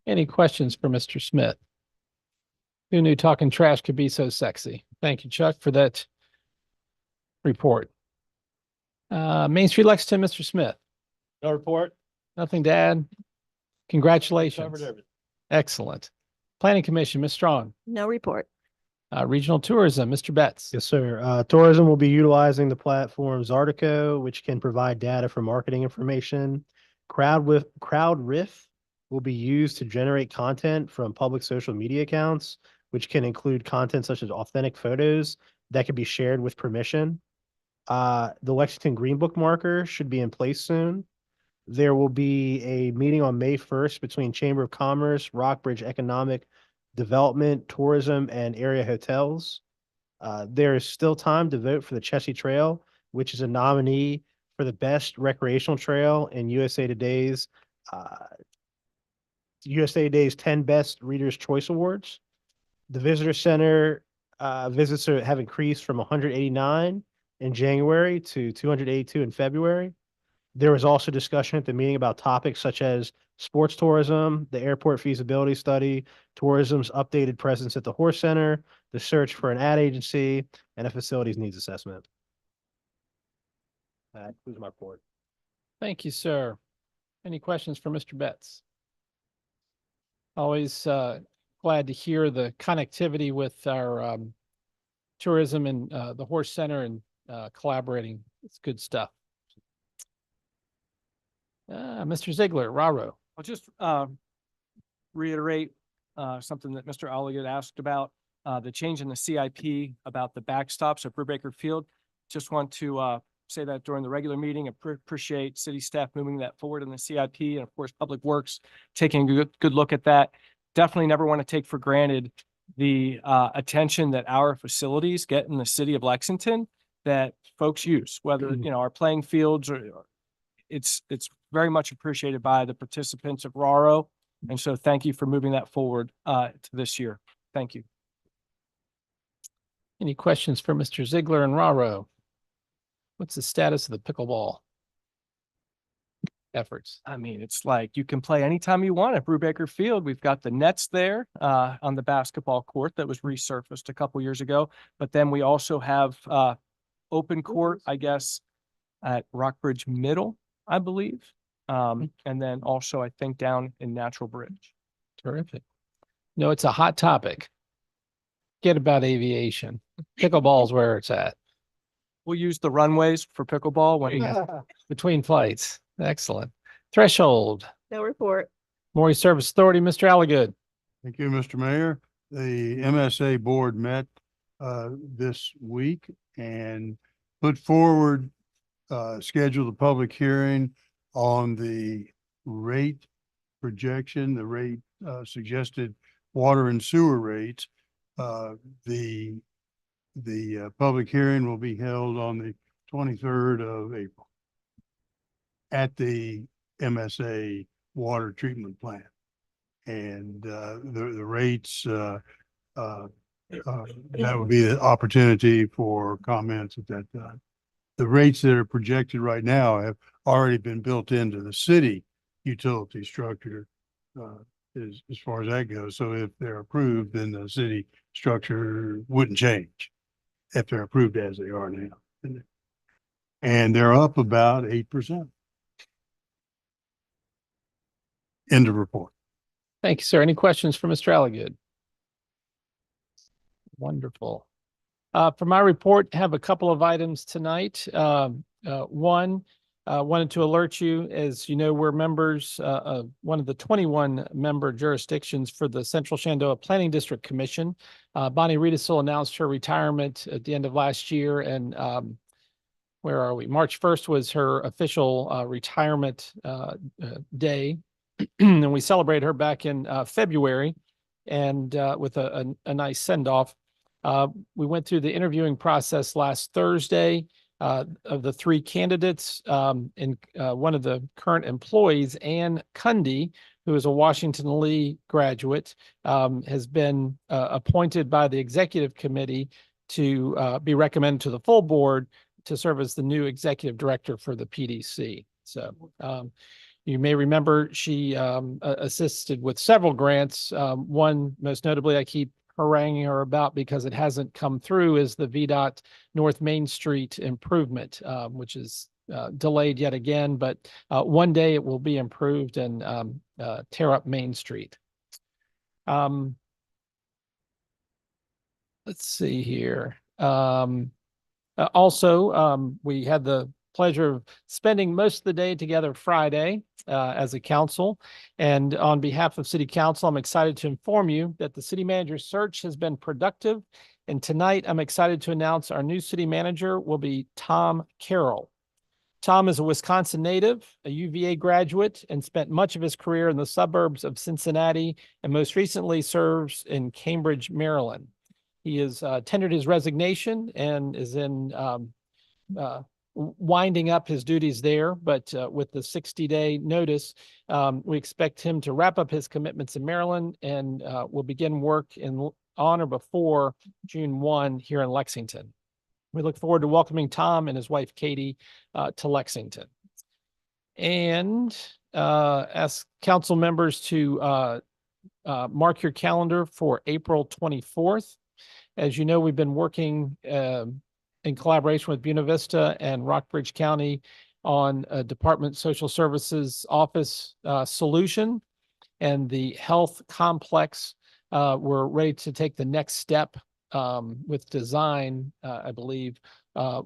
Any questions for Mr. Smith? Who knew talking trash could be so sexy? Thank you, Chuck, for that report. Main Street Lexington, Mr. Smith. No report. Nothing to add. Congratulations. Covered everything. Excellent. Planning Commission, Ms. Strong. No report. Regional Tourism, Mr. Betts. Yes, sir. Tourism will be utilizing the platform Zartico, which can provide data for marketing information. CrowdRiff will be used to generate content from public social media accounts, which can include content such as authentic photos that can be shared with permission. The Lexington Green Book marker should be in place soon. There will be a meeting on May 1st between Chamber of Commerce, Rockbridge Economic Development, Tourism, and area hotels. There is still time to vote for the Chessie Trail, which is a nominee for the best recreational trail in USA Today's 10 Best Readers' Choice Awards. The Visitor Center visits have increased from 189 in January to 282 in February. There was also discussion at the meeting about topics such as sports tourism, the airport feasibility study, tourism's updated presence at the Horse Center, the search for an ad agency, and a facilities needs assessment. That concludes my report. Thank you, sir. Any questions for Mr. Betts? Always glad to hear the connectivity with our tourism and the Horse Center and collaborating. It's good stuff. Mr. Ziegler, Raro. I'll just reiterate something that Mr. Olligan asked about, the change in the CIP about the backstops at Brubaker Field. Just want to say that during the regular meeting. Appreciate city staff moving that forward in the CIP, and of course, Public Works taking a good look at that. Definitely never want to take for granted the attention that our facilities get in the city of Lexington that folks use, whether our playing fields or it's very much appreciated by the participants of RARO. And so thank you for moving that forward to this year. Thank you. Any questions for Mr. Ziegler and Raro? What's the status of the pickleball efforts? I mean, it's like you can play anytime you want at Brubaker Field. We've got the nets there on the basketball court that was resurfaced a couple years ago. But then we also have open court, I guess, at Rockbridge Middle, I believe. And then also, I think, down in Natural Bridge. Terrific. No, it's a hot topic. Get about aviation. Pickleball's where it's at. We'll use the runways for pickleball when between flights. Excellent. Threshold. No report. Maury Service Authority, Mr. Alligood. Thank you, Mr. Mayor. The MSA board met this week and put forward, scheduled a public hearing on the rate projection, the rate suggested water and sewer rates. The public hearing will be held on the 23rd of April at the MSA water treatment plant. And the rates, that would be the opportunity for comments at that time. The rates that are projected right now have already been built into the city utility structure as far as that goes. So if they're approved, then the city structure wouldn't change if they're approved as they are now. And they're up about 8%. End of report. Thank you, sir. Any questions for Mr. Alligood? Wonderful. For my report, have a couple of items tonight. One, wanted to alert you, as you know, we're members of one of the 21 member jurisdictions for the Central Shenandoah Planning District Commission. Bonnie Riedesel announced her retirement at the end of last year, and where are we? March 1st was her official retirement day, and we celebrated her back in February, and with a nice send-off. We went through the interviewing process last Thursday of the three candidates, and one of the current employees, Ann Cundy, who is a Washington Lee graduate, has been appointed by the executive committee to be recommended to the full board to serve as the new executive director for the PDC. So you may remember she assisted with several grants. One most notably I keep haranguing her about because it hasn't come through is the VDOT North Main Street improvement, which is delayed yet again, but one day it will be improved and tear up Main Street. Let's see here. Also, we had the pleasure of spending most of the day together Friday as a council. And on behalf of City Council, I'm excited to inform you that the city manager search has been productive. And tonight, I'm excited to announce our new city manager will be Tom Carroll. Tom is a Wisconsin native, a UVA graduate, and spent much of his career in the suburbs of Cincinnati, and most recently serves in Cambridge, Maryland. He has tendered his resignation and is in winding up his duties there, but with the 60-day notice, we expect him to wrap up his commitments in Maryland and will begin work on or before June 1 here in Lexington. We look forward to welcoming Tom and his wife, Katie, to Lexington. And ask council members to mark your calendar for April 24th. As you know, we've been working in collaboration with Buena Vista and Rockbridge County on a Department of Social Services office solution, and the health complex. We're ready to take the next step with design, I believe,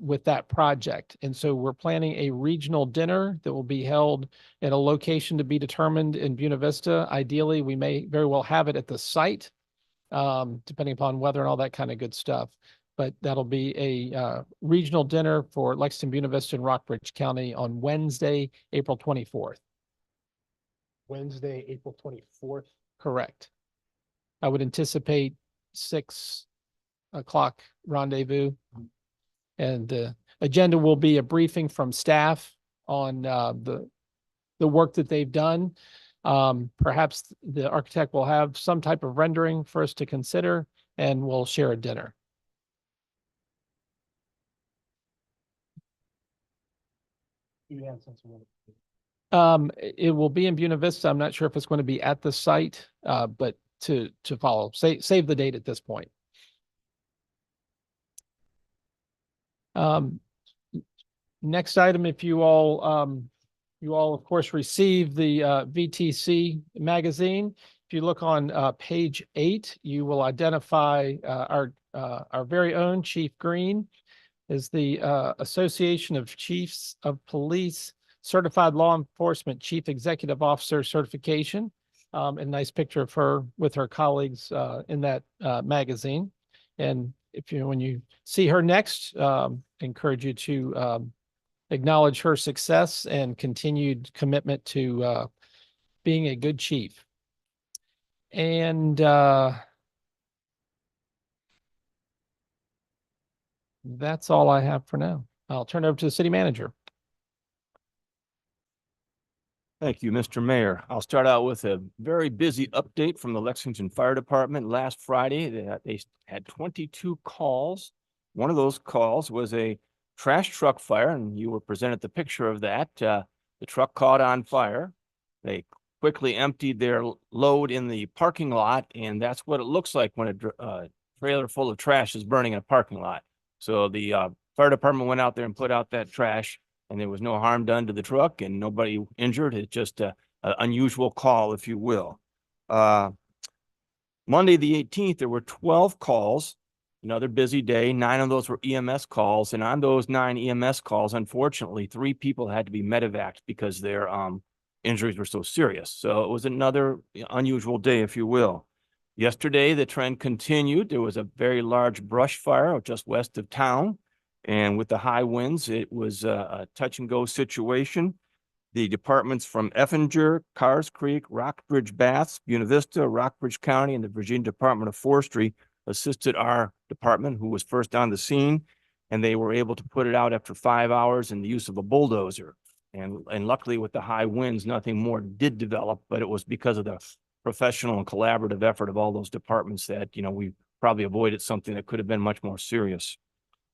with that project. And so we're planning a regional dinner that will be held at a location to be determined in Buena Vista. Ideally, we may very well have it at the site, depending upon weather and all that kind of good stuff. But that'll be a regional dinner for Lexington, Buena Vista, and Rockbridge County on Wednesday, April 24th. Wednesday, April 24th. Correct. I would anticipate 6 o'clock rendezvous. And the agenda will be a briefing from staff on the work that they've done. Perhaps the architect will have some type of rendering for us to consider, and we'll share a dinner. It will be in Buena Vista. I'm not sure if it's going to be at the site, but to follow, save the date at this point. Next item, if you all of course received the VTC magazine. If you look on page 8, you will identify our very own Chief Green is the Association of Chiefs of Police Certified Law Enforcement Chief Executive Officer certification. A nice picture of her with her colleagues in that magazine. And when you see her next, encourage you to acknowledge her success and continued commitment to being a good chief. And that's all I have for now. I'll turn it over to the city manager. Thank you, Mr. Mayor. I'll start out with a very busy update from the Lexington Fire Department. Last Friday, they had 22 calls. One of those calls was a trash truck fire, and you were presented the picture of that. The truck caught on fire. They quickly emptied their load in the parking lot, and that's what it looks like when a trailer full of trash is burning in a parking lot. So the fire department went out there and put out that trash, and there was no harm done to the truck and nobody injured. It's just an unusual call, if you will. Monday, the 18th, there were 12 calls, another busy day. 9 of those were EMS calls. And on those 9 EMS calls, unfortunately, 3 people had to be medevaced because their injuries were so serious. So it was another unusual day, if you will. Yesterday, the trend continued. There was a very large brush fire just west of town. And with the high winds, it was a touch and go situation. The departments from Effinger, Carrs Creek, Rockbridge Baths, Buena Vista, Rockbridge County, and the Virginia Department of Forestry assisted our department, who was first on the scene, and they were able to put it out after 5 hours in the use of a bulldozer. And luckily with the high winds, nothing more did develop, but it was because of the professional and collaborative effort of all those departments that, we probably avoided something that could have been much more serious.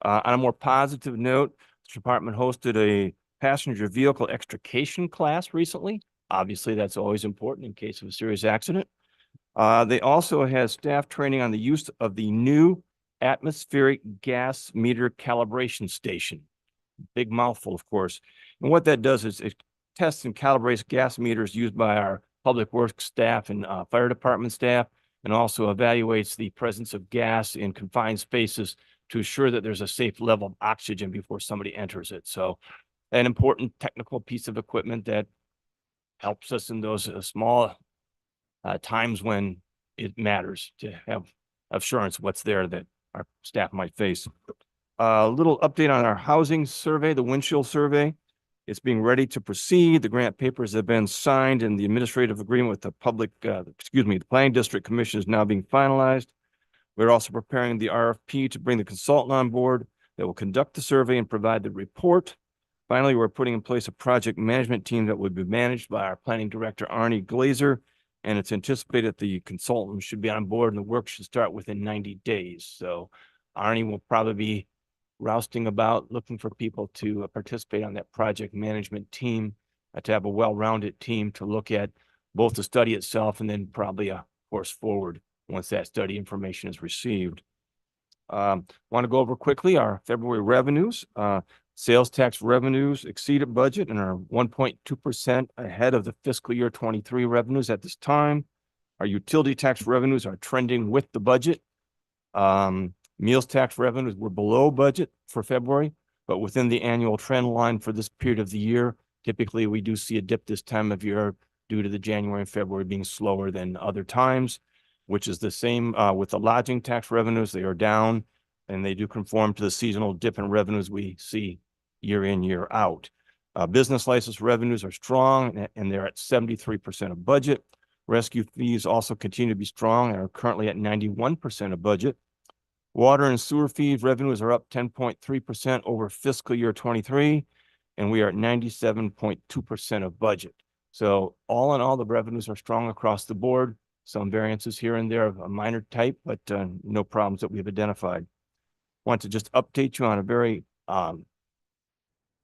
On a more positive note, the department hosted a passenger vehicle extrication class recently. Obviously, that's always important in case of a serious accident. They also had staff training on the use of the new atmospheric gas meter calibration station. Big mouthful, of course. And what that does is it tests and calibrates gas meters used by our public works staff and fire department staff, and also evaluates the presence of gas in confined spaces to ensure that there's a safe level of oxygen before somebody enters it. So an important technical piece of equipment that helps us in those small times when it matters to have assurance what's there that our staff might face. A little update on our housing survey, the windshield survey. It's being ready to proceed. The grant papers have been signed and the administrative agreement with the the Planning District Commission is now being finalized. We're also preparing the RFP to bring the consultant on board that will conduct the survey and provide the report. Finally, we're putting in place a project management team that would be managed by our planning director, Arnie Glazer, and it's anticipated the consultant should be on board and the work should start within 90 days. So Arnie will probably be rousting about, looking for people to participate on that project management team, to have a well-rounded team to look at both the study itself and then probably a course forward once that study information is received. Want to go over quickly our February revenues. Sales tax revenues exceeded budget and are 1.2% ahead of the fiscal year 23 revenues at this time. Our utility tax revenues are trending with the budget. Meals tax revenues were below budget for February, but within the annual trend line for this period of the year. Typically, we do see a dip this time of year due to the January and February being slower than other times, which is the same with the lodging tax revenues. They are down and they do conform to the seasonal dip in revenues we see year in, year out. Business license revenues are strong and they're at 73% of budget. Rescue fees also continue to be strong and are currently at 91% of budget. Water and sewer fees revenues are up 10.3% over fiscal year 23, and we are at 97.2% of budget. So all in all, the revenues are strong across the board. Some variances here and there of a minor type, but no problems that we've identified. Want to just update you on a very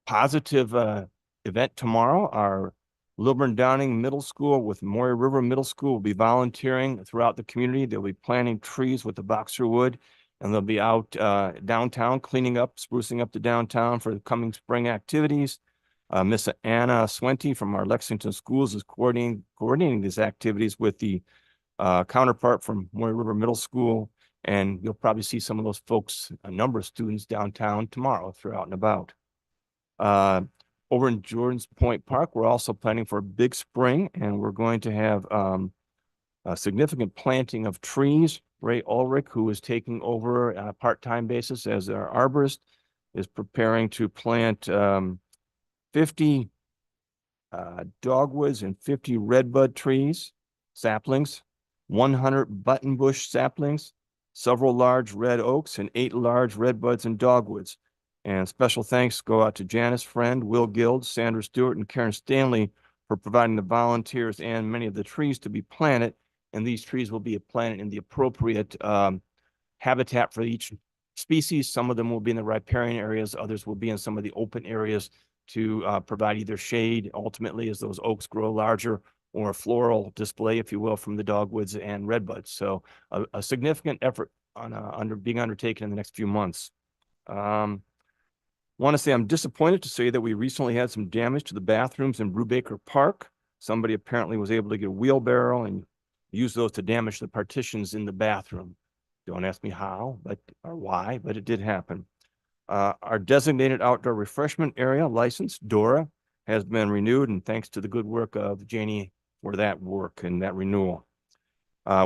positive event tomorrow. Our Lilburn Downing Middle School with Moray River Middle School will be volunteering throughout the community. They'll be planting trees with the boxer wood, and they'll be out downtown cleaning up, sprucing up the downtown for the coming spring activities. Miss Anna Swente from our Lexington schools is coordinating these activities with the counterpart from Moray River Middle School. And you'll probably see some of those folks, a number of students downtown tomorrow if you're out and about. Over in Jordan's Point Park, we're also planning for a big spring, and we're going to have a significant planting of trees. Ray Ulrich, who is taking over on a part-time basis as our arborist, is preparing to plant 50 dogwoods and 50 redbud trees, saplings, 100 buttonbush saplings, several large red oaks, and 8 large redbuds and dogwoods. And special thanks go out to Janice Friend, Will Guild, Sandra Stewart, and Karen Stanley for providing the volunteers and many of the trees to be planted. And these trees will be planted in the appropriate habitat for each species. Some of them will be in the riparian areas. Others will be in some of the open areas to provide either shade ultimately as those oaks grow larger, or a floral display, if you will, from the dogwoods and redbuds. So a significant effort on being undertaken in the next few months. Want to say I'm disappointed to say that we recently had some damage to the bathrooms in Brubaker Park. Somebody apparently was able to get a wheelbarrow and use those to damage the partitions in the bathroom. Don't ask me how, or why, but it did happen. Our designated outdoor refreshment area license, DORA, has been renewed, and thanks to the good work of Janie for that work and that renewal.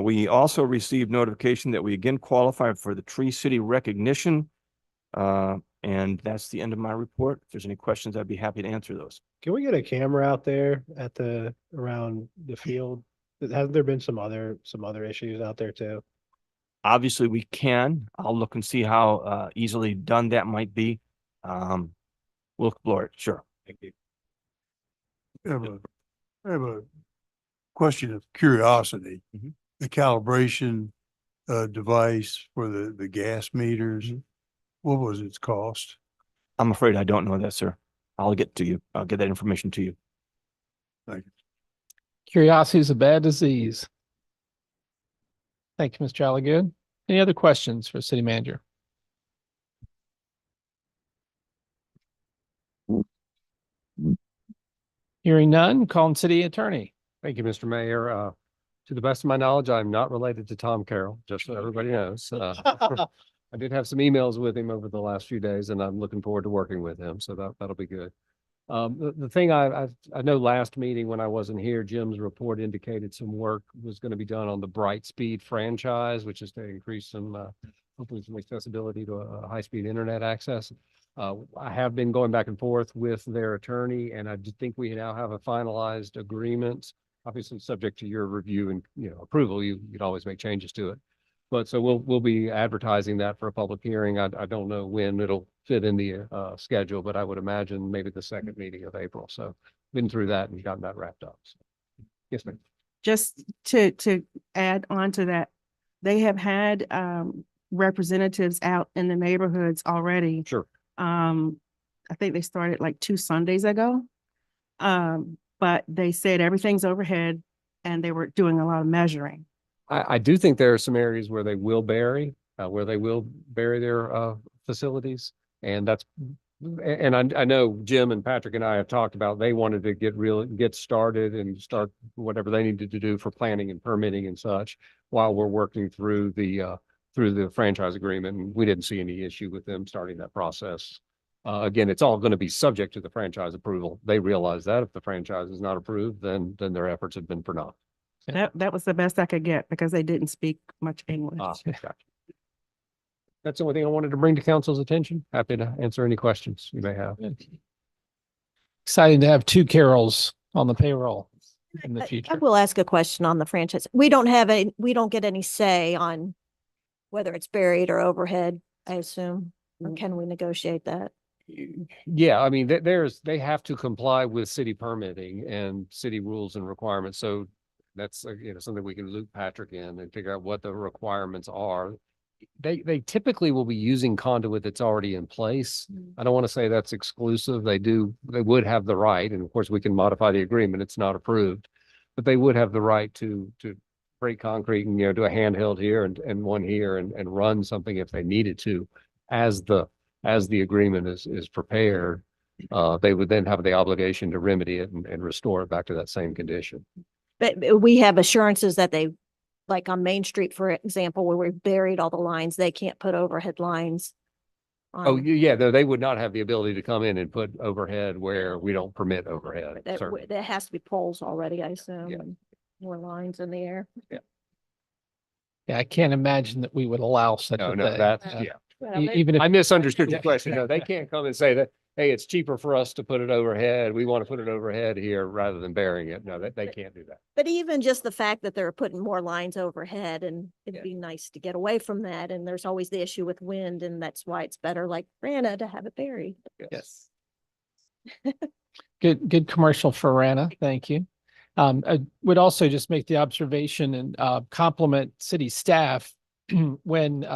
We also received notification that we again qualified for the Tree City recognition. And that's the end of my report. If there's any questions, I'd be happy to answer those. Can we get a camera out there at around the field? Hasn't there been some other issues out there too? Obviously, we can. I'll look and see how easily done that might be. We'll explore it. Sure. Thank you. I have a question of curiosity. The calibration device for the gas meters, what was its cost? I'm afraid I don't know that, sir. I'll get to you. I'll get that information to you. Thank you. Curiosity is a bad disease. Thank you, Mr. Alligood. Any other questions for city manager? Hearing none, calling city attorney. Thank you, Mr. Mayor. To the best of my knowledge, I'm not related to Tom Carroll, just so everybody knows. I did have some emails with him over the last few days, and I'm looking forward to working with him, so that'll be good. The thing I know last meeting when I wasn't here, Jim's report indicated some work was going to be done on the Brightspeed franchise, which is to increase some, hopefully some accessibility to a high-speed internet access. I have been going back and forth with their attorney, and I think we now have a finalized agreement, obviously subject to your review and, approval. You'd always make changes to it. But so we'll be advertising that for a public hearing. I don't know when it'll fit in the schedule, but I would imagine maybe the second meeting of April. So been through that and gotten that wrapped up. So, yes, ma'am. Just to add on to that, they have had representatives out in the neighborhoods already. Sure. I think they started like 2 Sundays ago. But they said everything's overhead and they were doing a lot of measuring. I do think there are some areas where they will bury their facilities. And I know Jim and Patrick and I have talked about, they wanted to get started and start whatever they needed to do for planning and permitting and such while we're working through the franchise agreement. And we didn't see any issue with them starting that process. Again, it's all going to be subject to the franchise approval. They realize that if the franchise is not approved, then their efforts have been for naught. That was the best I could get because they didn't speak much English. Gotcha. That's the only thing I wanted to bring to council's attention. Happy to answer any questions you may have. Exciting to have 2 Carols on the payroll in the I future. will ask a question on the franchise. We don't get any say on whether it's buried or overhead, I assume, or can we negotiate that? Yeah, I mean, they have to comply with city permitting and city rules and requirements. So that's, something we can loop Patrick in and figure out what the requirements are. They typically will be using conduit that's already in place. I don't want to say that's exclusive. They would have the right, and of course we can modify the agreement. It's not approved, but they would have the right to break concrete and, do a handheld here and one here and run something if they needed to as the agreement is prepared. They would then have the obligation to remedy it and restore it back to that same condition. But we have assurances that they, like on Main Street, for example, where we buried all the lines, they can't put overhead lines. Oh, yeah, they would not have the ability to come in and put overhead where we don't permit overhead. That has to be poles already, I assume, Yeah. and more lines in the air. Yeah, I can't imagine that we would allow such a No, thing. that's, Well, Even if I misunderstood your question. No, they can't come and say that, hey, it's cheaper for us to put it overhead. We want to put it overhead here rather than burying it. No, they can't do that. But even just the fact that they're putting more lines overhead, and it'd be nice to get away from that. And there's always the issue with wind, and that's why it's better, like Rana, to have it buried. Yes. Good commercial for Rana. Thank you. I would also just make the observation and compliment city staff when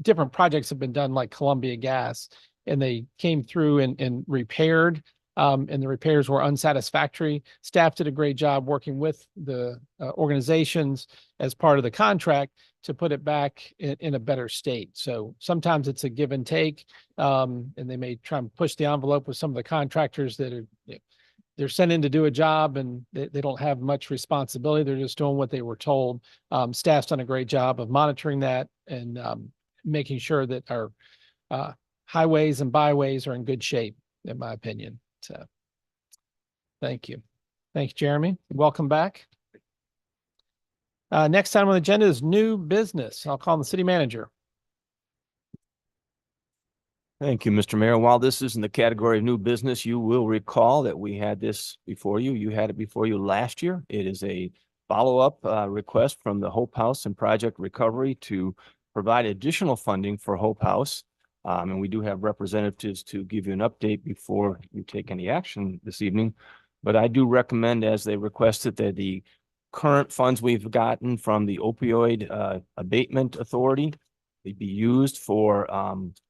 different projects have been done, like Columbia Gas, and they came through and repaired, and the repairs were unsatisfactory. Staff did a great job working with the organizations as part of the contract to put it back in a better state. So sometimes it's a give and take, and they may try and push the envelope with some of the contractors that are, they're sent in to do a job and they don't have much responsibility. They're just doing what they were told. Staff's done a great job of monitoring that and making sure that our highways and byways are in good shape, in my opinion. So thank you. Thank you, Jeremy. Welcome back. Next item on the agenda is new business. I'll call on the city manager. Thank you, Mr. Mayor. While this is in the category of new business, you will recall that we had this before you. You had it before you last year. It is a follow-up request from the Hope House and Project Recovery to provide additional funding for Hope House. And we do have representatives to give you an update before you take any action this evening. But I do recommend, as they requested, that the current funds we've gotten from the opioid abatement authority, they be used for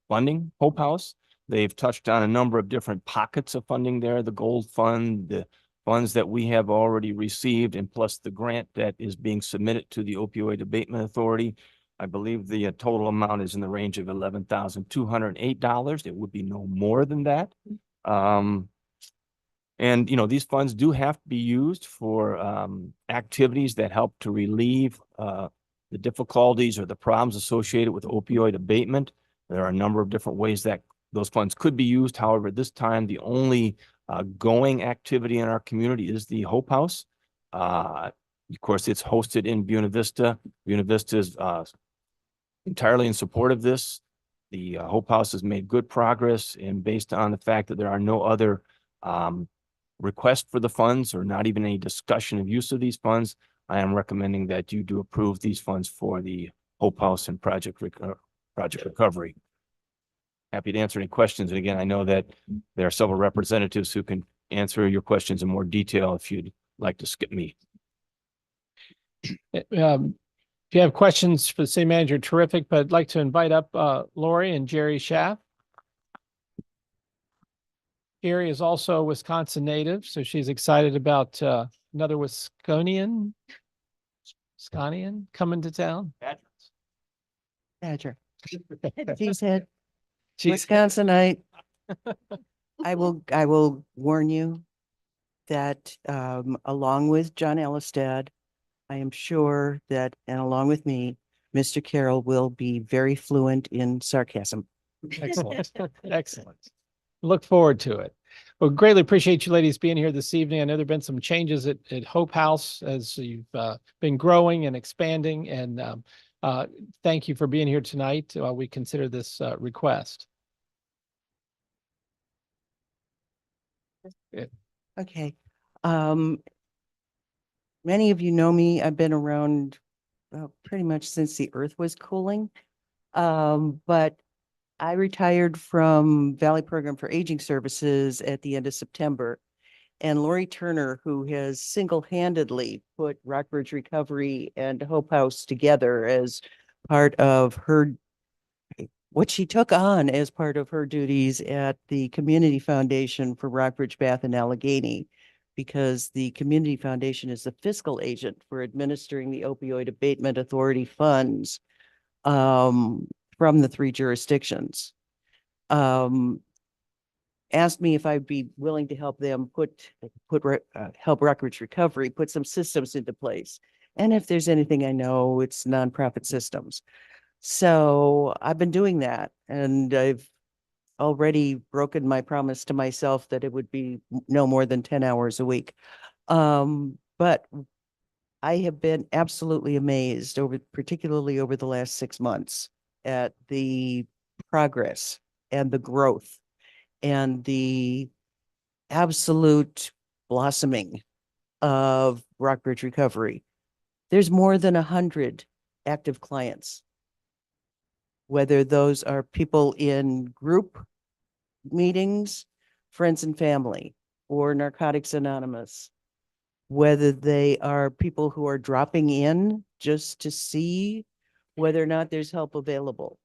funding Hope House. They've touched on a number of different pockets of funding there, the gold fund, the funds that we have already received, and plus the grant that is being submitted to the opioid abatement authority. I believe the total amount is in the range of $11,208. It would be no more than that. And, these funds do have to be used for activities that help to relieve the difficulties or the problems associated with opioid abatement. There are a number of different ways that those funds could be used. However, this time, the only going activity in our community is the Hope House. Of course, it's hosted in Buena Vista. Buena Vista is entirely in support of this. The Hope House has made good progress, and based on the fact that there are no other requests for the funds or not even any discussion of use of these funds, I am recommending that you do approve these funds for the Hope House and Project Recovery. Happy to answer any questions. And again, I know that there are several representatives who can answer your questions in more detail if you'd like to skip me. If you have questions for the city manager, terrific, but I'd like to invite up Lori and Jerry Schaff. Gary is also a Wisconsin native, so she's excited about another Wisconian coming to town. Badger. Cheesehead. Wisconsinite. I will warn you that along with John Elistad, I am sure that, and along with me, Mr. Carroll will be very fluent in sarcasm. Excellent. Excellent. Look forward to it. Well, greatly appreciate you ladies being here this evening. I know there've been some changes at Hope House as you've been growing and expanding, and thank you for being here tonight while we consider this request. Okay. Many of you know me. I've been around pretty much since the earth was cooling. But I retired from Valley Program for Aging Services at the end of September. And Lori Turner, who has single-handedly put Rockbridge Recovery and Hope House together as part of what she took on as part of her duties at the Community Foundation for Rockbridge, Bath, and Allegheny, because the Community Foundation is the fiscal agent for administering the Opioid Abatement Authority funds from the 3 jurisdictions. Asked me if I'd be willing to help them help Rockbridge Recovery put some systems into place. And if there's anything I know, it's nonprofit systems. So I've been doing that, and I've already broken my promise to myself that it would be no more than 10 hours a week. But I have been absolutely amazed particularly over the last 6 months at the progress and the growth and the absolute blossoming of Rockbridge Recovery. There's more than 100 active clients, whether those are people in group meetings, friends and family, or Narcotics Anonymous, whether they are people who are dropping in just to see whether or not there's help available,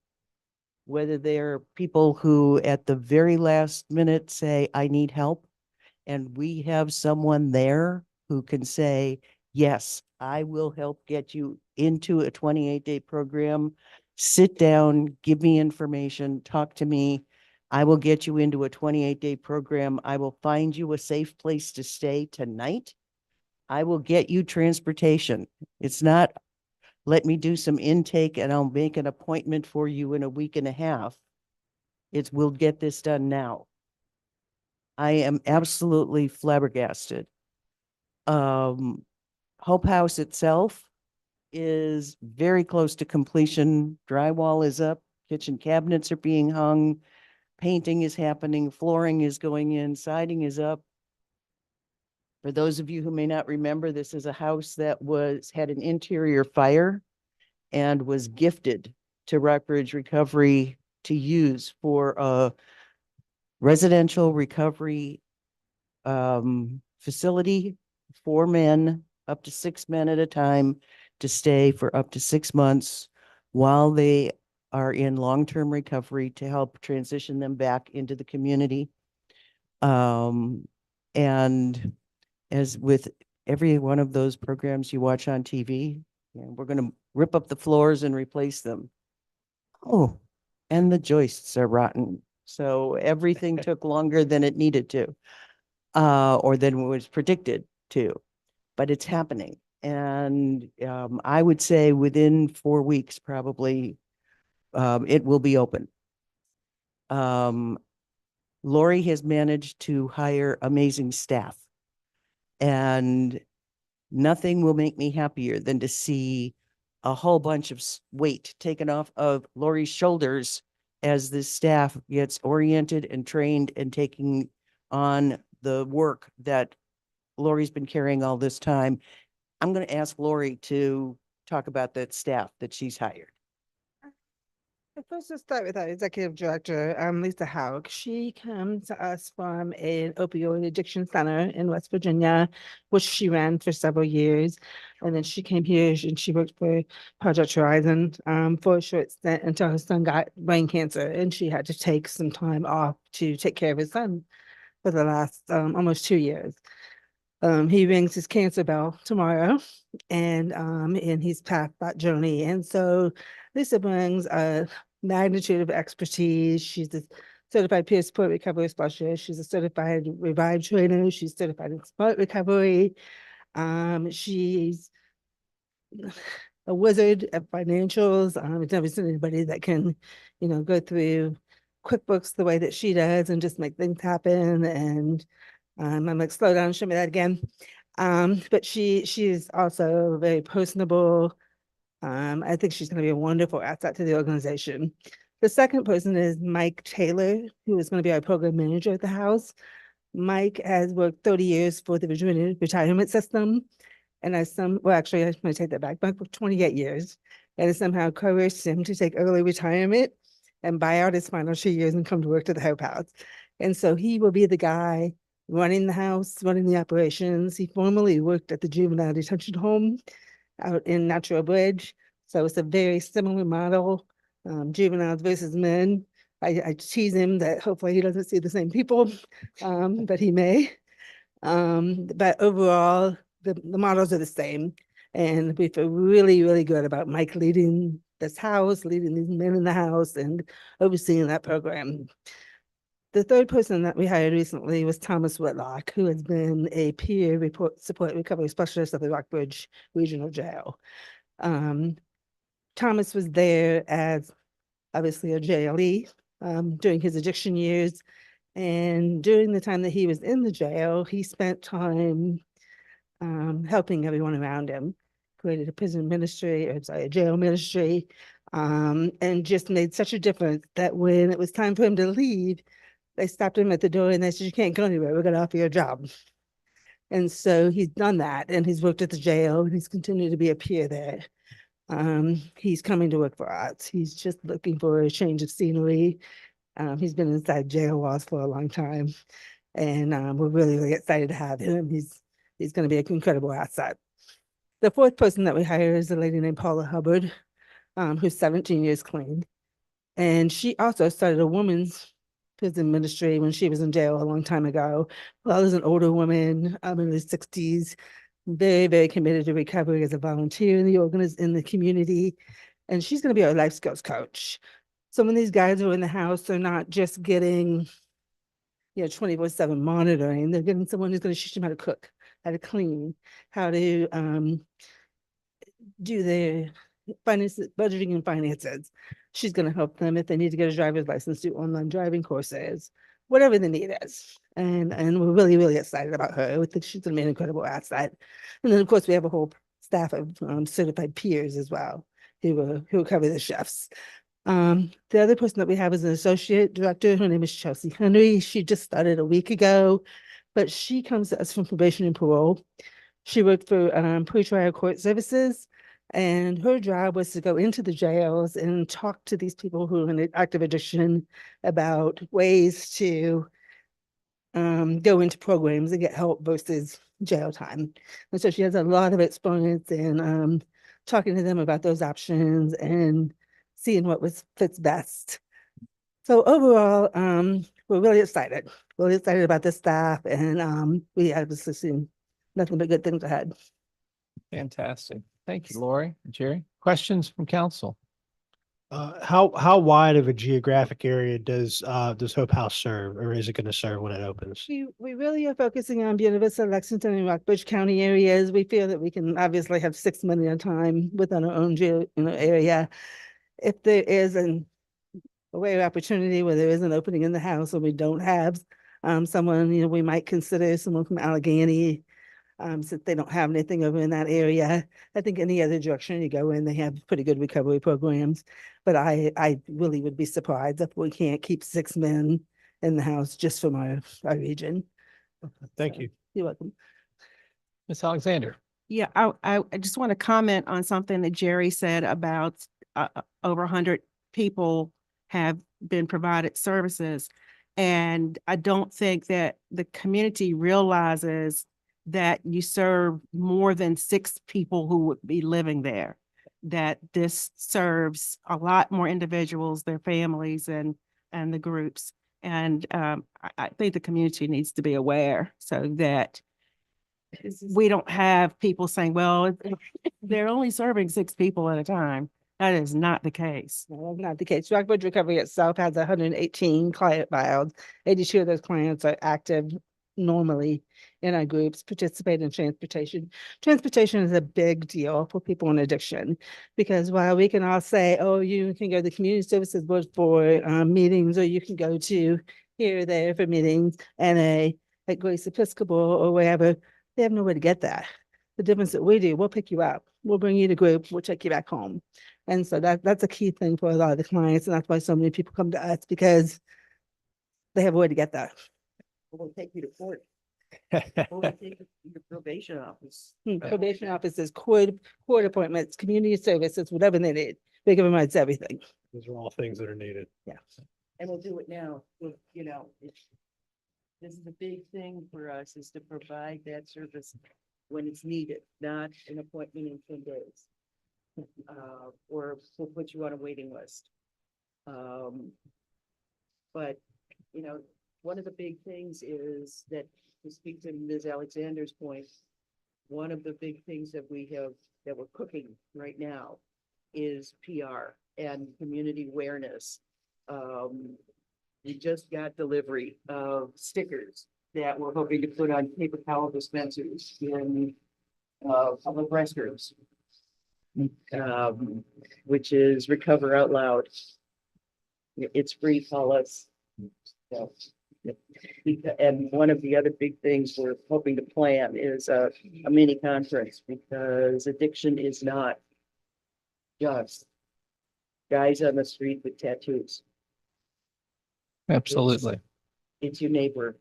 whether they're people who at the very last minute say, I need help, and we have someone there who can say, yes, I will help get you into a 28-day program. Sit down, give me information, talk to me. I will get you into a 28-day program. I will find you a safe place to stay tonight. I will get you transportation. It's not, let me do some intake and I'll make an appointment for you in a week and a half. It's, we'll get this done now. I am absolutely flabbergasted. Hope House itself is very close to completion. Drywall is up, kitchen cabinets are being hung, painting is happening, flooring is going in, siding is up. For those of you who may not remember, this is a house that had an interior fire and was gifted to Rockbridge Recovery to use for a residential recovery facility for men, up to 6 men at a time, to stay for up to 6 months while they are in long-term recovery to help transition them back into the community. And as with every one of those programs you watch on TV, we're going to rip up the floors and replace them. Oh, and the joists are rotten. So everything took longer than it needed to, or than was predicted to, but it's happening. And I would say within 4 weeks, probably, it will be open. Lori has managed to hire amazing staff, and nothing will make me happier than to see a whole bunch of weight taken off of Lori's shoulders as this staff gets oriented and trained and taking on the work that Lori's been carrying all this time. I'm going to ask Lori to talk about that staff that she's hired. First, let's start with our executive director, Lisa Houck. She comes to us from an opioid addiction center in West Virginia, which she ran for several years. And then she came here and she worked for Project Horizon for a short stint until her son got brain cancer. And she had to take some time off to take care of his son for the last almost 2 years. He rings his cancer bell tomorrow, and he's past that journey. And so Lisa brings a magnitude of expertise. She's a certified peer support recovery specialist. She's a certified Revive trainer. She's certified in sport recovery. She's a wizard at financials. I've never seen anybody that can, go through QuickBooks the way that she does and just make things happen. And I'm like, slow down, show me that again. But she is also very personable. I think she's going to be a wonderful asset to the organization. The second person is Mike Taylor, who is going to be our program manager at the house. Mike has worked 30 years for the Virginia retirement system. And actually, I'm going to take that back. Mike worked 28 years. And it somehow coerced him to take early retirement and buy out his final 2 years and come to work to the Hope House. And so he will be the guy running the house, running the operations. He formerly worked at the juvenile detention home out in Natural Bridge. So it's a very similar model, juveniles versus men. I tease him that hopefully he doesn't see the same people, but he may. But overall, the models are the same. And we feel really, really good about Mike leading this house, leading these men in the house, and overseeing that program. The third person that we hired recently was Thomas Whitlock, who has been a peer support recovery specialist at the Rockbridge Regional Jail. Thomas was there as obviously a JLE during his addiction years. And during the time that he was in the jail, he spent time helping everyone around him, created a prison ministry, a jail ministry, and just made such a difference that when it was time for him to leave, they stopped him at the door and they said, "You can't go anywhere. We're going to offer you a job." And so he's done that, and he's worked at the jail, and he's continued to be a peer there. He's coming to work for us. He's just looking for a change of scenery. He's been inside jail walls for a long time, and we're really, really excited to have him. He's going to be an incredible asset. The fourth person that we hired is a lady named Paula Hubbard, who's 17 years clean. And she also started a women's prison ministry when she was in jail a long time ago. Well, as an older woman, in her 60s, very, very committed to recovery as a volunteer in the community. And she's going to be our life skills coach. So when these guys are in the house, they're not just getting 24/7 monitoring. They're getting someone who's going to teach them how to cook, how to clean, how to do their finances, budgeting and finances. She's going to help them if they need to get a driver's license, do online driving courses, whatever the need is. And we're really, really excited about her. We think she's going to be an incredible asset. And then, of course, we have a whole staff of certified peers as well who will cover the chefs. The other person that we have is an associate director. Her name is Chelsea Henry. She just started a week ago, but she comes to us from probation and parole. She worked for pretrial court services And her job was to go into the jails and talk to these people who are in active addiction about ways to go into programs and get help versus jail time. And so she has a lot of experience in talking to them about those options and seeing what fits best. So overall, we're really excited about this staff, and we obviously seen nothing but good things ahead. Fantastic. Thank you, Lori. Jerry, questions from council? How wide of a geographic area does Hope House serve, or is it going to serve when it opens? We really are focusing on Buena Vista, Lexington, and Rockbridge County areas. We feel that we can obviously have 6 months at a time within our own area. If there is a way of opportunity where there is an opening in the house, or we don't have someone, we might consider someone from Allegheny, since they don't have anything over in that area. I think any other direction you go in, they have pretty good recovery programs. But I really would be surprised if we can't keep 6 men in the house just from our region. Thank you. You're welcome. Ms. Alexander. Yeah, I just want to comment on something that Jerry said about over 100 people have been provided services. And I don't think that the community realizes that you serve more than 6 people who would be living there, that this serves a lot more individuals, their families, and the groups. And I think the community needs to be aware so that we don't have people saying, well, they're only serving 6 people at a time. That is not the case. No, that's not the case. Rockbridge Recovery itself has 118 client files. 82 of those clients are active normally in our groups, participate in transportation. Transportation is a big deal for people in addiction, because while we can all say, oh, you can go to the community services board for meetings, or you can go to here or there for meetings, NA at Grace Episcopal or wherever, they have nowhere to get that. The difference that we do, we'll pick you up, we'll bring you to group, we'll take you back home. And so that's a key thing for a lot of the clients. And that's why so many people come to us, because they have a way to get that. We'll take you to court. We'll take you to your probation office. Probation offices, court appointments, community services, whatever they need. They give them rights, everything. Those are all things that are needed. Yeah. And we'll do it now. This is a big thing for us, is to provide that service when it's needed, not an appointment in 10 days. Or we'll put you on a waiting list. But, one of the big things is that, to speak to Ms. Alexander's point, one of the big things that that we're cooking right now is PR and community awareness. We just got delivery of stickers that we're hoping to put on paper towel dispensers in public restrooms, which is Recover Out Loud. It's free, call us. And one of the other big things we're hoping to plan is a mini conference, because addiction is not just guys on the street with tattoos. Absolutely. It's your neighbor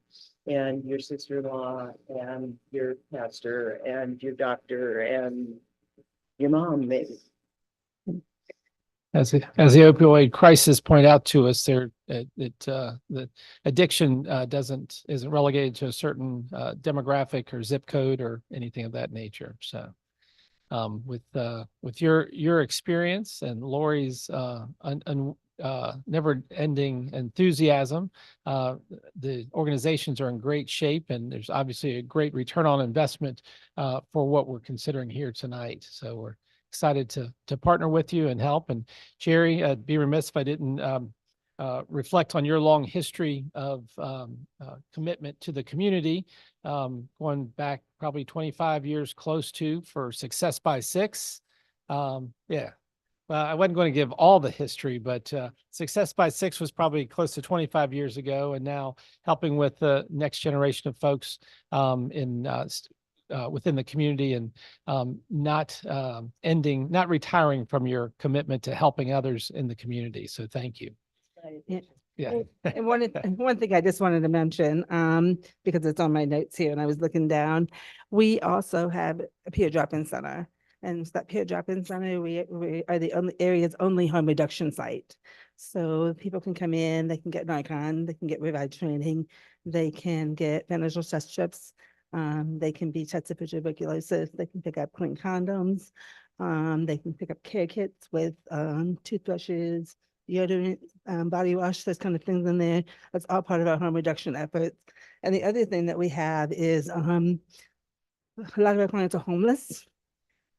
and your sister-in-law and your pastor and your doctor and your mom, maybe. As the opioid crisis point out to us, the addiction isn't relegated to a certain demographic or zip code or anything of that nature. So, with your experience and Lori's never-ending enthusiasm, the organizations are in great shape, and there's obviously a great return on investment for what we're considering here tonight. So we're excited to partner with you and help. And Jerry, I'd be remiss if I didn't reflect on your long history of commitment to the community, going back probably 25 years close to for Success by 6. Yeah. Well, I wasn't going to give all the history, but Success by 6 was probably close to 25 years ago, and now helping with the next generation of folks within the community, and not retiring from your commitment to helping others in the community. So thank you. Yeah. And one thing I just wanted to mention, because it's on my notes here and I was looking down, we also have a peer drop-in center. And that peer drop-in center, we are the only area's only harm reduction site. So people can come in, they can get Nikon, they can get Revive training, they can get vaginal test strips, they can be tested for tuberculosis, they can pick up clean condoms, they can pick up care kits with toothbrushes, deodorant, body wash, those kind of things in there. That's all part of our harm reduction efforts. And the other thing that we have is a lot of our clients are homeless.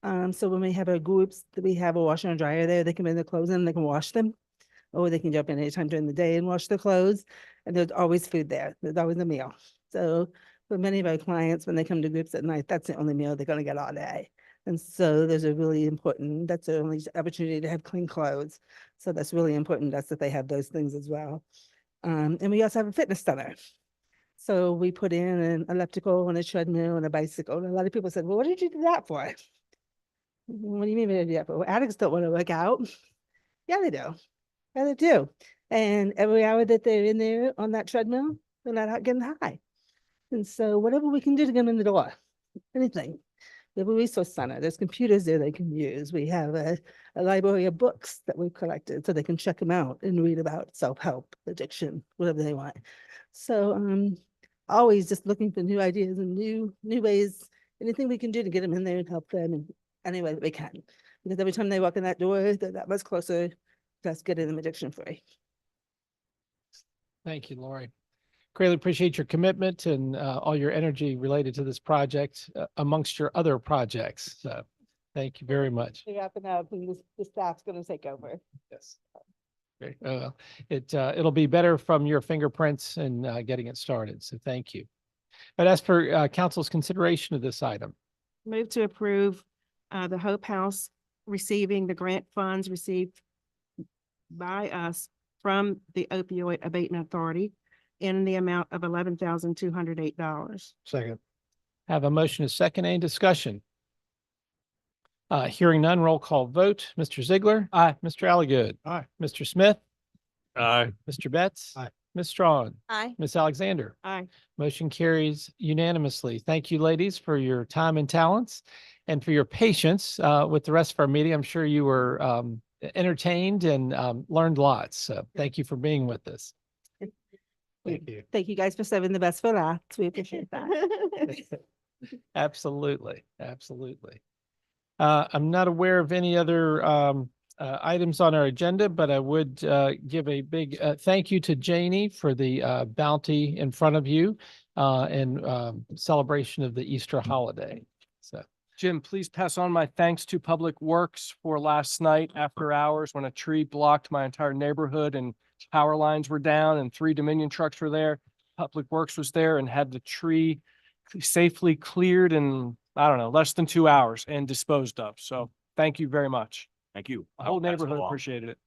So when we have our groups, we have a washer and dryer there, they can bring their clothes in, they can wash them. Or they can jump in anytime during the day and wash their clothes. And there's always food there. There's always a meal. So for many of our clients, when they come to groups at night, that's the only meal they're gonna get all day. And so there's a really important, that's the only opportunity to have clean clothes. So that's really important, that's that they have those things as well. And we also have a fitness center. So we put in an elliptical and a treadmill and a bicycle. And a lot of people said, well, what did you do that for? What do you mean we did that for? Well, addicts don't want to work out. Yeah, they do. Yeah, they do. And every hour that they're in there on that treadmill, they're not out getting high. And so whatever we can do to get them in the door, anything. We have a resource center. There's computers there they can use. We have a library of books that we've collected so they can check them out and read about self-help, addiction, whatever they want. So always just looking for new ideas and new ways, anything we can do to get them in there and help them in any way that we can. Because every time they walk in that door, they're that much closer to us getting them addiction free. Thank you, Lori. Greatly appreciate your commitment and all your energy related to this project amongst your other projects. So thank you very much. We have to know when the staff's going to take over. Yes. Great. It'll be better from your fingerprints and getting it started. So thank you. But as for council's consideration of this item, Move to approve the Hope House receiving the grant funds received by us from the Opioid Abatement Authority in the amount of $11,208. Second. have a motion, a second, any discussion? Hearing none, roll call vote. Mr. Ziegler. Aye. Mr. Alligood. Aye. Mr. Smith. Aye. Mr. Betts. Aye. Ms. Strawn. Aye. Ms. Alexander. Aye. Motion carries unanimously. Thank you, ladies, for your time and talents and for your patience with the rest of our meeting. I'm sure you were entertained and learned lots. So thank you for being with us. Thank you. Thank you guys for saving the best for last. We appreciate that. Absolutely. Absolutely. I'm not aware of any other items on our agenda, but I would give a big thank you to Janie for the bounty in front of you in celebration of the Easter holiday. So Jim, please pass on my thanks to Public Works for last night after hours when a tree blocked my entire neighborhood and power lines were down and 3 Dominion trucks were there. Public Works was there and had the tree safely cleared in, I don't know, less than 2 hours and disposed of. So thank you very much. Thank you. The whole I'll pass it neighborhood along. appreciated it.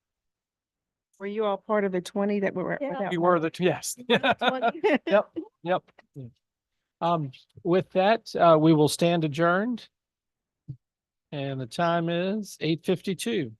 Were you all part of the 20 that were? without You were power? yes. 20. Yep. with that, we will stand adjourned. And the time is 8:52.